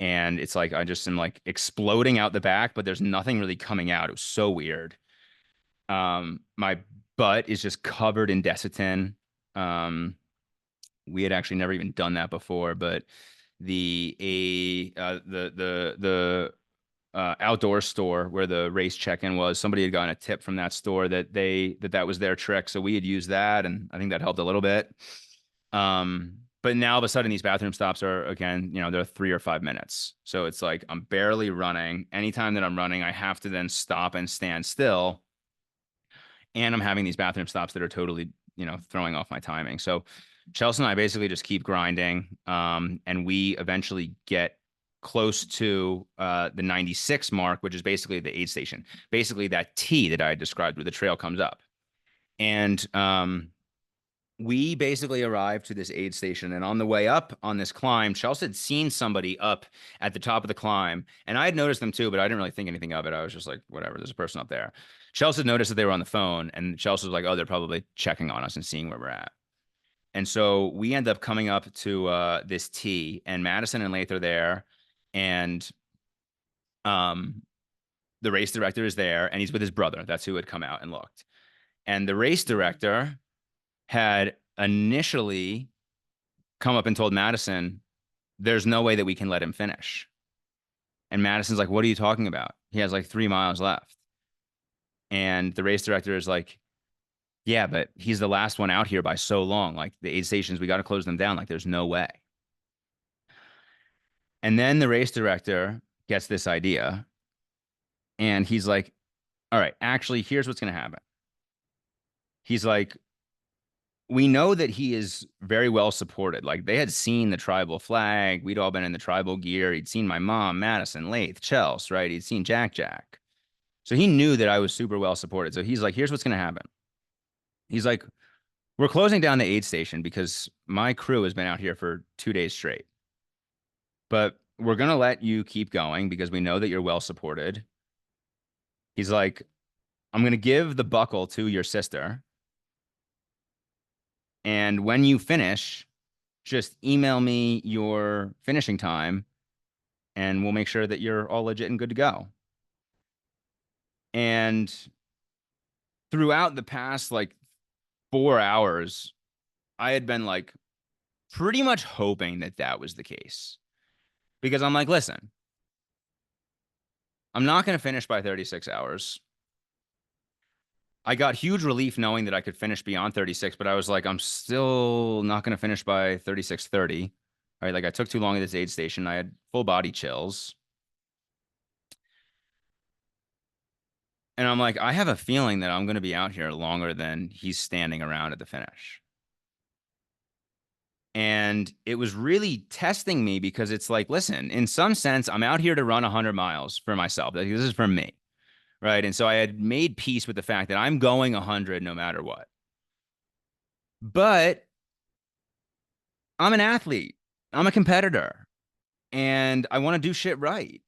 Speaker 1: And it's like I just am like exploding out the back, but there's nothing really coming out. It was so weird. My butt is just covered in Desitin. We had actually never even done that before, but the outdoor store where the race check-in was. Somebody had gotten a tip from that store that that was their trick. So we had used that, and I think that helped a little bit. But now all of a sudden these bathroom stops are again, they're 3 or 5 minutes. So it's like I'm barely running. Anytime that I'm running, I have to then stop and stand still. And I'm having these bathroom stops that are totally, throwing off my timing. So Chelsea and I basically just keep grinding. And we eventually get close to the 96 mark, which is basically the aid station, basically that T that I described where the trail comes up. And we basically arrived to this aid station, and on the way up on this climb, Chelsea had seen somebody up at the top of the climb, and I had noticed them too, but I didn't really think anything of it. I was just like, whatever, there's a person up there. Chelsea had noticed that they were on the phone, and Chelsea was like, oh, they're probably checking on us and seeing where we're at. And so we end up coming up to this T, and Madison and Lath are there, and the race director is there, and he's with his brother. That's who had come out and looked. And the race director had initially come up and told Madison, there's no way that we can let him finish. And Madison's like, what are you talking about? He has like 3 miles left. And the race director is like, yeah, but he's the last one out here by so long. Like the aid stations, we got to close them down. Like there's no way. And then the race director gets this idea. And he's like, all right, actually, here's what's going to happen. He's like, we know that he is very well supported. Like they had seen the tribal flag. We'd all been in the tribal gear. He'd seen my mom, Madison, Lath, Chelsea, right? He'd seen Jack. So he knew that I was super well supported. So he's like, here's what's going to happen. He's like, we're closing down the aid station because my crew has been out here for 2 days straight. But we're going to let you keep going because we know that you're well supported. He's like, I'm going to give the buckle to your sister. And when you finish, just email me your finishing time and we'll make sure that you're all legit and good to go. And throughout the past like 4 hours, I had been like pretty much hoping that that was the case. Because I'm like, listen, I'm not going to finish by 36 hours. I got huge relief knowing that I could finish beyond 36, but I was like, I'm still not going to finish by 36:30. Right? Like I took too long at this aid station. I had full body chills. And I'm like, I have a feeling that I'm going to be out here longer than he's standing around at the finish. And it was really testing me because it's like, listen, in some sense, I'm out here to run 100 miles for myself. Like, this is for me. Right. And so I had made peace with the fact that I'm going 100 no matter what. But I'm an athlete, I'm a competitor, and I want to do shit right.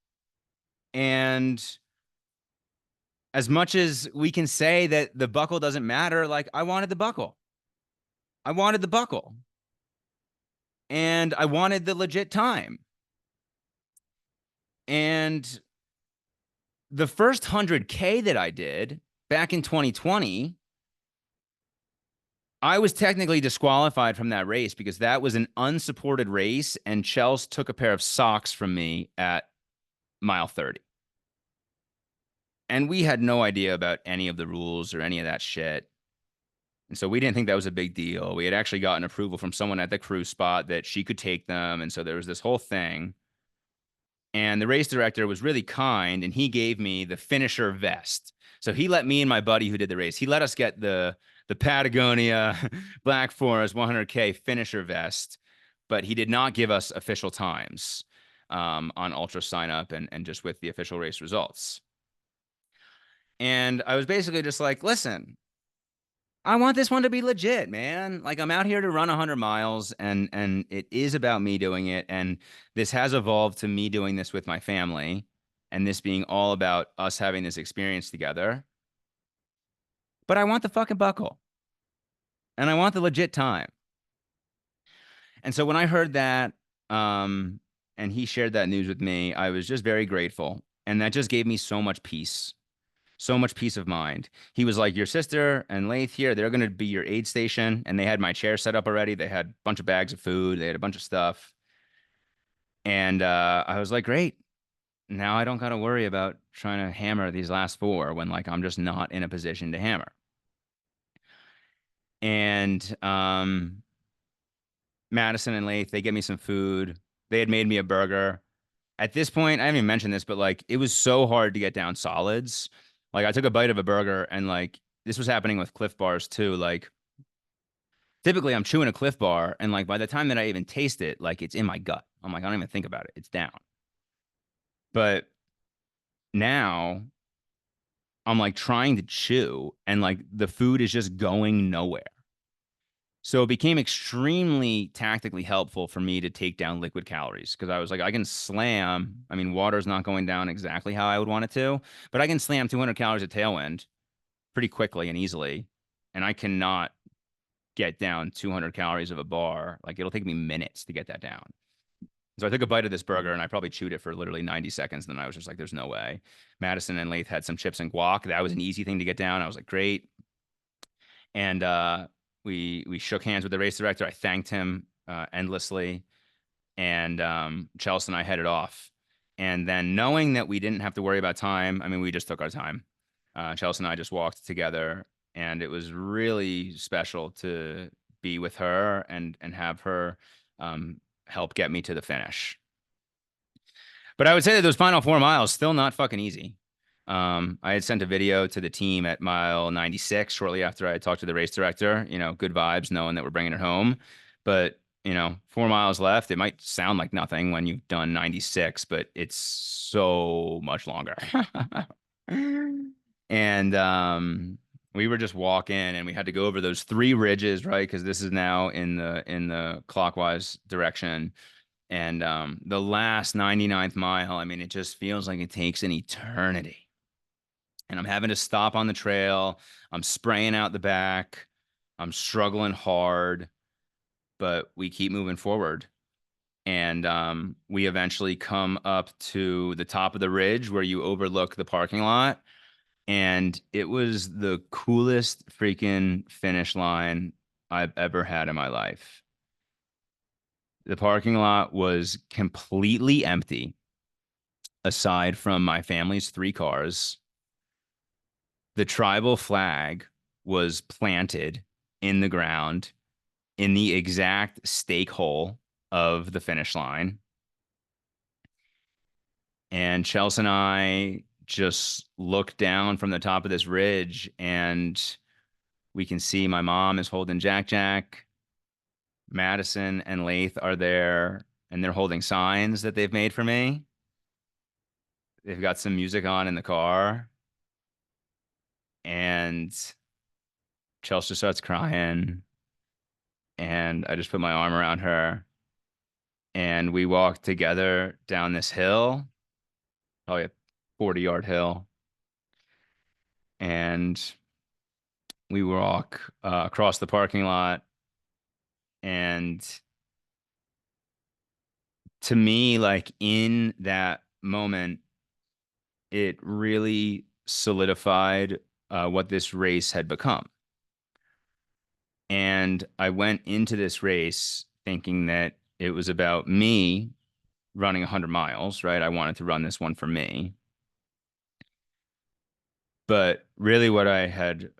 Speaker 1: And as much as we can say that the buckle doesn't matter, like I wanted the buckle. I wanted the buckle. And I wanted the legit time. And the first 100K that I did back in 2020, I was technically disqualified from that race because that was an unsupported race, and Chelsea took a pair of socks from me at mile 30. And we had no idea about any of the rules or any of that shit. And so we didn't think that was a big deal. We had actually gotten approval from someone at the crew spot that she could take them. And so there was this whole thing. And the race director was really kind, and he gave me the finisher vest. So he let me and my buddy who did the race, he let us get the Patagonia Black Forest 100K finisher vest, but he did not give us official times on Ultra sign up and just with the official race results. And I was basically just like, listen, I want this one to be legit, man. Like I'm out here to run 100 miles and it is about me doing it. And this has evolved to me doing this with my family and this being all about us having this experience together. But I want the fucking buckle and I want the legit time. And so when I heard that, and he shared that news with me, I was just very grateful. And that just gave me so much peace. So much peace of mind. He was like, your sister and Lath here, they're going to be your aid station. And they had my chair set up already. They had a bunch of bags of food. They had a bunch of stuff. And I was like, great. now I don't got to worry about trying to hammer these last four when like I'm just not in a position to hammer. And Madison and Lath, they get me some food. They had made me a burger. At this point, I haven't even mentioned this, but like it was so hard to get down solids. Like I took a bite of a burger and like this was happening with Cliff Bars too. Like typically I'm chewing a Cliff Bar and like by the time that I even taste it, like it's in my gut. I'm like, I don't even think about it. It's down. But now I'm like trying to chew and like the food is just going nowhere. So it became extremely tactically helpful for me to take down liquid calories because I was like, I can slam. I mean, water's not going down exactly how I would want it to, but I can slam 200 calories of Tailwind pretty quickly and easily. And I cannot get down 200 calories of a bar. Like it'll take me minutes to get that down. So I took a bite of this burger and I probably chewed it for literally 90 seconds. And then I was just like, there's no way. Madison and Lath had some chips and guac. That was an easy thing to get down. I was like, great. And we shook hands with the race director. I thanked him endlessly. And Chelsea and I headed off. And then knowing that we didn't have to worry about time, I mean, we just took our time. Chelsea and I just walked together, and it was really special to be with her and have her help get me to the finish. But I would say that those final 4 miles still not fucking easy. I had sent a video to the team at mile 96 shortly after I had talked to the race director. You know, good vibes, knowing that we're bringing it home. But 4 miles left. It might sound like nothing when you've done 96, but it's so much longer. And we were just walking, and we had to go over those three ridges, right? Because this is now in the clockwise direction. And the last 99th mile, I mean, it just feels like it takes an eternity. And I'm having to stop on the trail. I'm spraying out the back. I'm struggling hard, but we keep moving forward. And we eventually come up to the top of the ridge where you overlook the parking lot. And it was the coolest freaking finish line I've ever had in my life. The parking lot was completely empty aside from my family's three cars. The tribal flag was planted in the ground in the exact stake hole of the finish line. And Chelsea and I just look down from the top of this ridge, and we can see my mom is holding Jack Jack. Madison and Lath are there, and they're holding signs that they've made for me. They've got some music on in the car, and Chelsea starts crying, and I just put my arm around her, and we walk together down this hill, probably a 40-yard hill, and we walk across the parking lot. And to me, like in that moment, it really solidified what this race had become. And I went into this race thinking that it was about me running 100 miles, right? I wanted to run this one for me. But really, what I had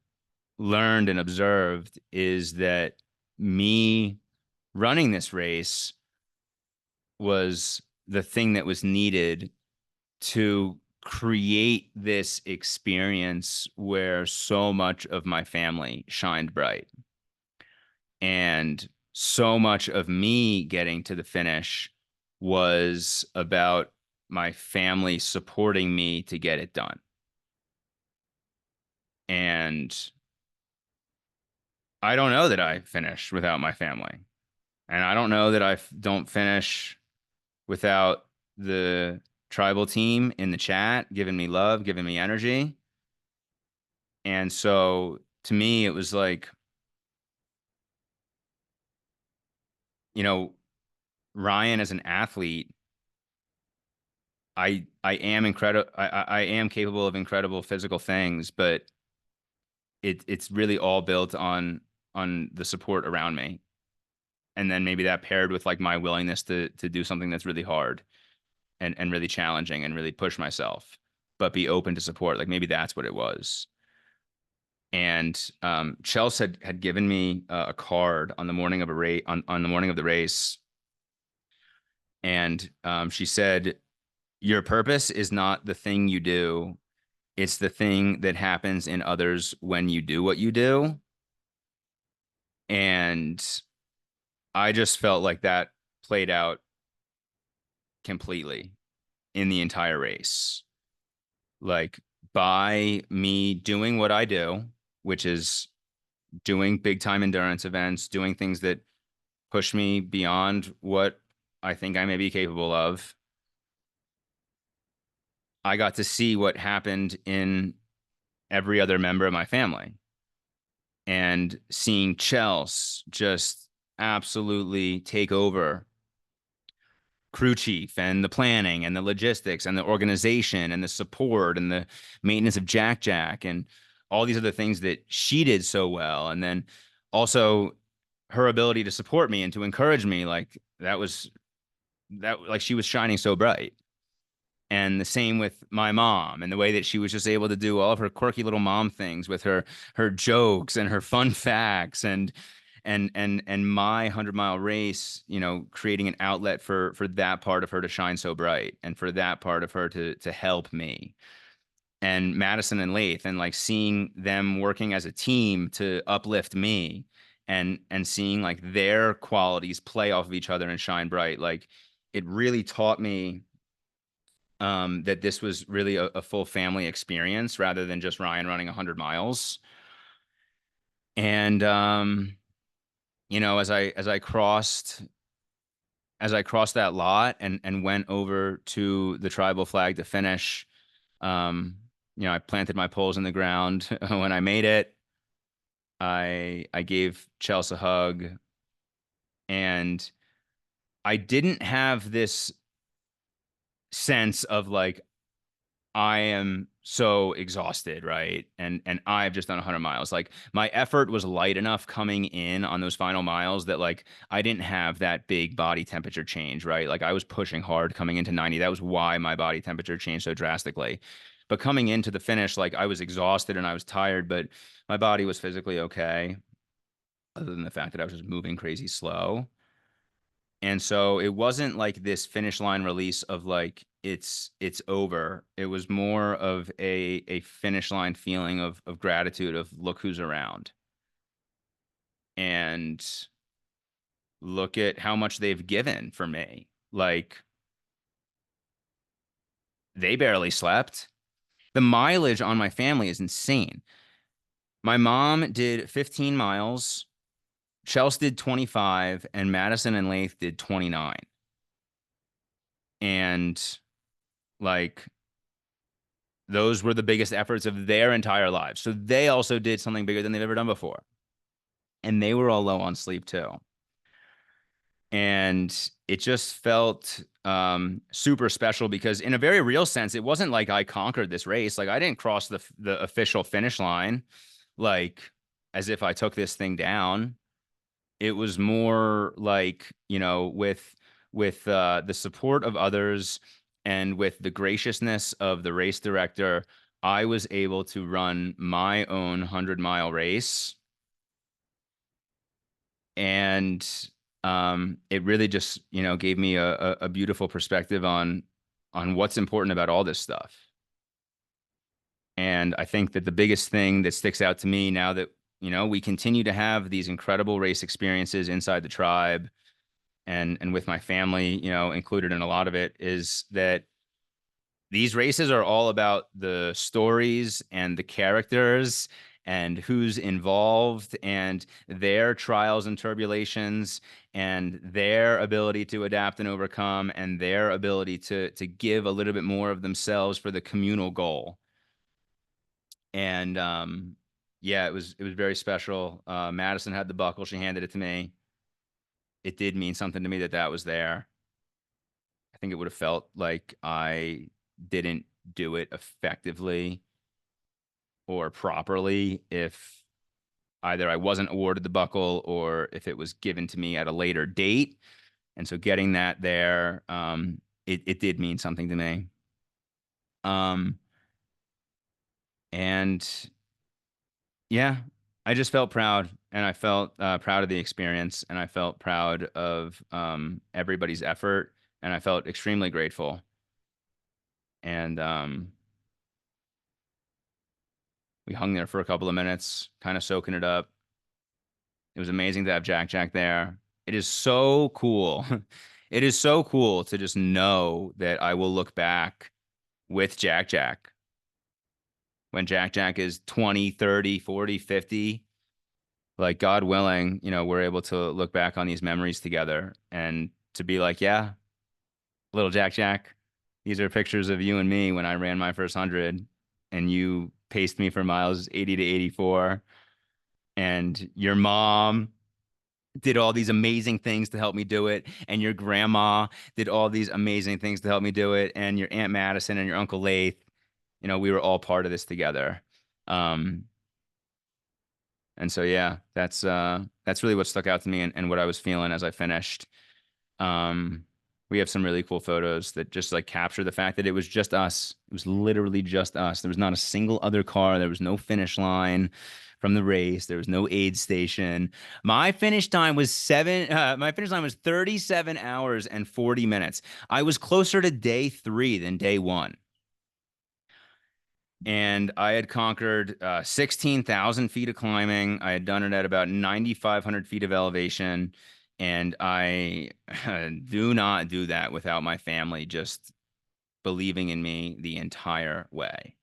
Speaker 1: learned and observed is that me running this race was the thing that was needed to create this experience where so much of my family shined bright. And so much of me getting to the finish was about my family supporting me to get it done. And I don't know that I finish without my family. And I don't know that I don't finish without the tribal team in the chat giving me love, giving me energy. And so to me, it was like, Ryan as an athlete, I am incredible. I am capable of incredible physical things, but it's really all built on the support around me. And then maybe that paired with like my willingness to do something that's really hard. and really challenging and really push myself, but be open to support. Like maybe that's what it was. And Chelsea had given me a card on the morning of a race on the morning of the race, and she said, "Your purpose is not the thing you do; it's the thing that happens in others when you do what you do." And I just felt like that played out completely in the entire race. Like by me doing what I do, which is doing big time endurance events, doing things that push me beyond what I think I may be capable of. I got to see what happened in every other member of my family, and seeing Chels just absolutely take over crew chief and the planning and the logistics and the organization and the support and the maintenance of Jack Jack and all these other things that she did so well. And then also her ability to support me and to encourage me, like that, like she was shining so bright. And the same with my mom and the way that she was just able to do all of her quirky little mom things with her jokes and her fun facts, and my 100-mile race, creating an outlet for that part of her to shine so bright and for that part of her to help me. And Madison and Lath, and like seeing them working as a team to uplift me, and seeing like their qualities play off of each other and shine bright, like it really taught me that this was really a full family experience rather than just Ryan running 100 miles. And as I crossed that lot and went over to the tribal flag to finish, um, I planted my poles in the ground when I made it. I gave Chelsea a hug, and I didn't have this sense of like I am so exhausted, right? And I've just done 100 miles. Like my effort was light enough coming in on those final miles that like I didn't have that big body temperature change, right? Like I was pushing hard coming into 90. That was why my body temperature changed so drastically. But coming into the finish, like I was exhausted and I was tired, but my body was physically okay, other than the fact that I was just moving crazy slow. And so it wasn't like this finish line release of like it's over. It was more of a finish line feeling of gratitude of look who's around, and look at how much they've given for me. Like they barely slept. The mileage on my family is insane. My mom did 15 miles, Chelsea did 25, and Madison and Lath did 29. And like those were the biggest efforts of their entire lives. So they also did something bigger than they've ever done before. And they were all low on sleep too. And it just felt super special because in a very real sense, it wasn't like I conquered this race. Like I didn't cross the official finish line, like as if I took this thing down. It was more like, with the support of others and with the graciousness of the race director, I was able to run my own 100-mile race. And it really just, gave me a beautiful perspective on what's important about all this stuff. And I think that the biggest thing that sticks out to me now that, we continue to have these incredible race experiences inside the tribe and with my family, included in a lot of it, is that these races are all about the stories and the characters and who's involved and their trials and tribulations and their ability to adapt and overcome and their ability to give a little bit more of themselves for the communal goal. And yeah, it was very special. Madison had the buckle. She handed it to me. It did mean something to me that was there. I think it would have felt like I didn't do it effectively or properly if either I wasn't awarded the buckle or if it was given to me at a later date. And so getting that there, it did mean something to me. Um, and yeah, I just felt proud, and I felt proud of the experience, and I felt proud of everybody's effort, and I felt extremely grateful. And we hung there for a couple of minutes, kind of soaking it up. It was amazing to have Jack Jack there. It is so cool. It is so cool to just know that I will look back with Jack Jack when Jack Jack is 20, 30, 40, 50. Like, God willing, we're able to look back on these memories together and to be like, yeah, little Jack Jack, these are pictures of you and me when I ran my first 100 and you paced me for miles 80 to 84. And your mom did all these amazing things to help me do it. And your grandma did all these amazing things to help me do it. And your Aunt Madison and your Uncle Lath, we were all part of this together. Um, and so yeah, that's really what stuck out to me, and what I was feeling as I finished. Um, we have some really cool photos that just like capture the fact that it was just us. It was literally just us. There was not a single other car. There was no finish line from the race. There was no aid station. My finish line was 37 hours and 40 minutes. I was closer to day 3 than day 1. And I had conquered 16,000 feet of climbing. I had done it at about 9,500 feet of elevation. And I do not do that without my family just believing in me the entire way.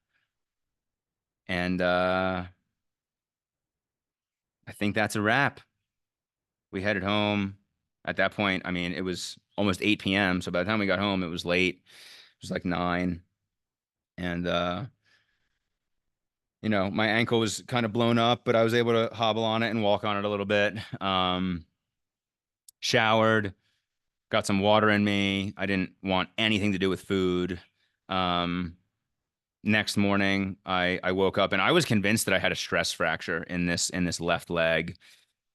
Speaker 1: And I think that's a wrap. We headed home. At that point, I mean, it was almost 8 p.m. So by the time we got home, it was late. It was like 9. And my ankle was kind of blown up, but I was able to hobble on it and walk on it a little bit. Showered, got some water in me. I didn't want anything to do with food. Um, Next morning, I woke up and I was convinced that I had a stress fracture in this left leg.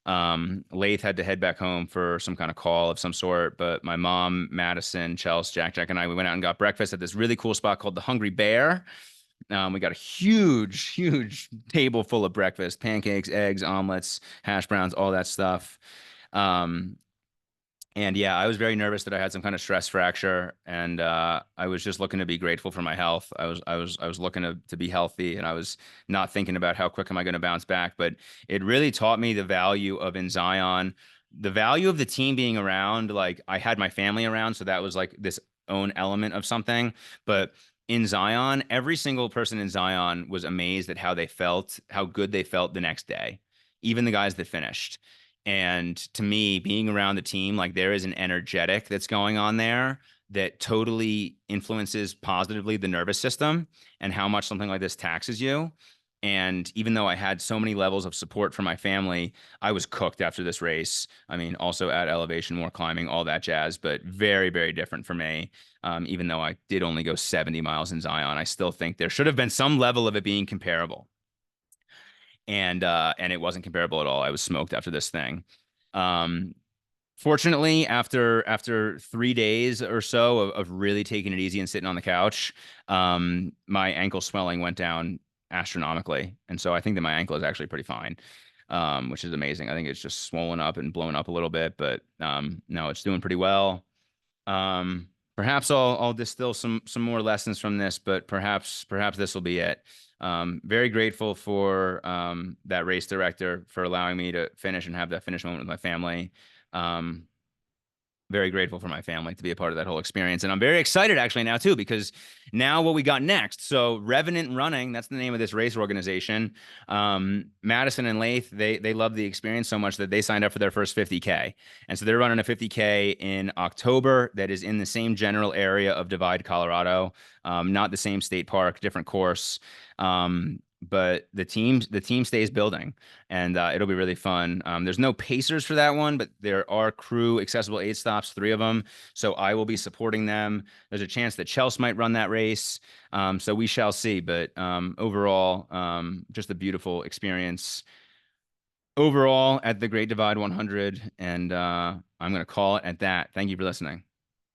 Speaker 1: Lath had to head back home for some kind of call of some sort, but my mom, Madison, Chelsea, Jack Jack, and I, we went out and got breakfast at this really cool spot called the Hungry Bear. We got a huge, huge table full of breakfast, pancakes, eggs, omelets, hash browns, all that stuff. Um, and yeah, I was very nervous that I had some kind of stress fracture, and I was just looking to be grateful for my health. I was looking to be healthy, and I was not thinking about how quick am I going to bounce back. But it really taught me the value of in Zion, the value of the team being around. Like, I had my family around, so that was like this own element of something. But in Zion, every single person in Zion was amazed at how they felt, how good they felt the next day, even the guys that finished. And to me, being around the team, like, there is an energetic that's going on there that totally influences positively the nervous system and how much something like this taxes you. And even though I had so many levels of support from my family, I was cooked after this race. I mean, also at elevation, more climbing, all that jazz, but very, very different for me. Even though I did only go 70 miles in Zion, I still think there should have been some level of it being comparable, and it wasn't comparable at all. I was smoked after this thing. Um, Fortunately, after 3 days or so of really taking it easy and sitting on the couch, my ankle swelling went down astronomically, and so I think that my ankle is actually pretty fine, which is amazing. I think it's just swollen up and blown up a little bit, but no, it's doing pretty well. Um, Perhaps I'll distill some more lessons from this, but perhaps this will be it. Very grateful for that race director for allowing me to finish and have that finish moment with my family. Um, Very grateful for my family to be a part of that whole experience. And I'm very excited actually now too, because now what we got next. So Revenant Running, that's the name of this race organization. Madison and Lath, they love the experience so much that they signed up for their first 50K. And so they're running a 50K in October that is in the same general area of Divide, Colorado. Not the same state park, different course. But the team stays building, and it'll be really fun. There's no pacers for that one, but there are crew accessible aid stops, 3 of them. So I will be supporting them. There's a chance that Chelsea might run that race. So we shall see. But overall, just a beautiful experience overall at the Great Divide 100. And I'm going to call it at that. Thank you for listening.